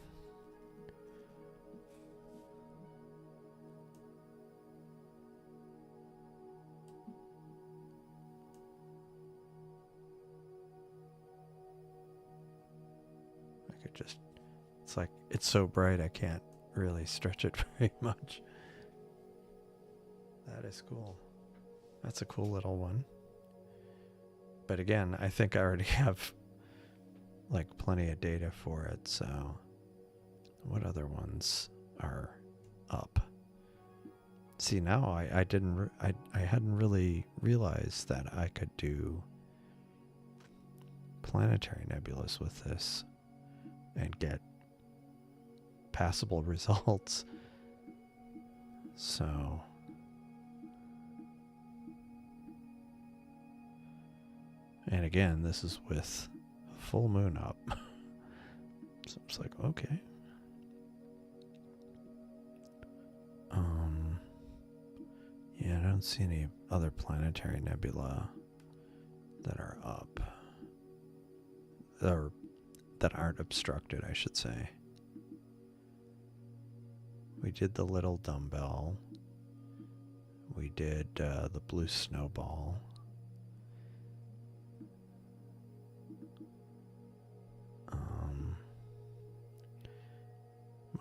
I could just, it's like, it's so bright I can't really stretch it very much. That is cool. That's a cool little one. But again, I think I already have like plenty of data for it, so what other ones are up? See, now I hadn't really realized that I could do planetary nebulas with this and get passable results. So and again, this is with full moon up. So it's like, okay. Yeah, I don't see any other planetary nebula that are up. Or that aren't obstructed, I should say. We did the little dumbbell. We did the blue snowball.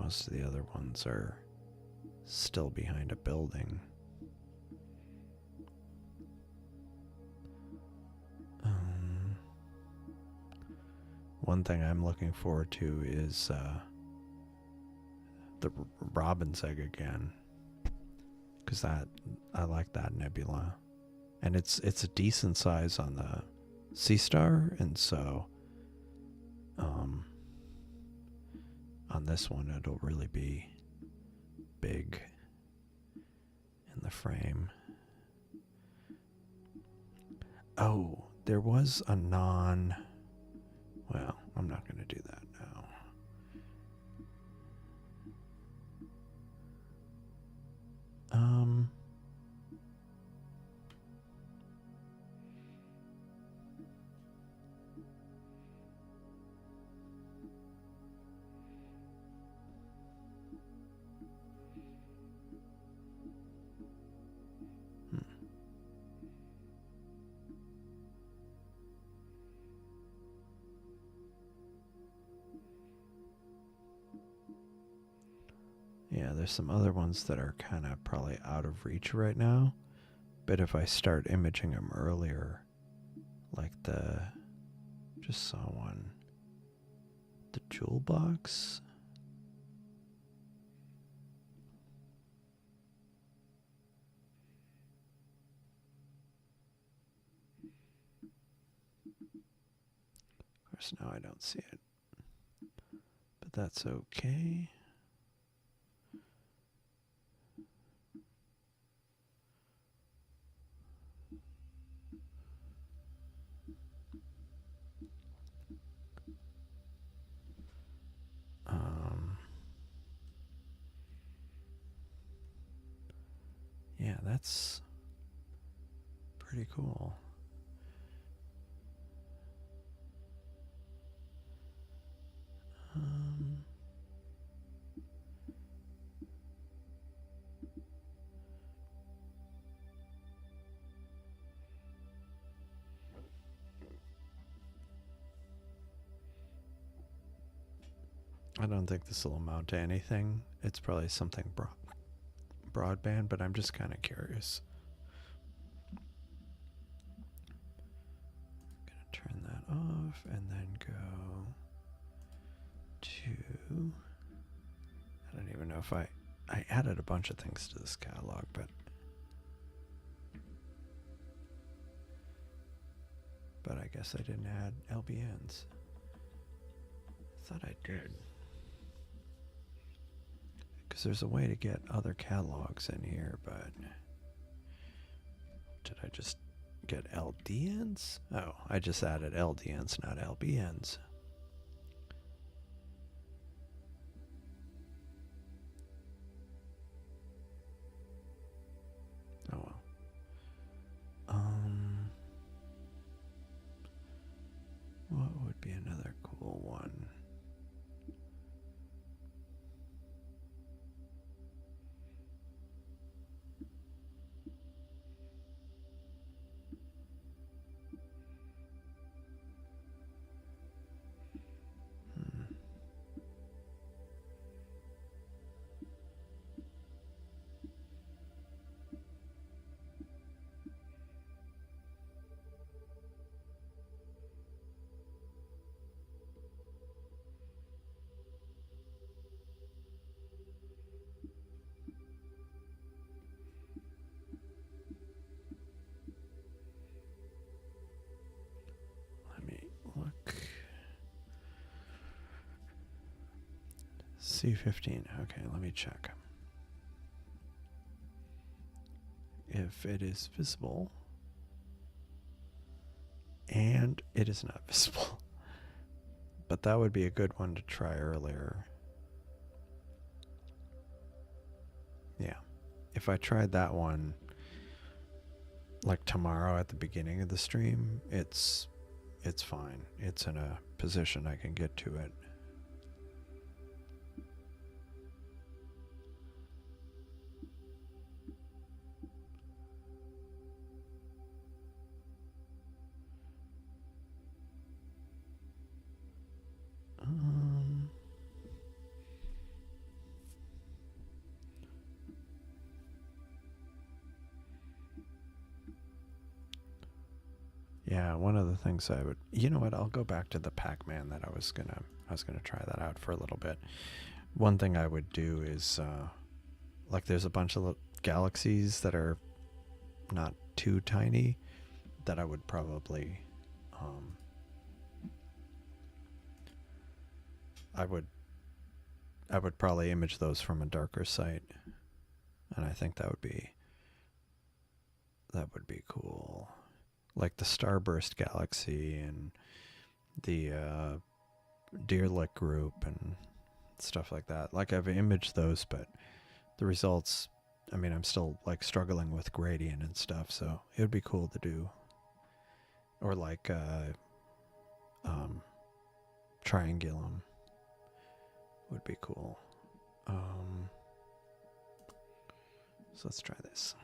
Most of the other ones are still behind a building. One thing I'm looking forward to is the robin's egg again, because I like that nebula, and it's a decent size on the Seestar, and so on this one it'll really be big in the frame. Oh, there was a well, I'm not going to do that now. Yeah, there's some other ones that are kind of probably out of reach right now. But if I start imaging them earlier, like just saw one, the jewel box. Of course, now I don't see it, but that's okay. Yeah, that's pretty cool. I don't think this will amount to anything. It's probably something broadband, but I'm just kind of curious. I'm gonna turn that off and then go to, I don't even know if I added a bunch of things to this catalog, but I guess I didn't add LBNs. I thought I did. Because there's a way to get other catalogs in here, but did I just get LDNs? Oh, I just added LDNs, not LBNs. C15. Okay, let me check. If it is visible, and it is not visible. But that would be a good one to try earlier. Yeah. If I tried that one like tomorrow at the beginning of the stream, it's fine. It's in a position I can get to it. Yeah, one of the things I would, you know what, I'll go back to the Pac-Man that I was gonna try that out for a little bit. One thing I would do is, like there's a bunch of galaxies that are not too tiny that I would probably, I would probably image those from a darker site, and I think that would be cool. Like the Starburst galaxy and the Deerlick group and stuff like that. Like I've imaged those, but the results, I mean, I'm still like struggling with gradient and stuff, so it would be cool to do. Or like Triangulum would be cool. So let's try this.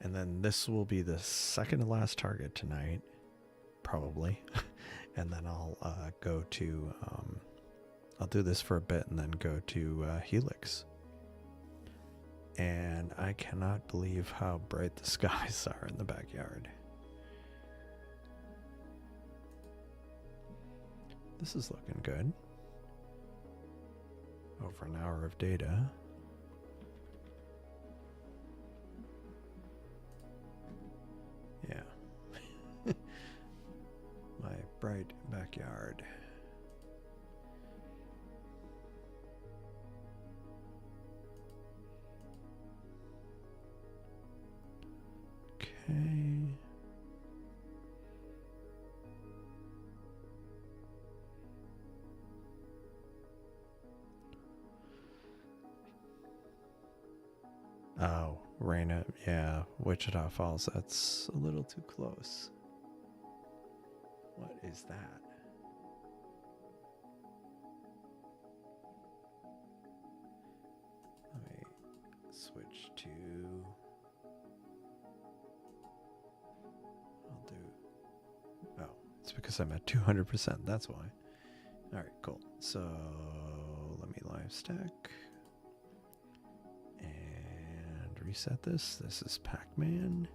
And then this will be the second to last target tonight, probably. And then I'll go to, I'll do this for a bit and then go to Helix. And I cannot believe how bright the skies are in the backyard. This is looking good. Over an hour of data. Yeah. My bright backyard. Okay. Oh, Raina, yeah, Wichita Falls, that's a little too close. What is that? Let me switch to, I'll do, oh, it's because I'm at 200%, that's why. All right, cool. So let me live stack. Reset this. This is Pac-Man.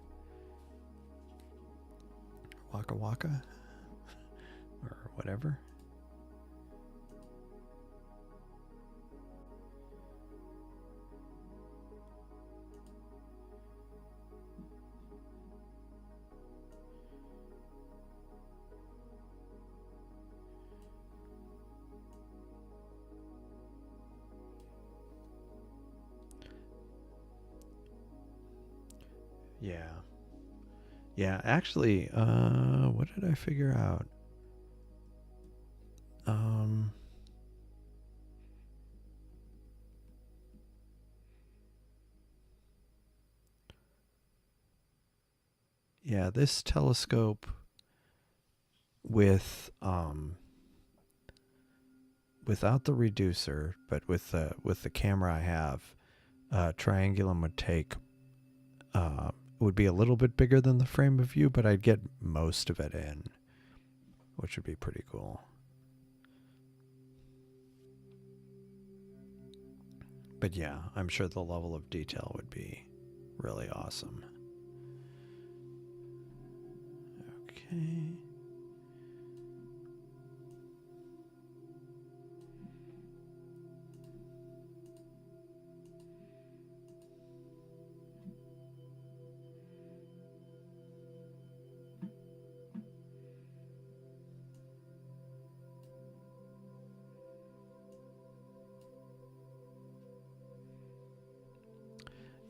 Waka Waka. Or whatever. Yeah. Yeah, actually, what did I figure out? Yeah, this telescope with without the reducer, but with the camera I have, Triangulum would take would be a little bit bigger than the frame of view, but I'd get most of it in, which would be pretty cool. But yeah, I'm sure the level of detail would be really awesome. Okay.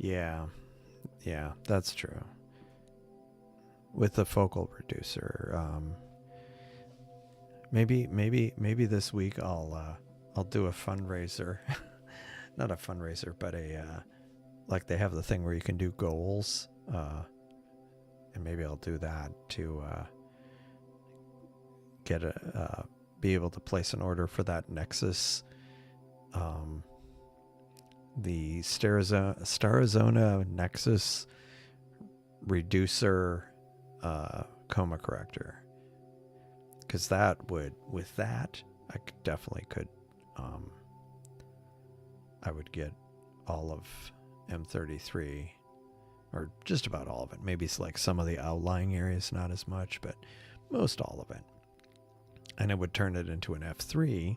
Yeah. Yeah, that's true. With the focal reducer, maybe this week I'll do a fundraiser, not a fundraiser, but a like they have the thing where you can do goals, and maybe I'll do that to get a be able to place an order for that Nexus, the Starizona Nexus reducer coma corrector, because that would, with that, I definitely could, I would get all of M33, or just about all of it. Maybe it's like some of the outlying areas, not as much, but most all of it. And it would turn it into an F3,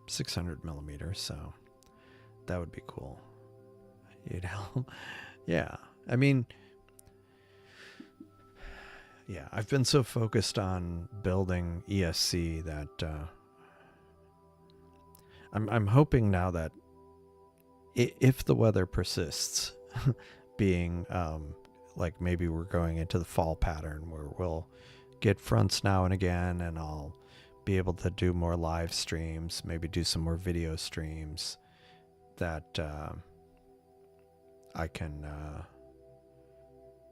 600 millimeters, so that would be cool. You'd help. Yeah, I mean, yeah, I've been so focused on building ESC that I'm hoping now that if the weather persists, being like maybe we're going into the fall pattern where we'll get fronts now and again, and I'll be able to do more live streams, maybe do some more video streams, that I can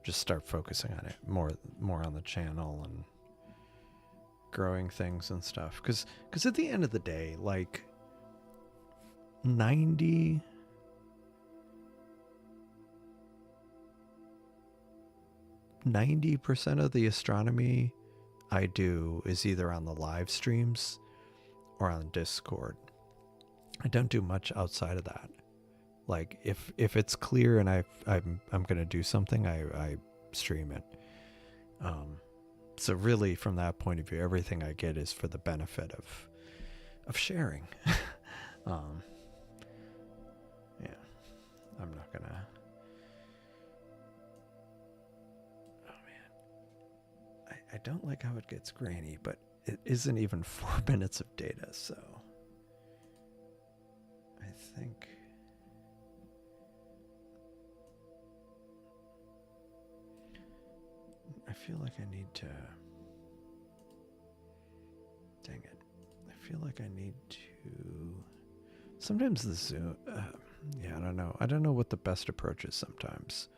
just start focusing on it more on the channel and growing things and stuff, because at the end of the day, like 90% of the astronomy I do is either on the live streams or on Discord. I don't do much outside of that. Like if it's clear and I'm gonna do something, I stream it. So really, from that point of view, everything I get is for the benefit of sharing. Yeah, I'm not gonna. I don't like how it gets grainy, but it isn't even 4 minutes of data, so I think I feel like I need to, dang it, I feel like I need to, sometimes the Zoom, yeah, I don't know what the best approach is sometimes.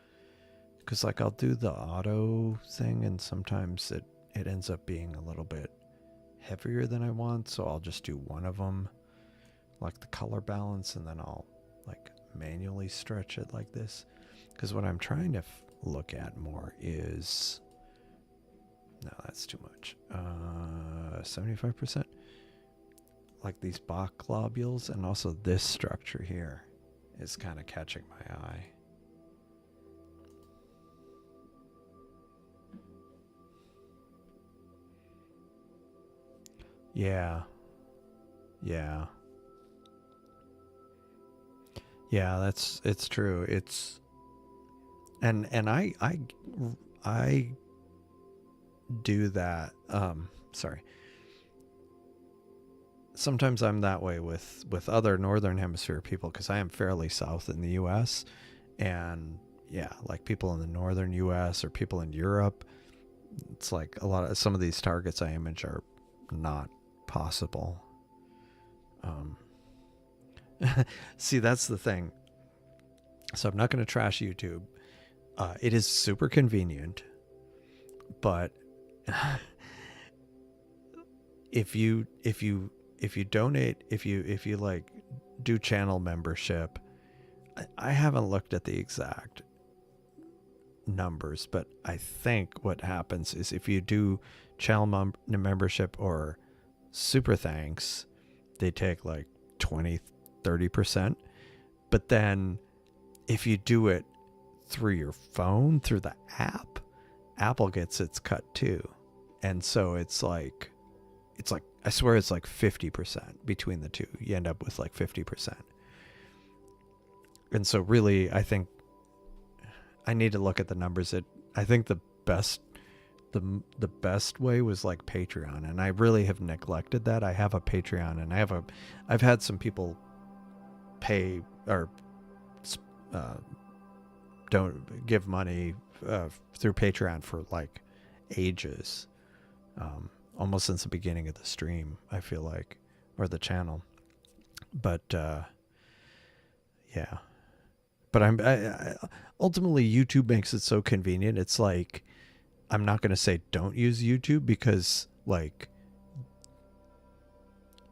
Because like I'll do the auto thing, and sometimes it ends up being a little bit heavier than I want, so I'll just do one of them, like the color balance, and then I'll like manually stretch it like this. Because what I'm trying to look at more is, no, that's too much, 75%, like these Bach globules, and also this structure here is kind of catching my eye. Yeah. It's true. It's and I do that. Sorry. Sometimes I'm that way with other northern hemisphere people, because I am fairly south in the US, and yeah, like people in the northern US or people in Europe, it's like some of these targets I image are not possible. See, that's the thing. So I'm not going to trash YouTube. It is super convenient, but if you donate, if you like do channel membership, I haven't looked at the exact numbers, but I think what happens is if you do channel membership or super thanks, they take like 20-30%, but then if you do it through your phone, through the app, Apple gets its cut too. And so it's like I swear it's like 50% between the two. You end up with like 50%. And so really, I think I need to look at the numbers. I think the best way was like Patreon, and I really have neglected that. I have a Patreon, and I've had some people pay or don't give money through Patreon for like ages, almost since the beginning of the stream, I feel like, or the channel. But yeah, but I ultimately YouTube makes it so convenient. It's like, I'm not going to say don't use YouTube, because like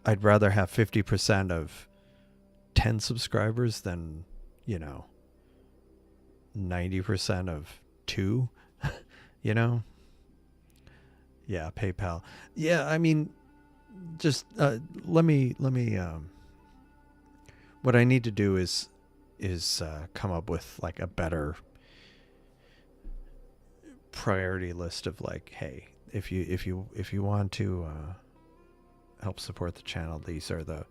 I'd rather have 50% of 10 subscribers than, 90% of 2, Yeah, PayPal. Yeah, I mean, just let me what I need to do is come up with like a better priority list of like, hey, if you want to help support the channel, these are the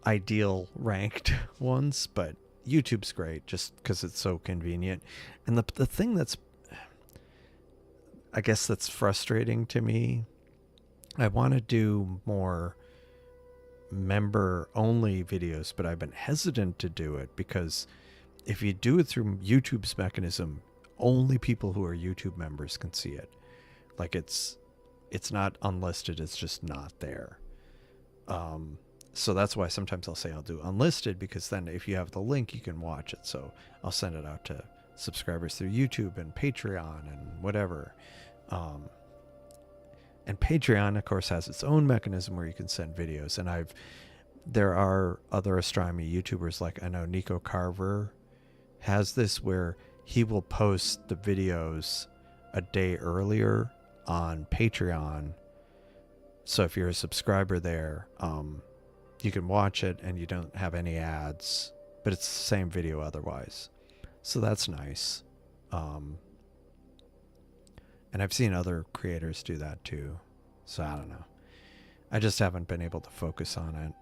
ideal ranked ones. But YouTube's great just because it's so convenient. And the thing that's, I guess, that's frustrating to me, I want to do more member only videos, but I've been hesitant to do it because if you do it through YouTube's mechanism, only people who are YouTube members can see it. Like it's not unlisted, it's just not there. So that's why sometimes I'll say I'll do unlisted, because then if you have the link, you can watch it. So I'll send it out to subscribers through YouTube and Patreon and whatever. And Patreon, of course, has its own mechanism where you can send videos. And there are other astronomy YouTubers, like I know Nico Carver has this, where he will post the videos a day earlier on Patreon. So if you're a subscriber there, you can watch it and you don't have any ads, but it's the same video otherwise. So that's nice. And I've seen other creators do that too. So I don't know. I just haven't been able to focus on it.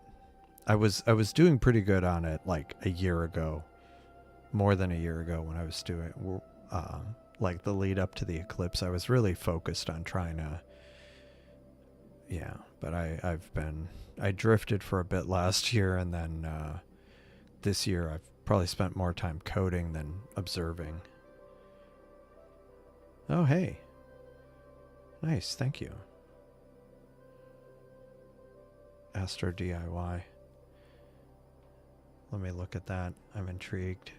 I was doing pretty good on it like a year ago, more than a year ago, when I was doing like the lead up to the eclipse. I was really focused on trying to, but I drifted for a bit last year, and then this year I've probably spent more time coding than observing. Oh, hey. Nice, thank you. Astro DIY. Let me look at that. I'm intrigued.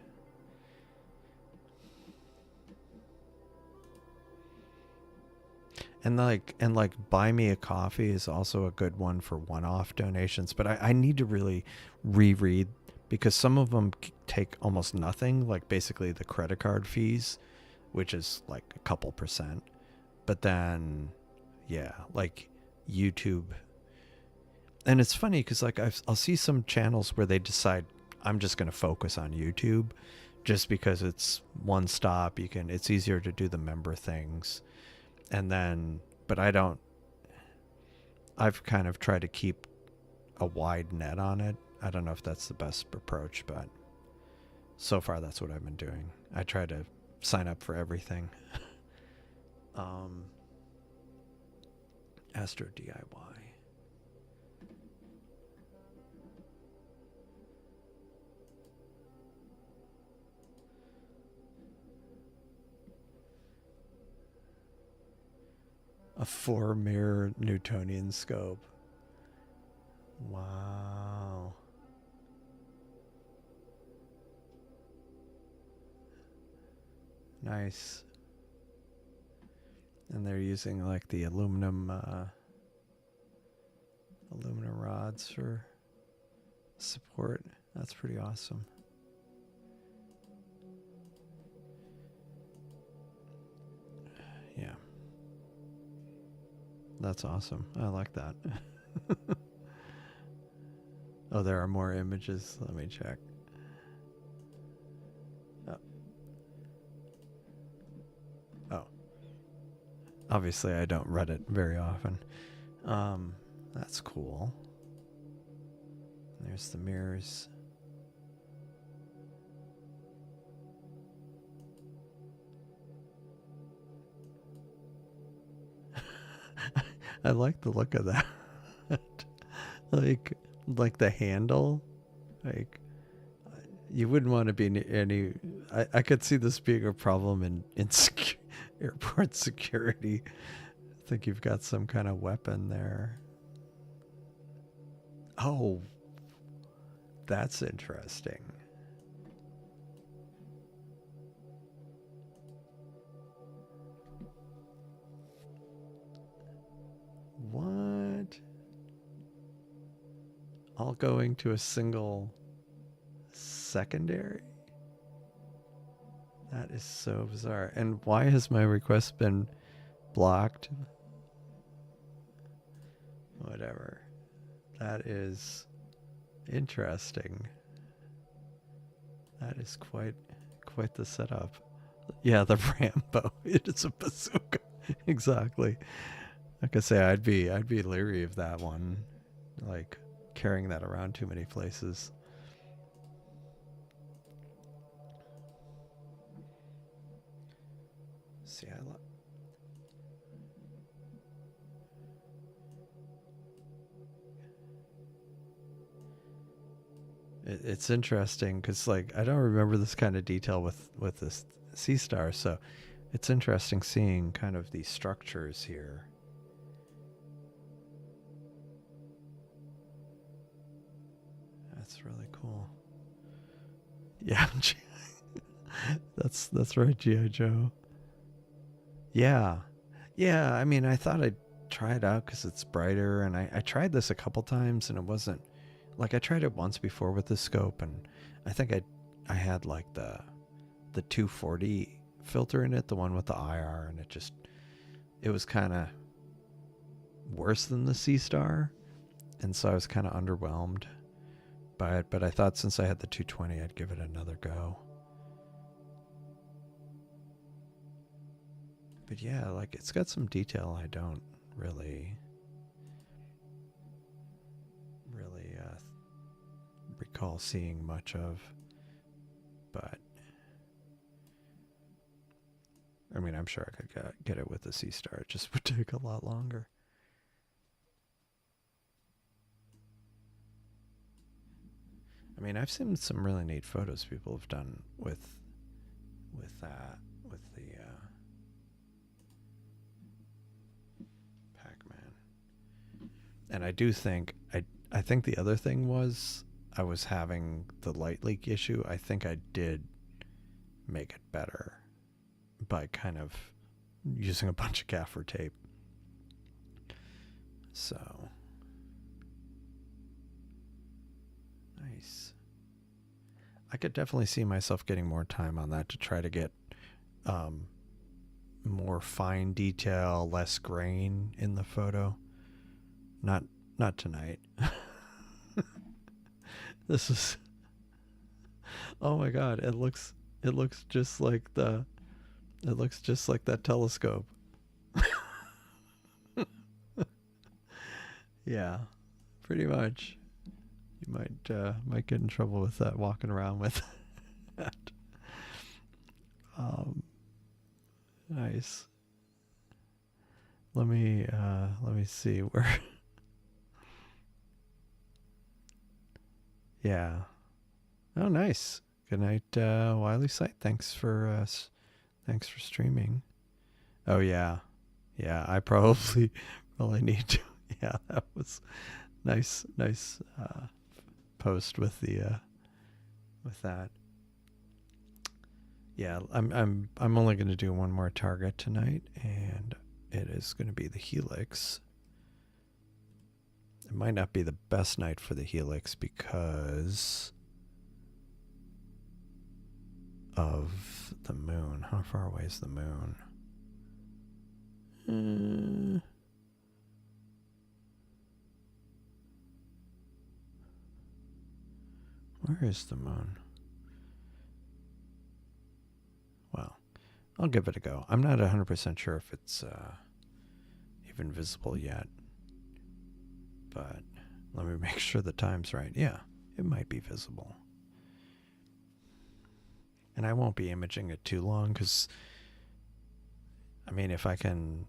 And like buy me a coffee is also a good one for one-off donations, but I need to really reread, because some of them take almost nothing, like basically the credit card fees, which is like a couple percent. But then, like YouTube. And it's funny because like I'll see some channels where they decide, I'm just going to focus on YouTube, just because it's one stop. It's easier to do the member things. And then, but I've kind of tried to keep a wide net on it. I don't know if that's the best approach, but so far that's what I've been doing. I try to sign up for everything. Astro DIY. A 4-mirror Newtonian scope. Wow. Nice. And they're using like the aluminum rods for support. That's pretty awesome. Yeah. That's awesome. I like that. Oh, there are more images. Let me check. Oh. Obviously, I don't Reddit very often. That's cool. There's the mirrors. I like the look of that. like the handle. Like, you wouldn't want to be any. I could see this being a problem in airport security. I think you've got some kind of weapon there. Oh, that's interesting. What? All going to a single secondary? That is so bizarre. And why has my request been blocked? Whatever. That is interesting. That is quite the setup. Yeah, the Rambo. It is a bazooka. Exactly. Like I say, I'd be leery of that one. Like carrying that around too many places. See, it's interesting because like I don't remember this kind of detail with this Seestar, so it's interesting seeing kind of these structures here. That's really cool. Yeah, that's right, G.I. Joe. Yeah, yeah. I mean, I thought I'd try it out because it's brighter, and I tried this a couple times, and it wasn't like I tried it once before with the scope, and I think I had like the 240 filter in it, the one with the IR, and it was kind of worse than the Seestar, and so I was kind of underwhelmed by it. But I thought since I had the 220, I'd give it another go. But yeah, like it's got some detail I don't really recall seeing much of. But I mean, I'm sure I could get it with the Seestar. It just would take a lot longer. I mean, I've seen some really neat photos people have done with the Pac-Man. And I do think I think the other thing was I was having the light leak issue. I think I did make it better by kind of using a bunch of gaffer tape. So nice. I could definitely see myself getting more time on that to try to get more fine detail, less grain in the photo. Not tonight. This is, oh my god, it looks just like that telescope. Yeah, pretty much. You might get in trouble with that, walking around with that. Nice. Let me see where. Yeah. Oh, nice. Good night, Wiley Sight. Thanks for streaming. Oh yeah, yeah. I probably need to. Yeah, that was nice post with the with that. Yeah, I'm only going to do one more target tonight, and it is going to be the Helix. It might not be the best night for the Helix because of the moon. How far away is the moon? Where is the moon? Well, I'll give it a go. I'm not 100% sure if it's even visible yet. But let me make sure the time's right. Yeah, it might be visible. And I won't be imaging it too long because, I mean, if I can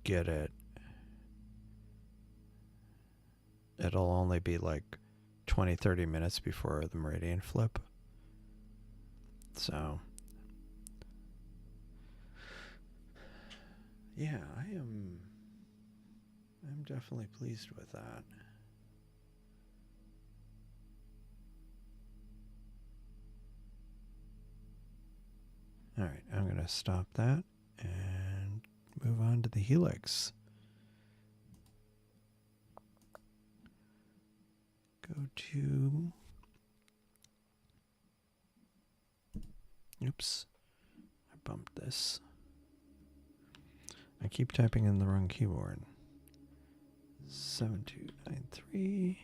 get it, it'll only be like 20-30 minutes before the meridian flip. So, yeah, I'm definitely pleased with that. All right, I'm going to stop that and move on to the Helix. Go to... Oops, I bumped this. I keep typing in the wrong keyboard. 7293.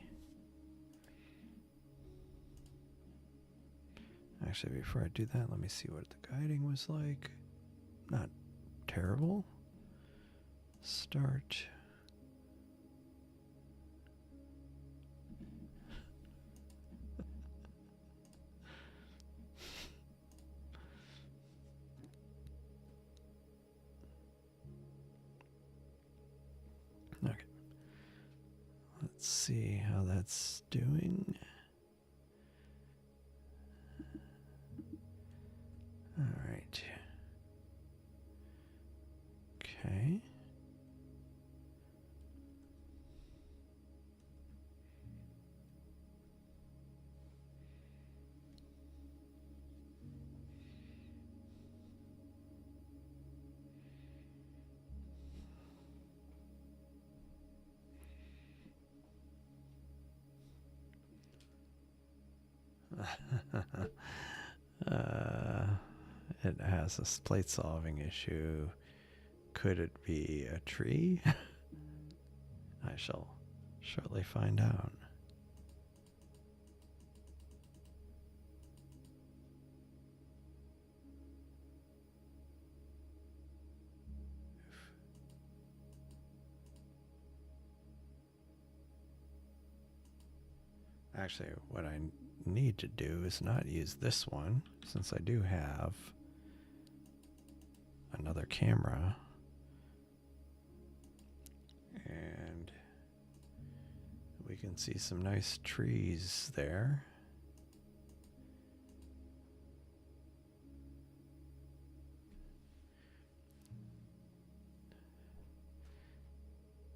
Actually, before I do that, let me see what the guiding was like. Not terrible. Start. Okay. Let's see how that's doing. All right. Okay. It has a plate solving issue. Could it be a tree? I shall shortly find out. Actually, what I need to do is not use this one, since I do have another camera. And we can see some nice trees there.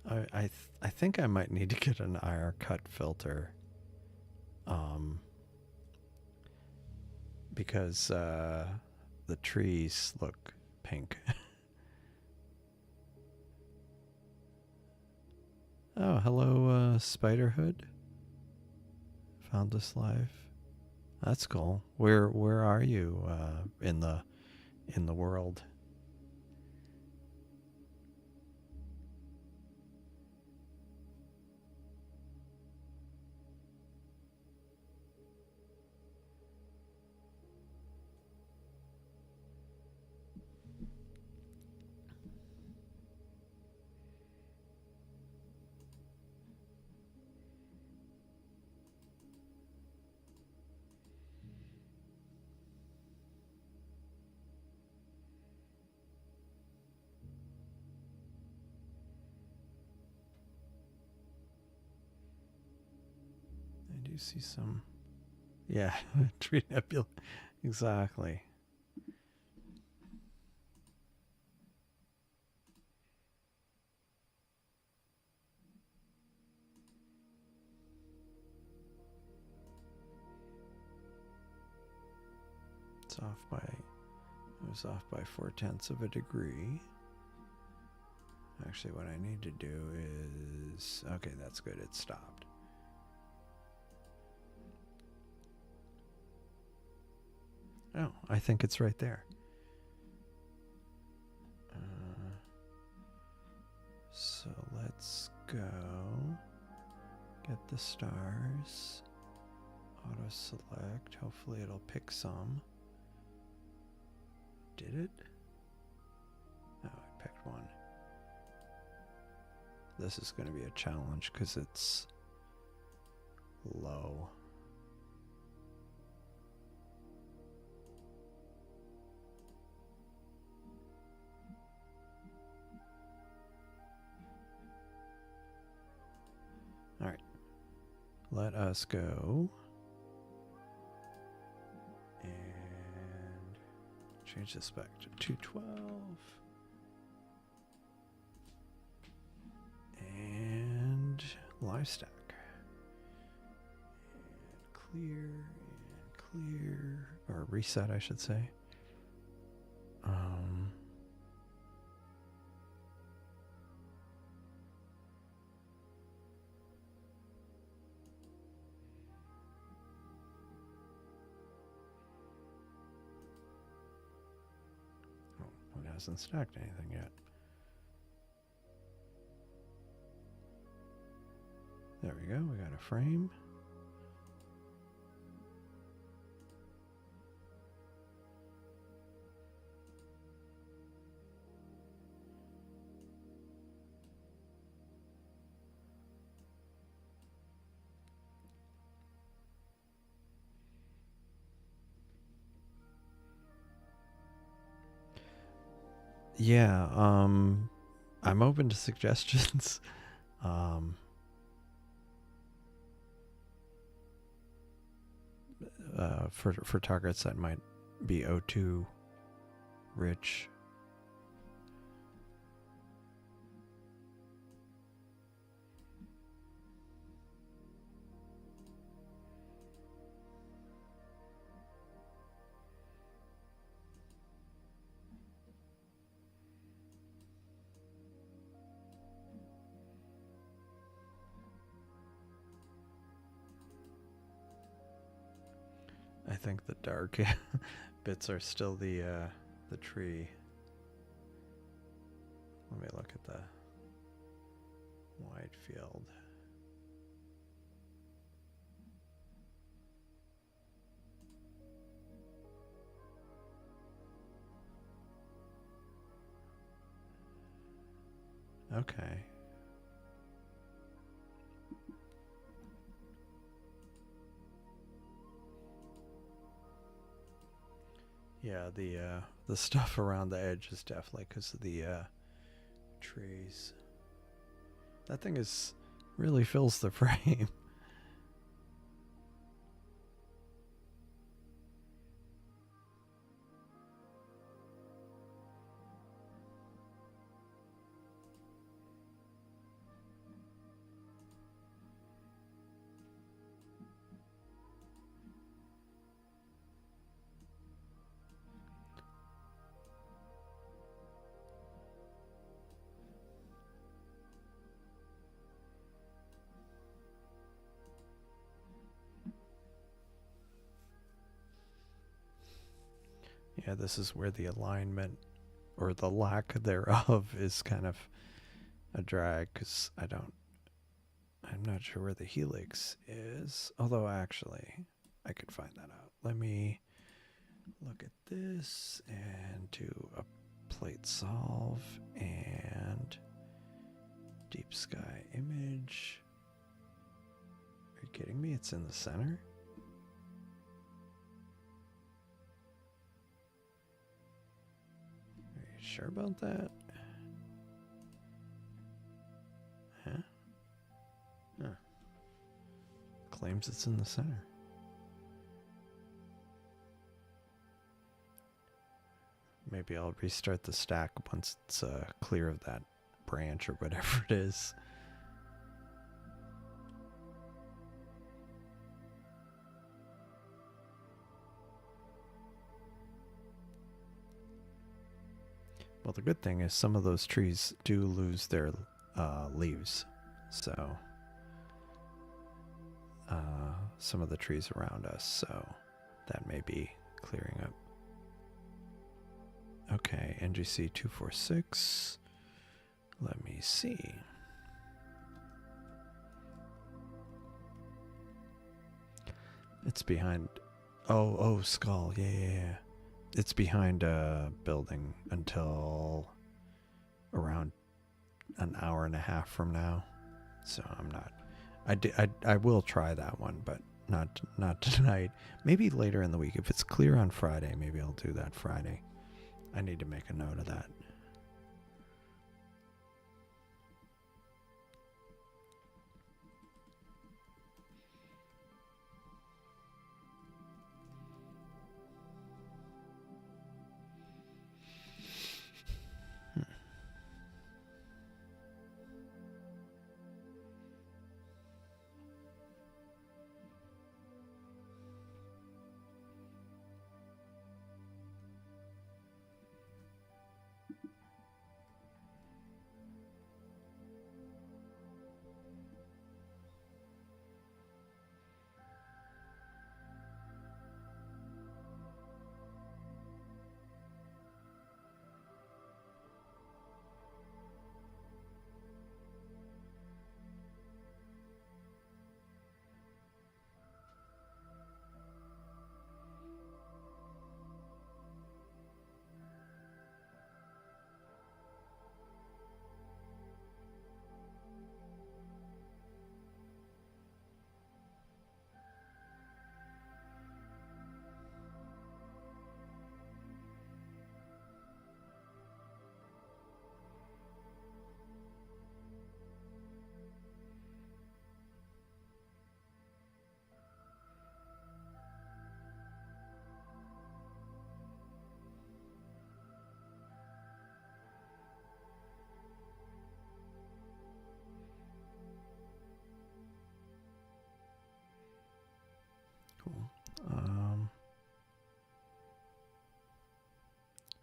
I think I might need to get an IR cut filter. Because the trees look pink. Oh, hello, Spiderhood. Found this live. That's cool. Where are you in the world? I do see some. Yeah, tree nebula. Exactly. It's off by, it was off by 4/10 of a degree. Actually, what I need to do is, okay, that's good. It stopped. Oh, I think it's right there. So let's go get the stars. Auto select. Hopefully it'll pick some. Did it? No, it picked one. This is going to be a challenge because it's low. All right. Let us go. And Change this back to 212. And live stack. And clear, or reset, I should say. It hasn't stacked anything yet. There we go, we got a frame. Yeah, I'm open to suggestions. For targets that might be O2 rich. I think the dark bits are still the tree. Let me look at the wide field. Okay. Yeah, the stuff around the edge is definitely because of the trees. That thing really fills the frame. Yeah, this is where the alignment, or the lack thereof, is kind of a drag, because I'm not sure where the helix is. Although, actually, I could find that out. Let me look at this and do a plate solve and deep sky image. Are you kidding me? It's in the center? Sure about that? Huh? Huh. Claims it's in the center. Maybe I'll restart the stack once it's clear of that branch or whatever it is. Well, the good thing is some of those trees do lose their leaves, so some of the trees around us, so that may be clearing up. Okay, NGC 246. Let me see. It's behind. Oh, Skull. Yeah. It's behind a building until around an hour and a half from now. So I'm not. I will try that one, but not tonight. Maybe later in the week. If it's clear on Friday, maybe I'll do that Friday. I need to make a note of that.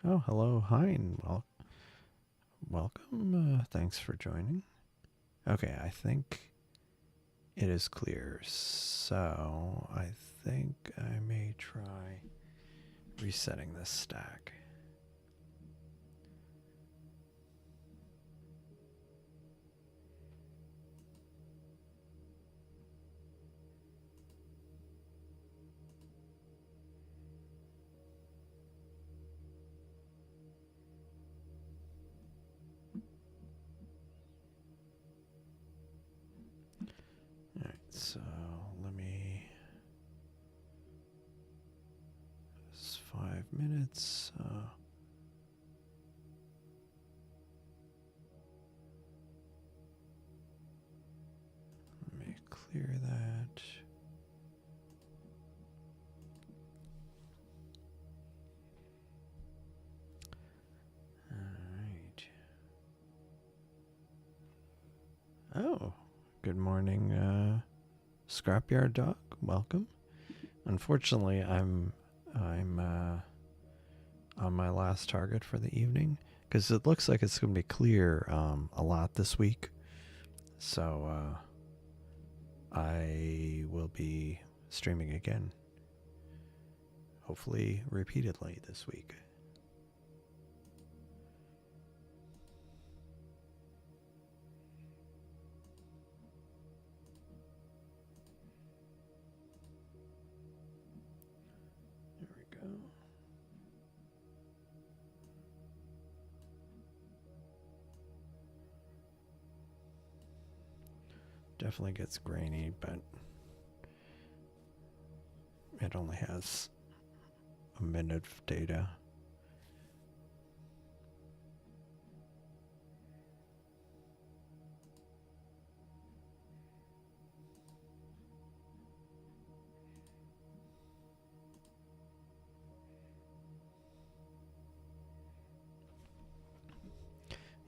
Oh, hello, Hein. Welcome. Thanks for joining. Okay, I think it is clear. So I think I may try resetting this stack. All right, so let me. It's 5 minutes. Let me clear that. Oh, good morning, Scrapyard Dog. Welcome. Unfortunately, I'm on my last target for the evening because it looks like it's going to be clear a lot this week. So I will be streaming again, hopefully repeatedly this week. Definitely gets grainy, but it only has a minute of data.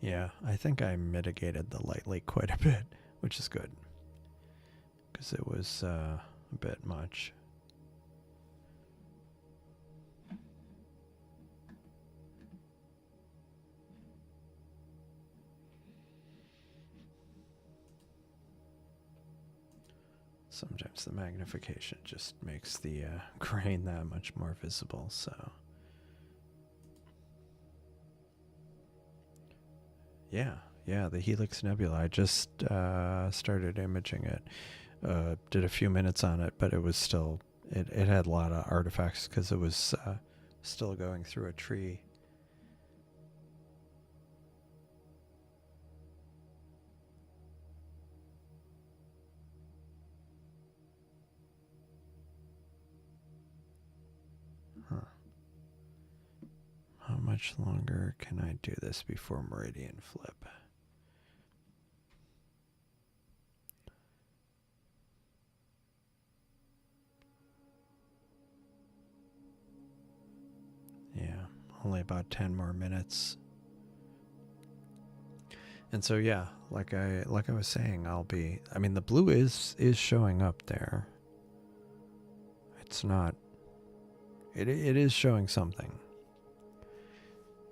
Yeah, I think I mitigated the light leak quite a bit, which is good, because it was a bit much. Sometimes the magnification just makes the grain that much more visible, so. Yeah, the Helix Nebula. I just started imaging it. Did a few minutes on it, but it was still, it had a lot of artifacts because it was still going through a tree. Huh. How much longer can I do this before meridian flip? Yeah, only about 10 more minutes. And so yeah, like I was saying, I mean the blue is showing up there. It's not, it is showing something.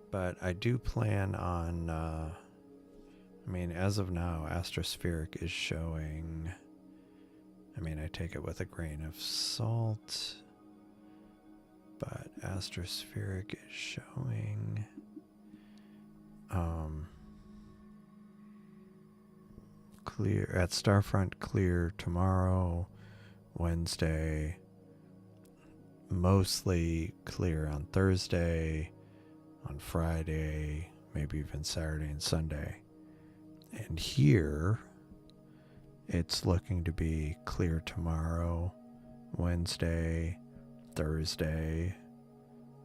But I do plan on I mean, as of now, astrospheric is showing, I mean, I take it with a grain of salt, but astrospheric is showing clear at Starfront, clear tomorrow, Wednesday, mostly clear on Thursday, on Friday, maybe even Saturday and Sunday. And here it's looking to be clear tomorrow, Wednesday, Thursday,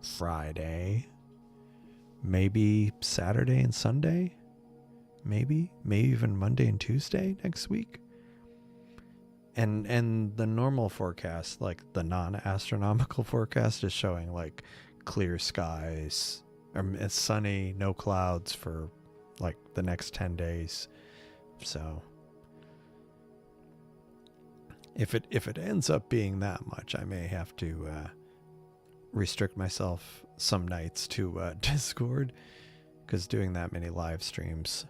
Friday, maybe Saturday and Sunday, maybe even Monday and Tuesday next week. And the normal forecast, like the non-astronomical forecast, is showing like clear skies, it's sunny, no clouds for like the next 10 days. So if it ends up being that much, I may have to restrict myself some nights to Discord, because doing that many live streams,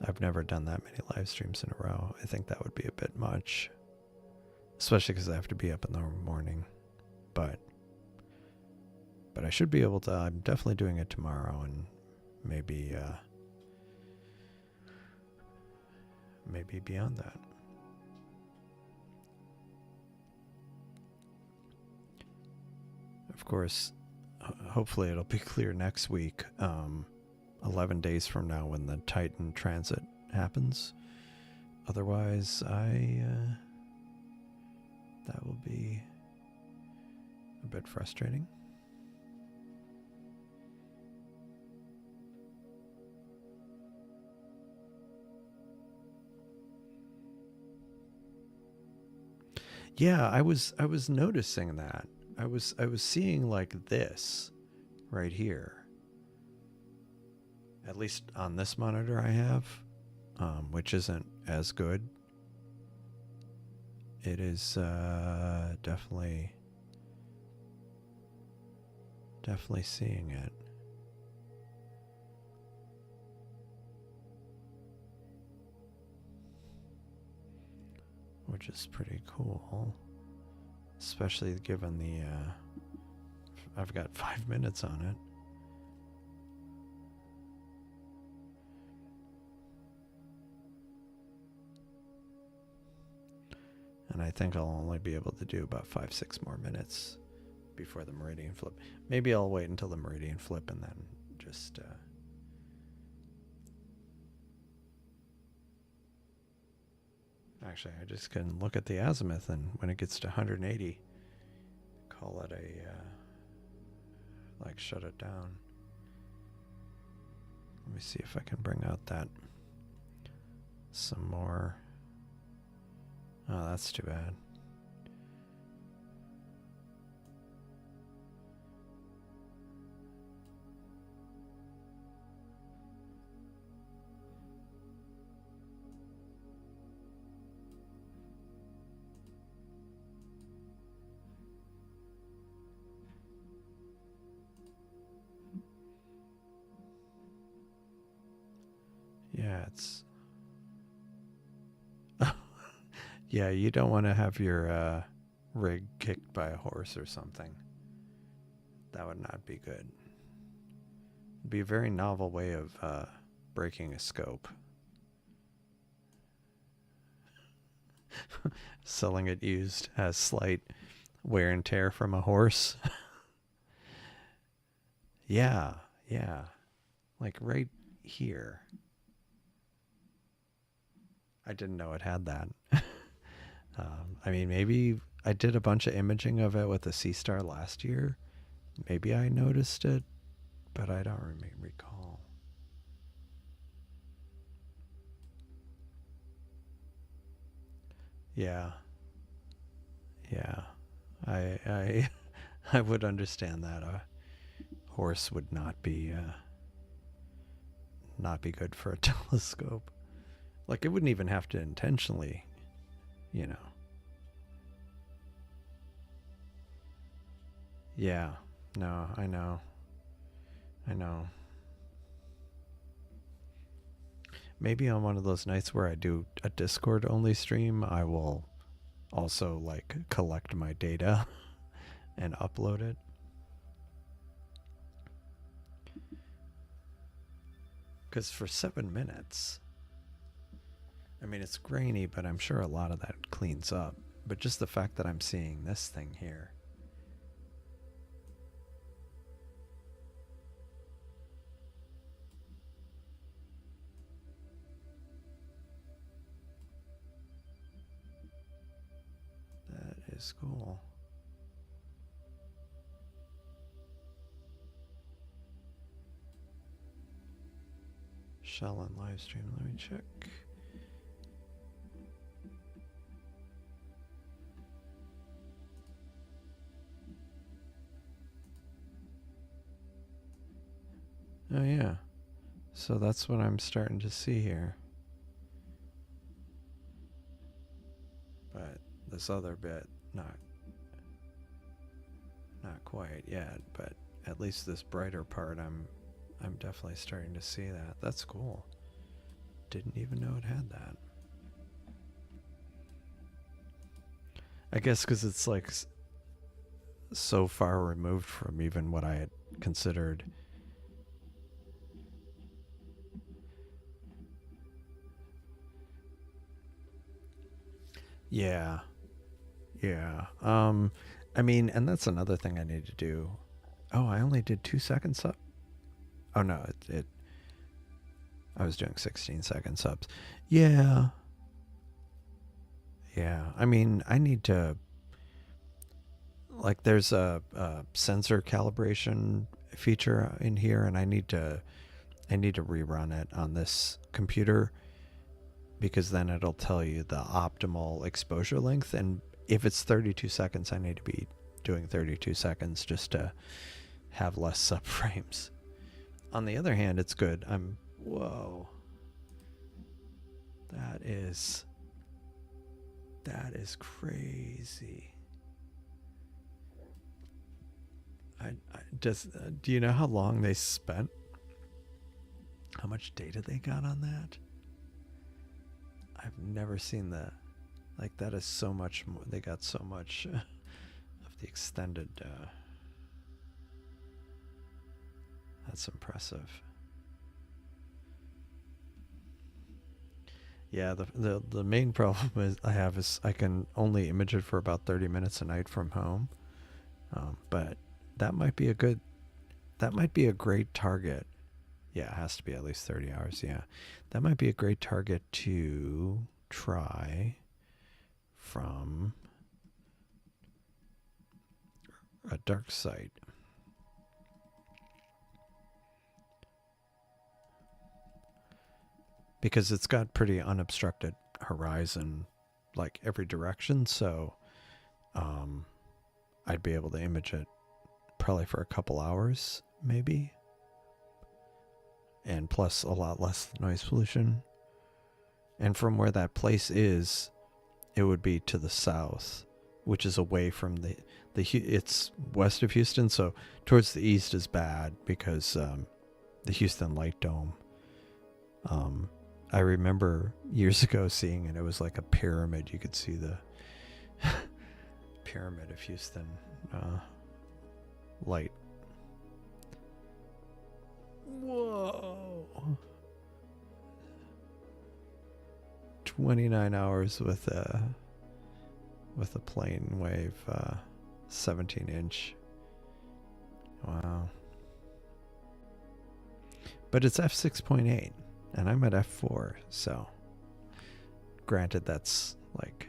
I've never done that many live streams in a row. I think that would be a bit much, especially because I have to be up in the morning. But I should be able to. I'm definitely doing it tomorrow, and maybe maybe beyond that. Of course, hopefully it'll be clear next week, 11 days from now, when the Titan transit happens. Otherwise, that will be a bit frustrating. Yeah, I was noticing that. I was seeing like this right here. At least on this monitor I have, which isn't as good. It is definitely seeing it. Which is pretty cool, especially given the I've got 5 minutes on it. And I think I'll only be able to do about 5-6 more minutes before the meridian flip. Maybe I'll wait until the meridian flip and then just actually, I just can look at the azimuth, and when it gets to 180, call it a like shut it down. Let me see if I can bring out that some more. Oh, that's too bad. Yeah, it's... yeah, you don't want to have your rig kicked by a horse or something. That would not be good. It'd be a very novel way of breaking a scope. Selling it used has slight wear and tear from a horse. Yeah. Like right here. I didn't know it had that. I mean, maybe I did a bunch of imaging of it with the Seestar last year. Maybe I noticed it, but I don't recall. Yeah. I would understand that. A horse would not be good for a telescope. Like, it wouldn't even have to intentionally, you know. Yeah. No, I know. Maybe on one of those nights where I do a Discord only stream, I will also like collect my data and upload it. Because for 7 minutes, I mean, it's grainy, but I'm sure a lot of that cleans up. But just the fact that I'm seeing this thing here. That is cool. Shell and live stream, let me check. Oh yeah, so that's what I'm starting to see here. But this other bit, not. Not quite yet, but at least this brighter part, I'm definitely starting to see that. That's cool. Didn't even know it had that. I guess because it's like so far removed from even what I had considered. Yeah. Yeah. I mean, and that's another thing I need to do. Oh, I only did 2 seconds up. Oh no, I was doing 16 second subs. Yeah. Yeah. I mean, I need to, like, there's a sensor calibration feature in here, and I need to rerun it on this computer, because then it'll tell you the optimal exposure length, and if it's 32 seconds, I need to be doing 32 seconds just to have less subframes. On the other hand, it's good. Whoa. That is crazy. Do you know how long they spent? How much data they got on that? I've never seen that. Like, that is so much more. They got so much of the extended. That's impressive. Yeah, the main problem I have is I can only image it for about 30 minutes a night from home. But that might be a great target. Yeah, it has to be at least 30 hours. Yeah, that might be a great target to try from a dark site. Because it's got pretty unobstructed horizon, like every direction, so I'd be able to image it probably for a couple hours, maybe. And plus a lot less noise pollution. And from where that place is, it would be to the south, which is away from it's west of Houston, so towards the east is bad because the Houston Light Dome. I remember years ago seeing it. It was like a pyramid. You could see the pyramid of Houston light. Whoa. 29 hours with a plane wave 17-inch. Wow. But it's f6.8 and I'm at f4, so granted that's like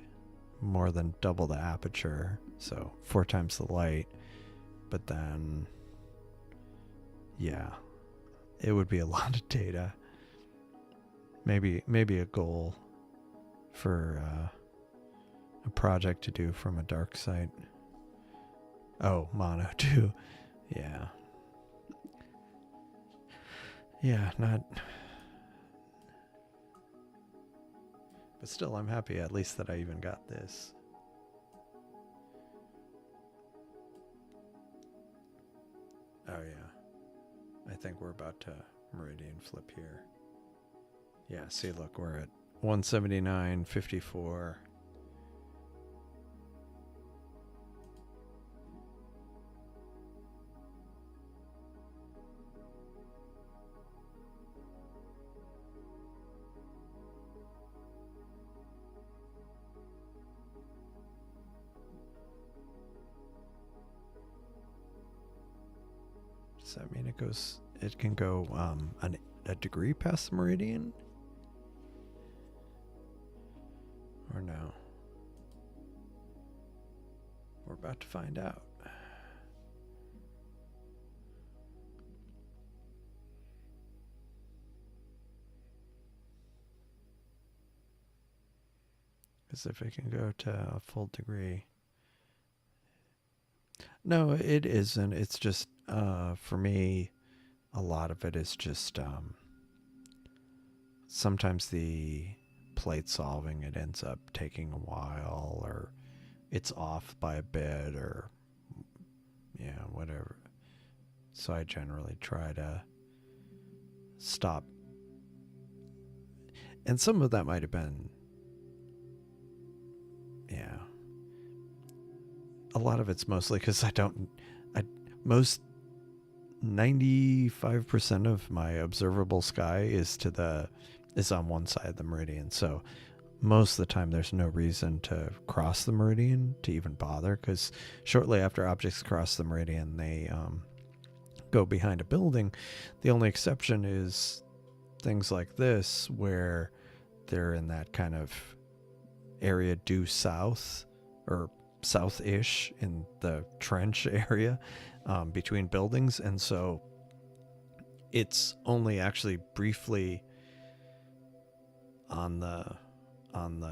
more than double the aperture, so 4 times the light, but then yeah, it would be a lot of data. Maybe a goal for a project to do from a dark site. Oh, mono too. Yeah. Yeah, not. But still, I'm happy at least that I even got this. Oh yeah. I think we're about to meridian flip here. Yeah, see, look, we're at 179.54. Does that mean it can go a degree past the meridian? Or no? We're about to find out. Because if it can go to a full degree. No, it isn't. It's just, for me, a lot of it is just, sometimes the plate solving, it ends up taking a while, or it's off by a bit, or, yeah, whatever. So I generally try to stop. And some of that might have been, yeah. A lot of it's mostly because most 95% of my observable sky is on one side of the meridian. So most of the time there's no reason to cross the meridian to even bother, because shortly after objects cross the meridian, they go behind a building. The only exception is things like this, where they're in that kind of area due south or south-ish in the trench area between buildings, and so it's only actually briefly on the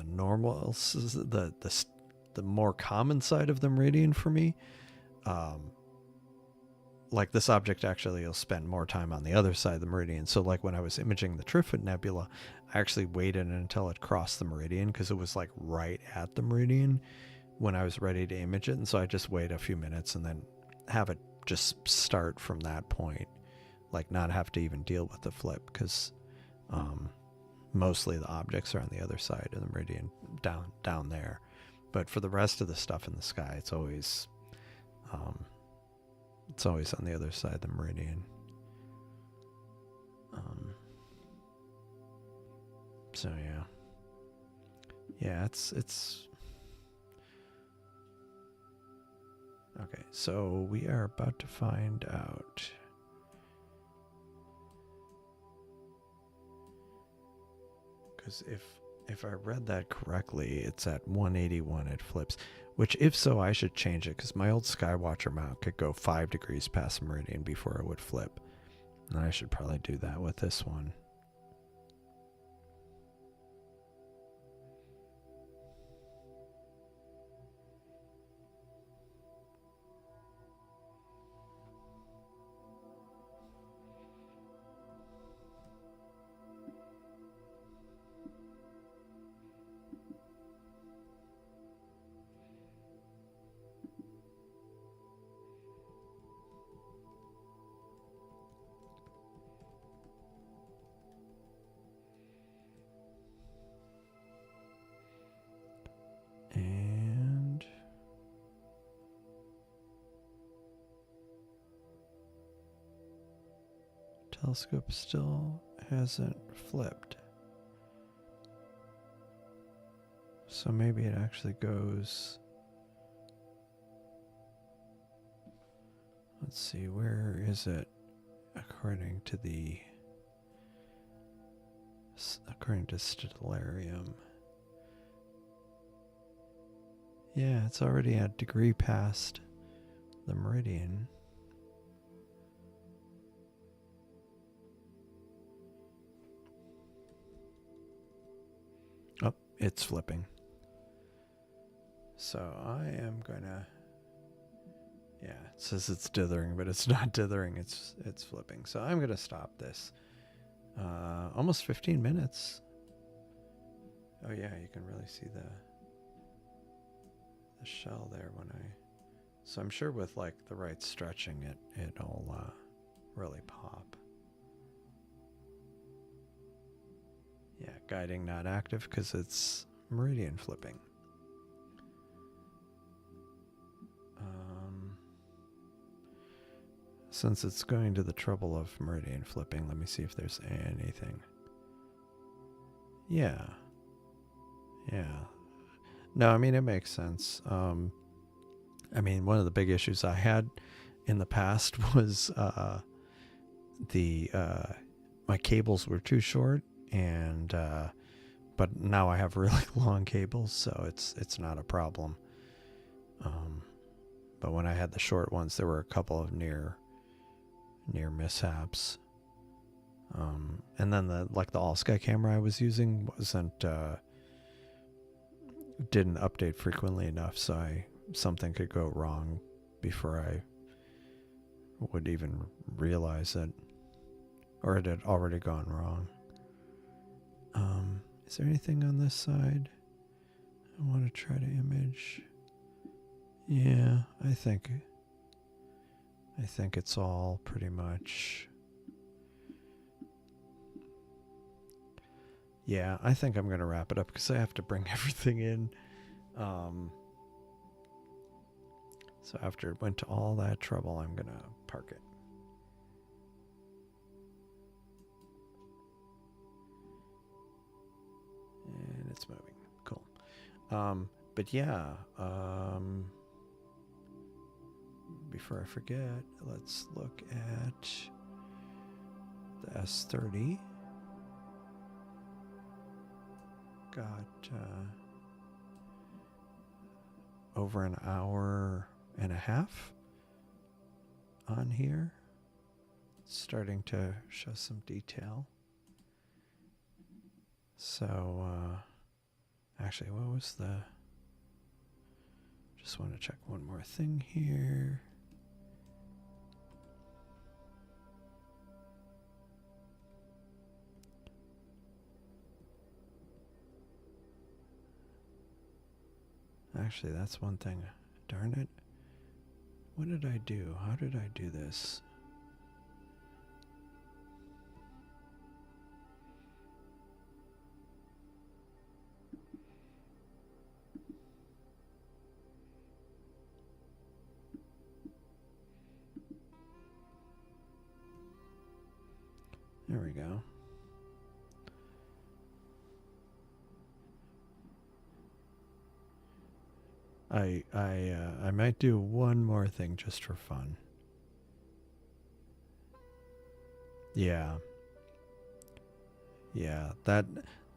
normal, the more common side of the meridian for me. Like this object actually will spend more time on the other side of the meridian. So like when I was imaging the Troubleshooting Nebula, I actually waited until it crossed the meridian, because it was like right at the meridian when I was ready to image it. And so I just wait a few minutes and then have it just start from that point, like not have to even deal with the flip, because mostly the objects are on the other side of the meridian down there. But for the rest of the stuff in the sky, it's always on the other side of the meridian. So yeah, it's okay. So we are about to find out. Because if I read that correctly, it's at 181 it flips. Which, if so, I should change it, because my old Skywatcher mount could go 5 degrees past the meridian before it would flip. And I should probably do that with this one. And telescope still hasn't flipped. So maybe it actually goes. Let's see, where is it according to Stellarium? Yeah, it's already a degree past the meridian. Oh, it's flipping. So I am gonna, yeah, it says it's dithering, but it's not dithering, it's flipping. So I'm gonna stop this. Almost 15 minutes. Oh yeah, you can really see the shell there when I, so I'm sure with like the right stretching it'll really pop. Yeah, guiding not active because it's meridian flipping. Since it's going to the trouble of meridian flipping, let me see if there's anything. Yeah. No, I mean, it makes sense. I mean, one of the big issues I had in the past was my cables were too short, and but now I have really long cables, so it's not a problem. But when I had the short ones, there were a couple of near mishaps. And then the all sky camera I was using didn't update frequently enough, so something could go wrong before I would even realize it, or it had already gone wrong. Is there anything on this side I want to try to image? Yeah, I think I think it's all pretty much... Yeah, I think I'm going to wrap it up because I have to bring everything in. So after it went to all that trouble, I'm going to park it. And it's moving. Cool. But yeah, before I forget, let's look at the S30. Got over an hour and a half on here. It's starting to show some detail. So, actually, what was the... Just want to check one more thing here. Actually, that's one thing. Darn it. What did I do? How did I do this? There we go. I might do one more thing just for fun. Yeah. Yeah, that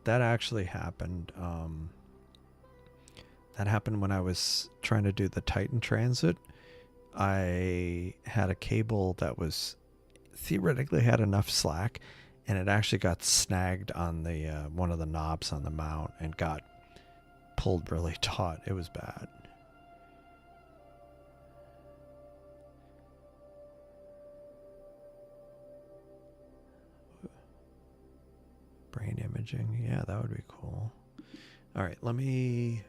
actually happened. That happened when I was trying to do the Titan transit. I had a cable that was theoretically had enough slack, and it actually got snagged on the one of the knobs on the mount and got pulled really taut. It was bad. Brain imaging. Yeah, that would be cool. All right, let me...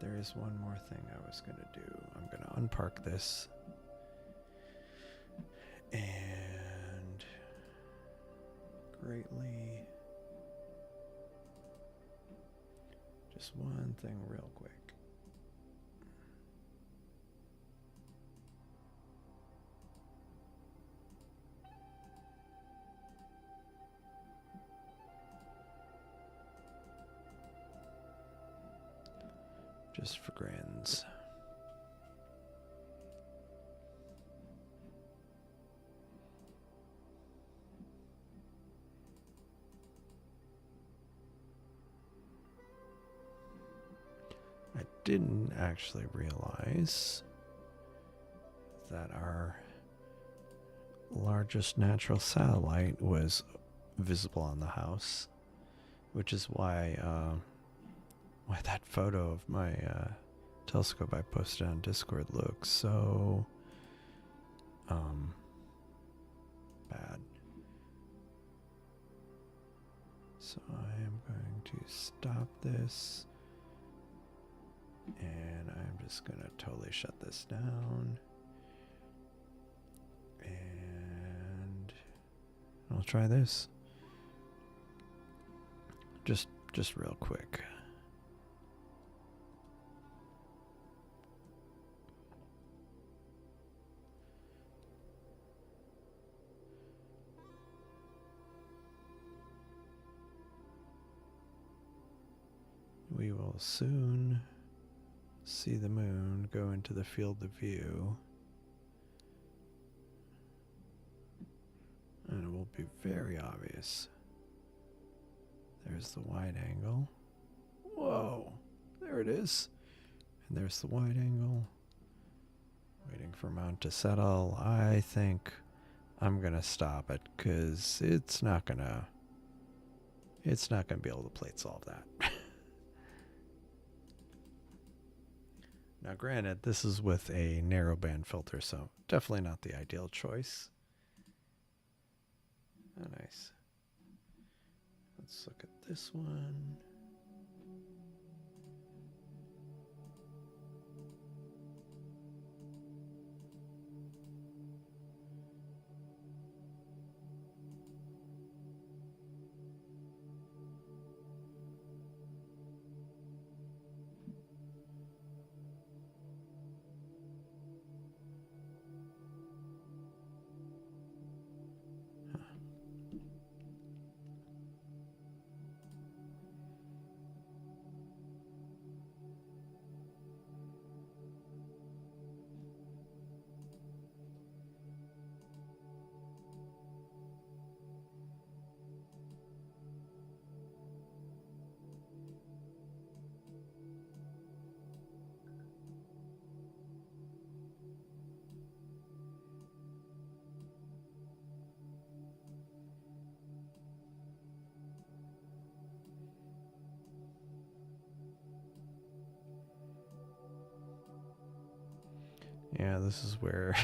There is one more thing I was going to do. I'm going to unpark this. And greatly... Just one thing real quick. Just for grins. I didn't actually realize that our largest natural satellite was visible on the house, which is why that photo of my telescope I posted on Discord looks so bad. So I am going to stop this, and I'm just going to totally shut this down, and I'll try this just real quick. We will soon see the moon go into the field of view, and it will be very obvious. There's the wide angle. Whoa, there it is. And there's the wide angle. Waiting for mount to settle. I think I'm gonna stop it because it's not gonna be able to plate solve that. Now, granted, this is with a narrowband filter, so definitely not the ideal choice. Oh, nice. Let's look at this one. Yeah, this is where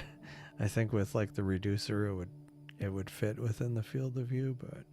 I think with like the reducer it would fit within the field of view, but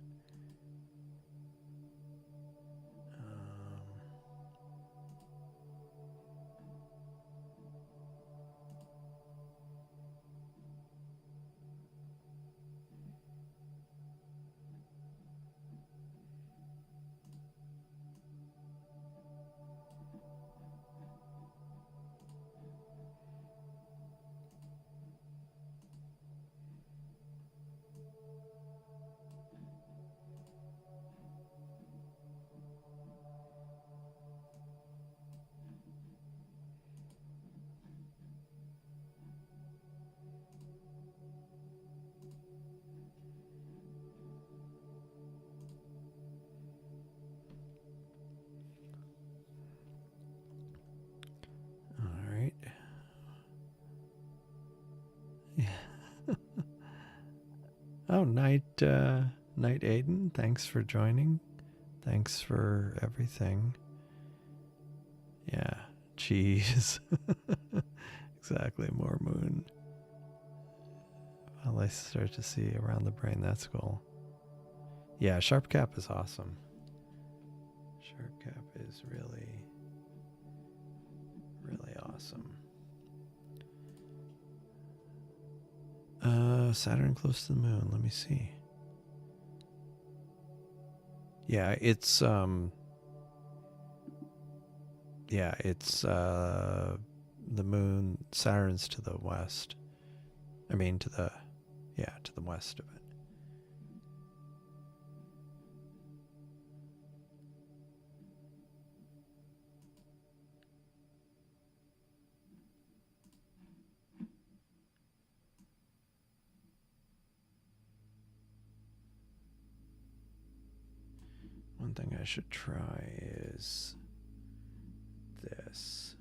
all right. Yeah. Oh, Night Aiden, thanks for joining. Thanks for everything. Yeah, cheese. Exactly, more moon. Well, I start to see around the brain. That's cool. Yeah, Sharp Cap is awesome. Sharp Cap is really, really awesome. Saturn close to the moon. Let me see. Yeah, it's the moon. Saturn's to the west. I mean to the west of it. One thing I should try is this.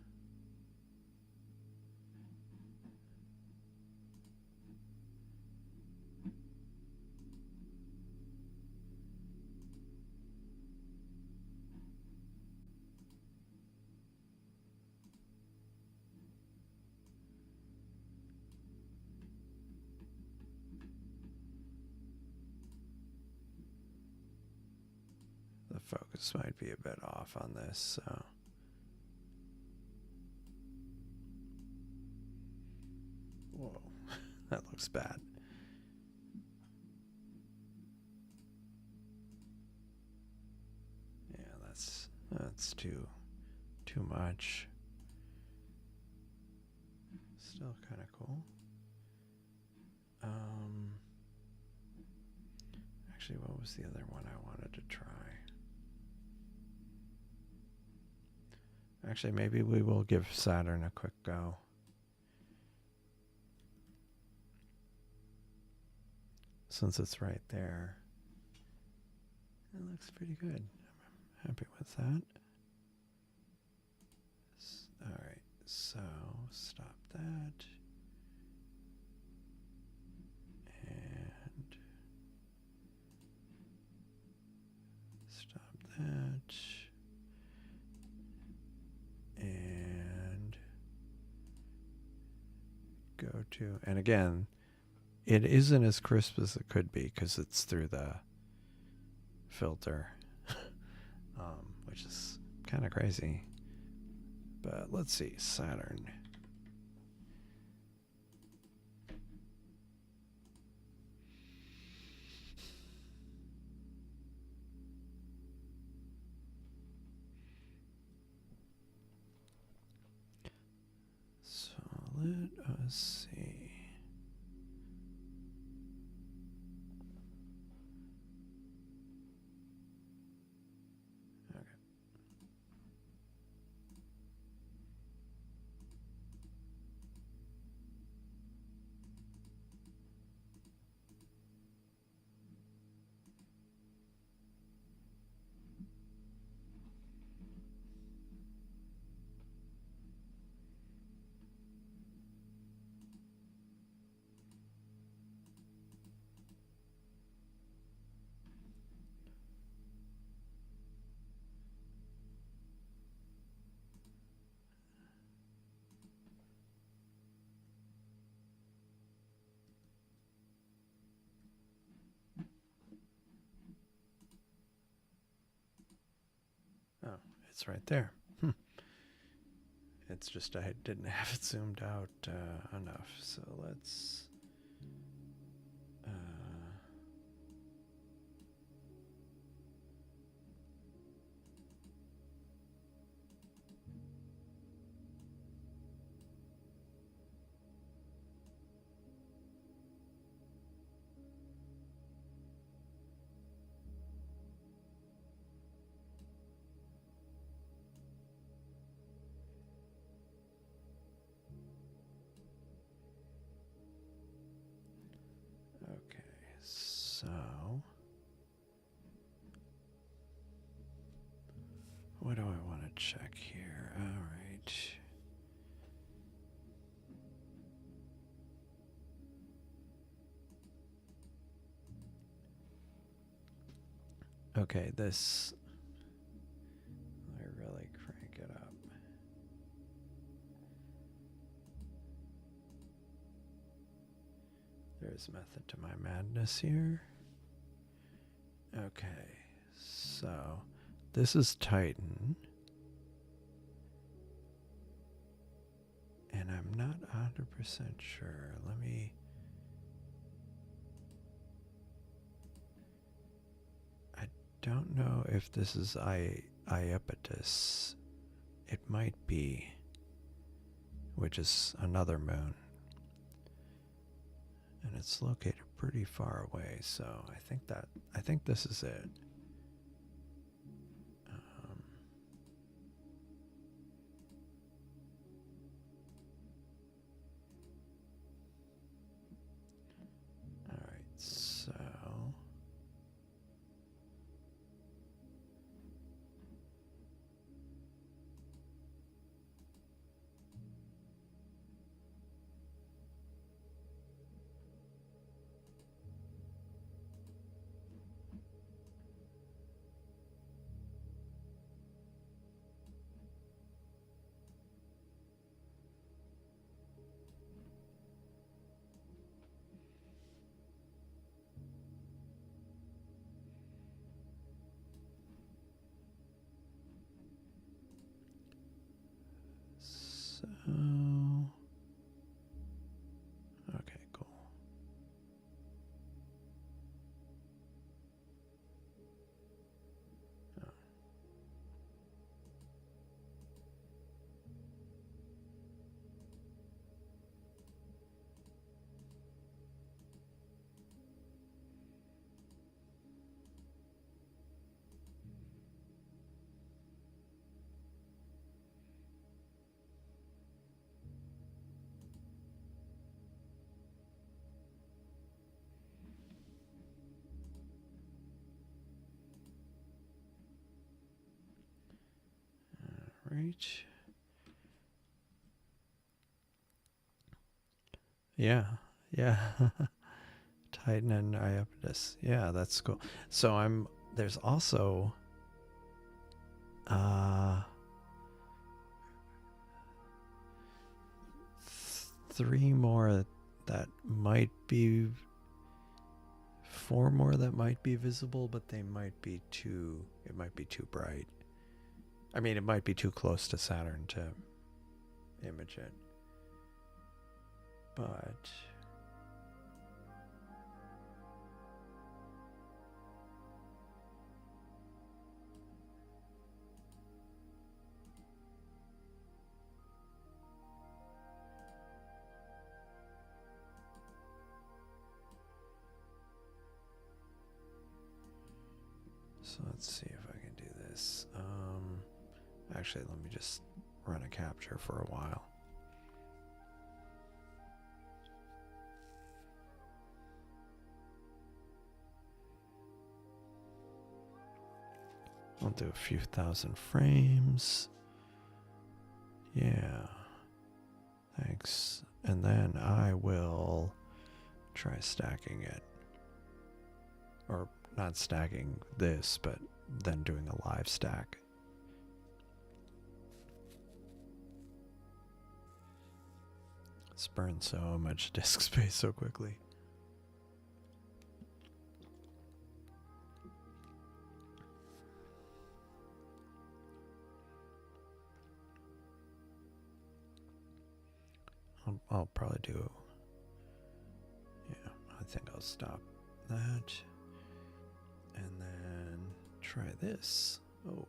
The focus might be a bit off on this, so. Whoa, that looks bad. Yeah, that's too much. Still kind of cool. Actually, what was the other one I wanted to try? Actually, maybe we will give Saturn a quick go. Since it's right there. It looks pretty good. I'm happy with that. Alright, so stop that. And stop that. And go to, and again, it isn't as crisp as it could be because it's through the filter, which is kind of crazy. But let's see, Saturn. So let us see. It's right there. It's just I didn't have it zoomed out enough. So let's... So, what do I want to check here? All right. Okay, this, I really crank it up. There's method to my madness here. Okay, so this is Titan. And I'm not 100% sure. Let me... I don't know if this is Iapetus. It might be, which is another moon. And it's located pretty far away, so I think this is it. All right, so okay, cool. Oh. Right. Yeah, yeah. Titan and Iapetus. Yeah, that's cool. So there's also three more that might be, four more that might be visible, but they might be too, it might be too bright. I mean, it might be too close to Saturn to image it. But so let's see if I can do this. Actually, let me just run a capture for a while. I'll do a few thousand frames. Yeah. Thanks. And then I will try stacking it. Or not stacking this, but then doing a live stack. It's burned so much disk space so quickly. I'll probably do, yeah, I think I'll stop that. And then try this. Oh.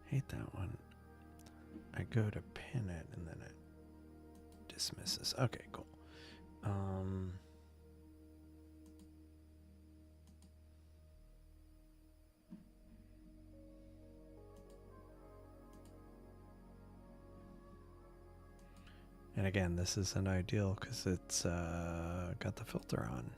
Hate that one. I go to pin it and then it dismisses. Okay, cool. And again, this isn't ideal because it's got the filter on.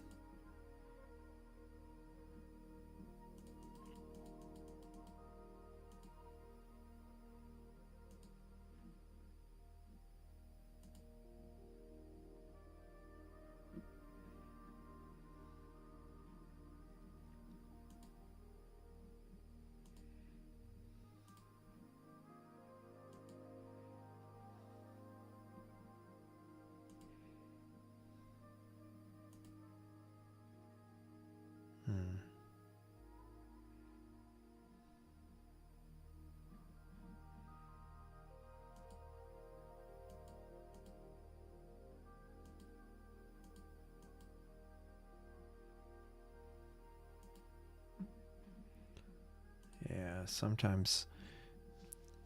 Yeah, sometimes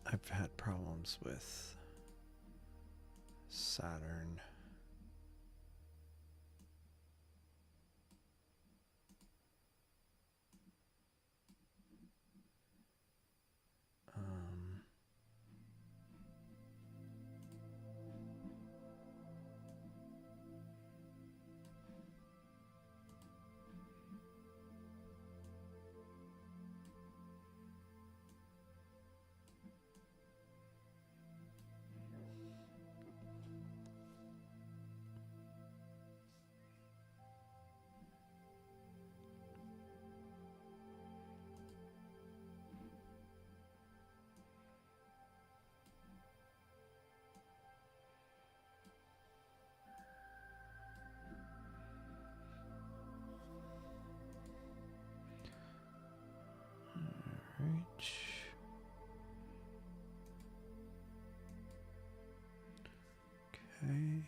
I've had problems with Saturn. Okay.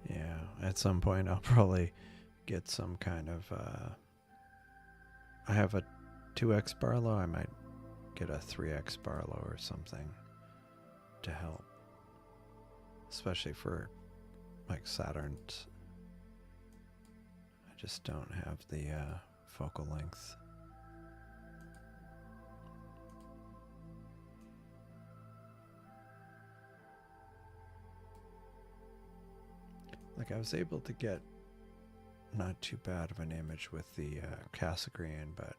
Yeah, at some point I'll probably get some kind of I have a 2x Barlow. I might get a 3x Barlow or something to help, especially for like Saturn. I just don't have the focal length. Like I was able to get not too bad of an image with the Cassegrain, but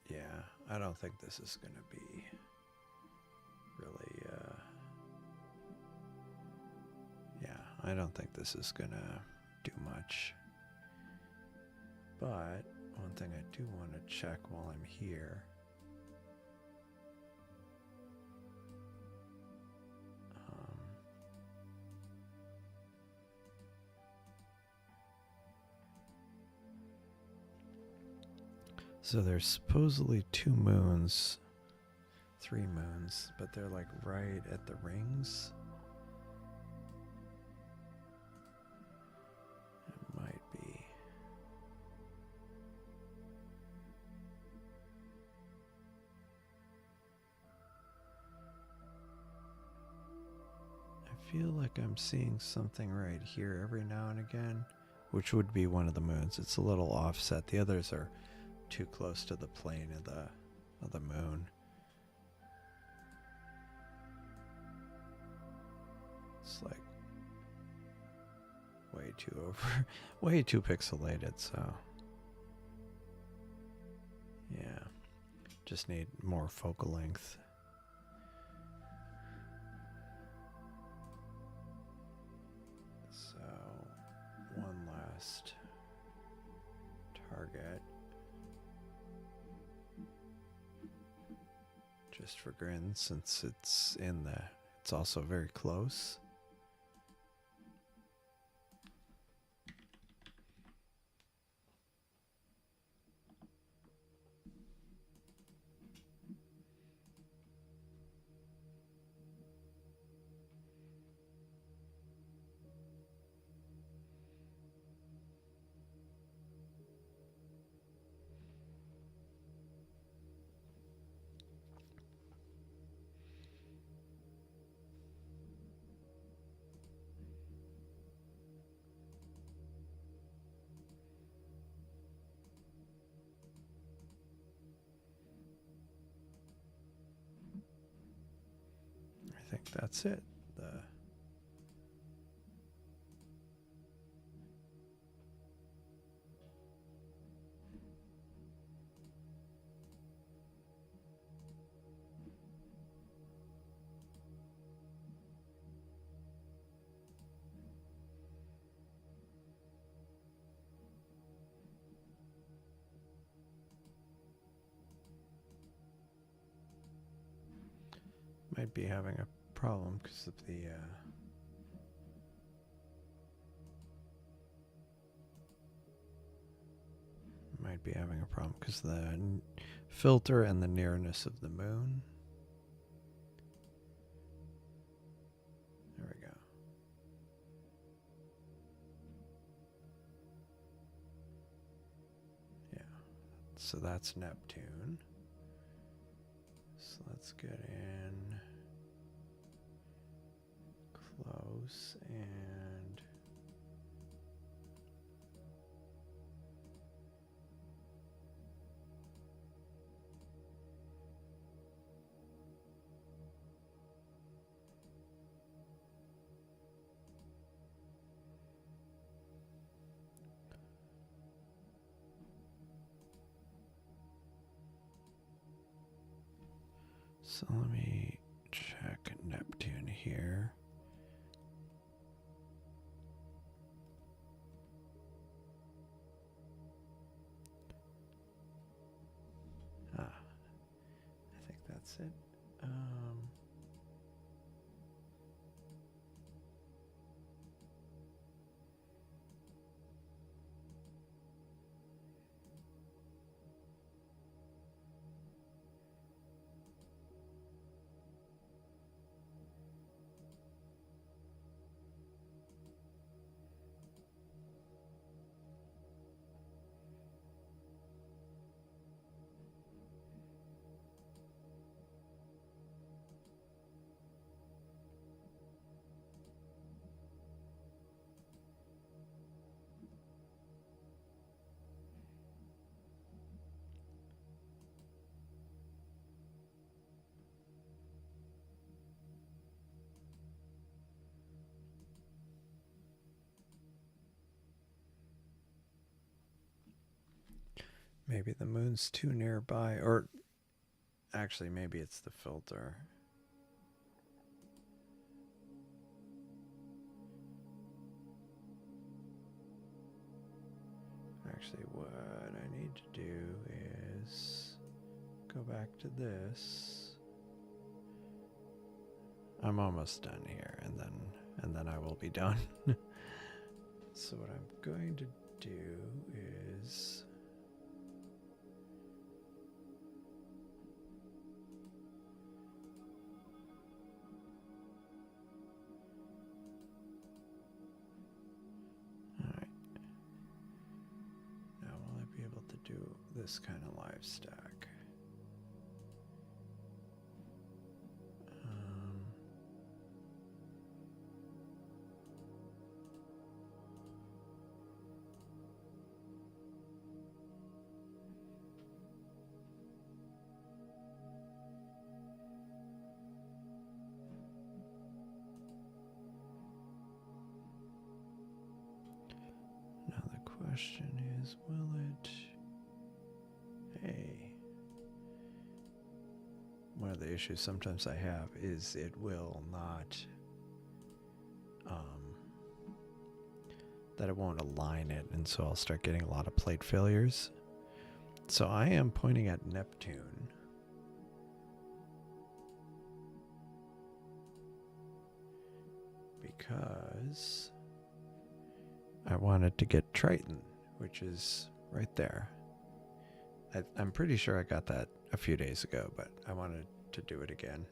yeah, I don't think this is going to be really, yeah, I don't think this is going to do much. But one thing I do want to check while I'm here, so there's supposedly 2 moons, 3 moons, but they're like right at the rings. It might be. feel like I'm seeing something right here every now and again, which would be one of the moons. It's a little offset. The others are too close to the plane of the moon. It's like way too pixelated, so yeah, just need more focal length. So one last target, just for grins, since it's also very close. I think that's it. Might be having a problem because of the filter and the nearness of the moon. There we go. Yeah, so that's Neptune. So let's get in close and so let me check Neptune here. I think that's it. Maybe the moon's too nearby, or actually maybe it's the filter. Actually, what I need to do is go back to this. I'm almost done here, and then I will be done. So what I'm going to do is do this kind of live stack. question is, will it... Hey. One of the issues sometimes I have is it will not... that it won't align it, and so I'll start getting a lot of plate failures. So I am pointing at Neptune. Because I wanted to get Triton, which is right there. I'm pretty sure I got that a few days ago, but I wanted to do it again.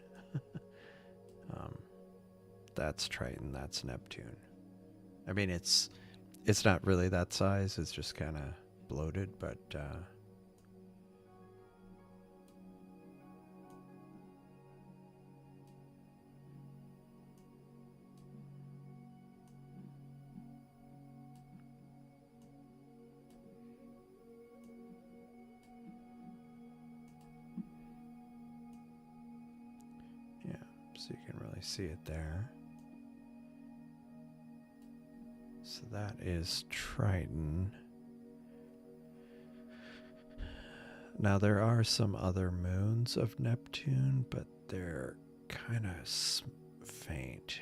That's Triton, that's Neptune. I mean, it's not really that size, it's just kind of bloated, but yeah, so you can really see it there. So that is Triton. Now there are some other moons of Neptune, but they're kind of faint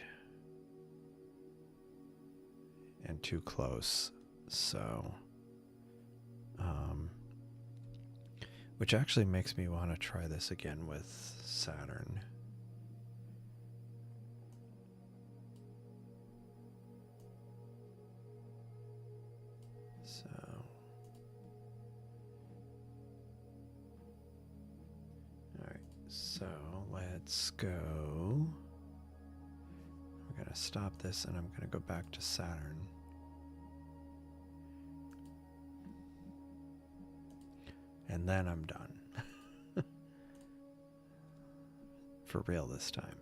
and too close. So, which actually makes me want to try this again with Saturn. So let's go. I'm going to stop this and I'm going to go back to Saturn. And then I'm done. For real this time.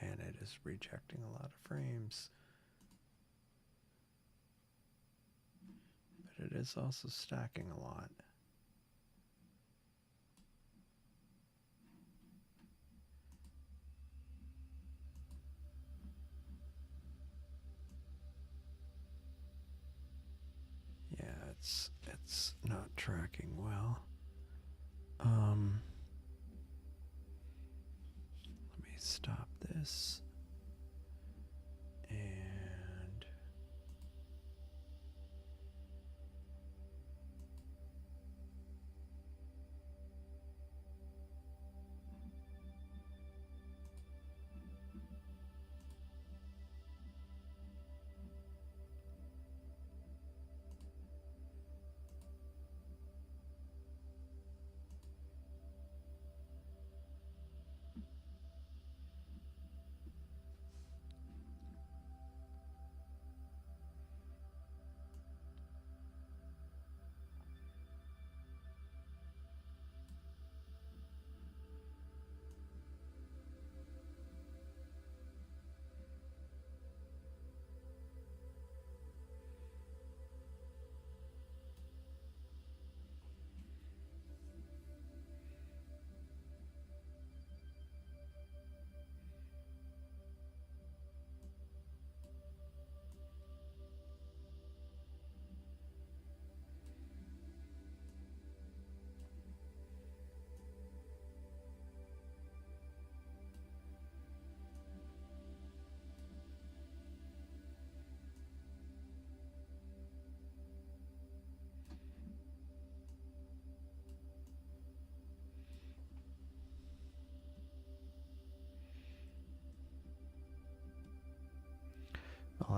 Man, it is rejecting a lot of frames. But it is also stacking a lot. Yeah, it's not tracking well. Let me stop this. And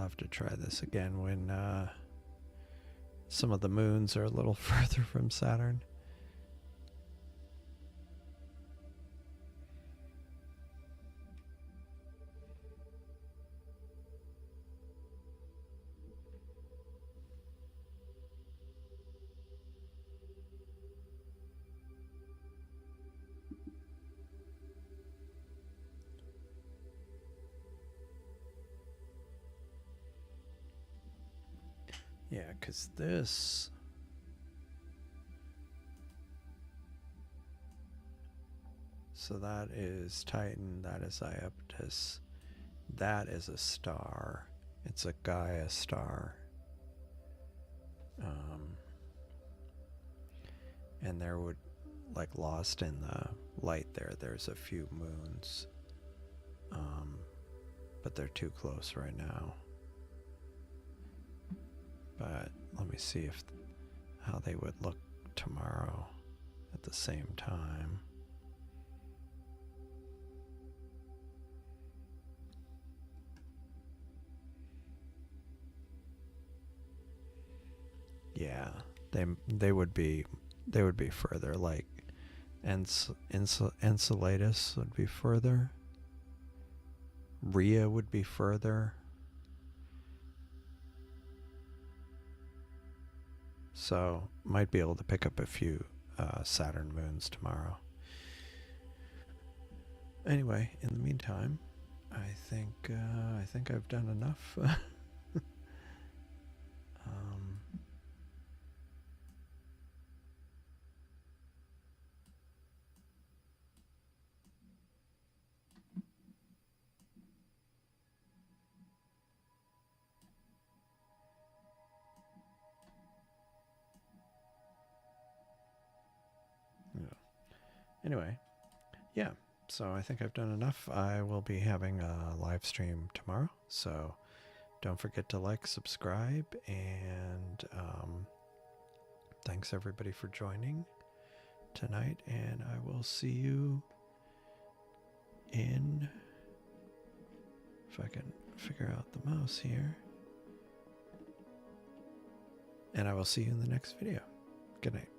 have to try this again when some of the moons are a little further from Saturn. Yeah, because this... So that is Titan, that is Iaptus, that is a star. It's a Gaia star. And there would, like, lost in the light there's a few moons. But they're too close right now. But let me see how they would look tomorrow at the same time. Yeah, they would be further. Like Enceladus would be further. Rhea would be further. So might be able to pick up a few Saturn moons tomorrow. Anyway, in the meantime, I think I've done enough. Anyway, yeah, so I think I've done enough. I will be having a live stream tomorrow, so don't forget to like, subscribe, and thanks everybody for joining tonight, and I will see you in, if I can figure out the mouse here, and I will see you in the next video. Good night.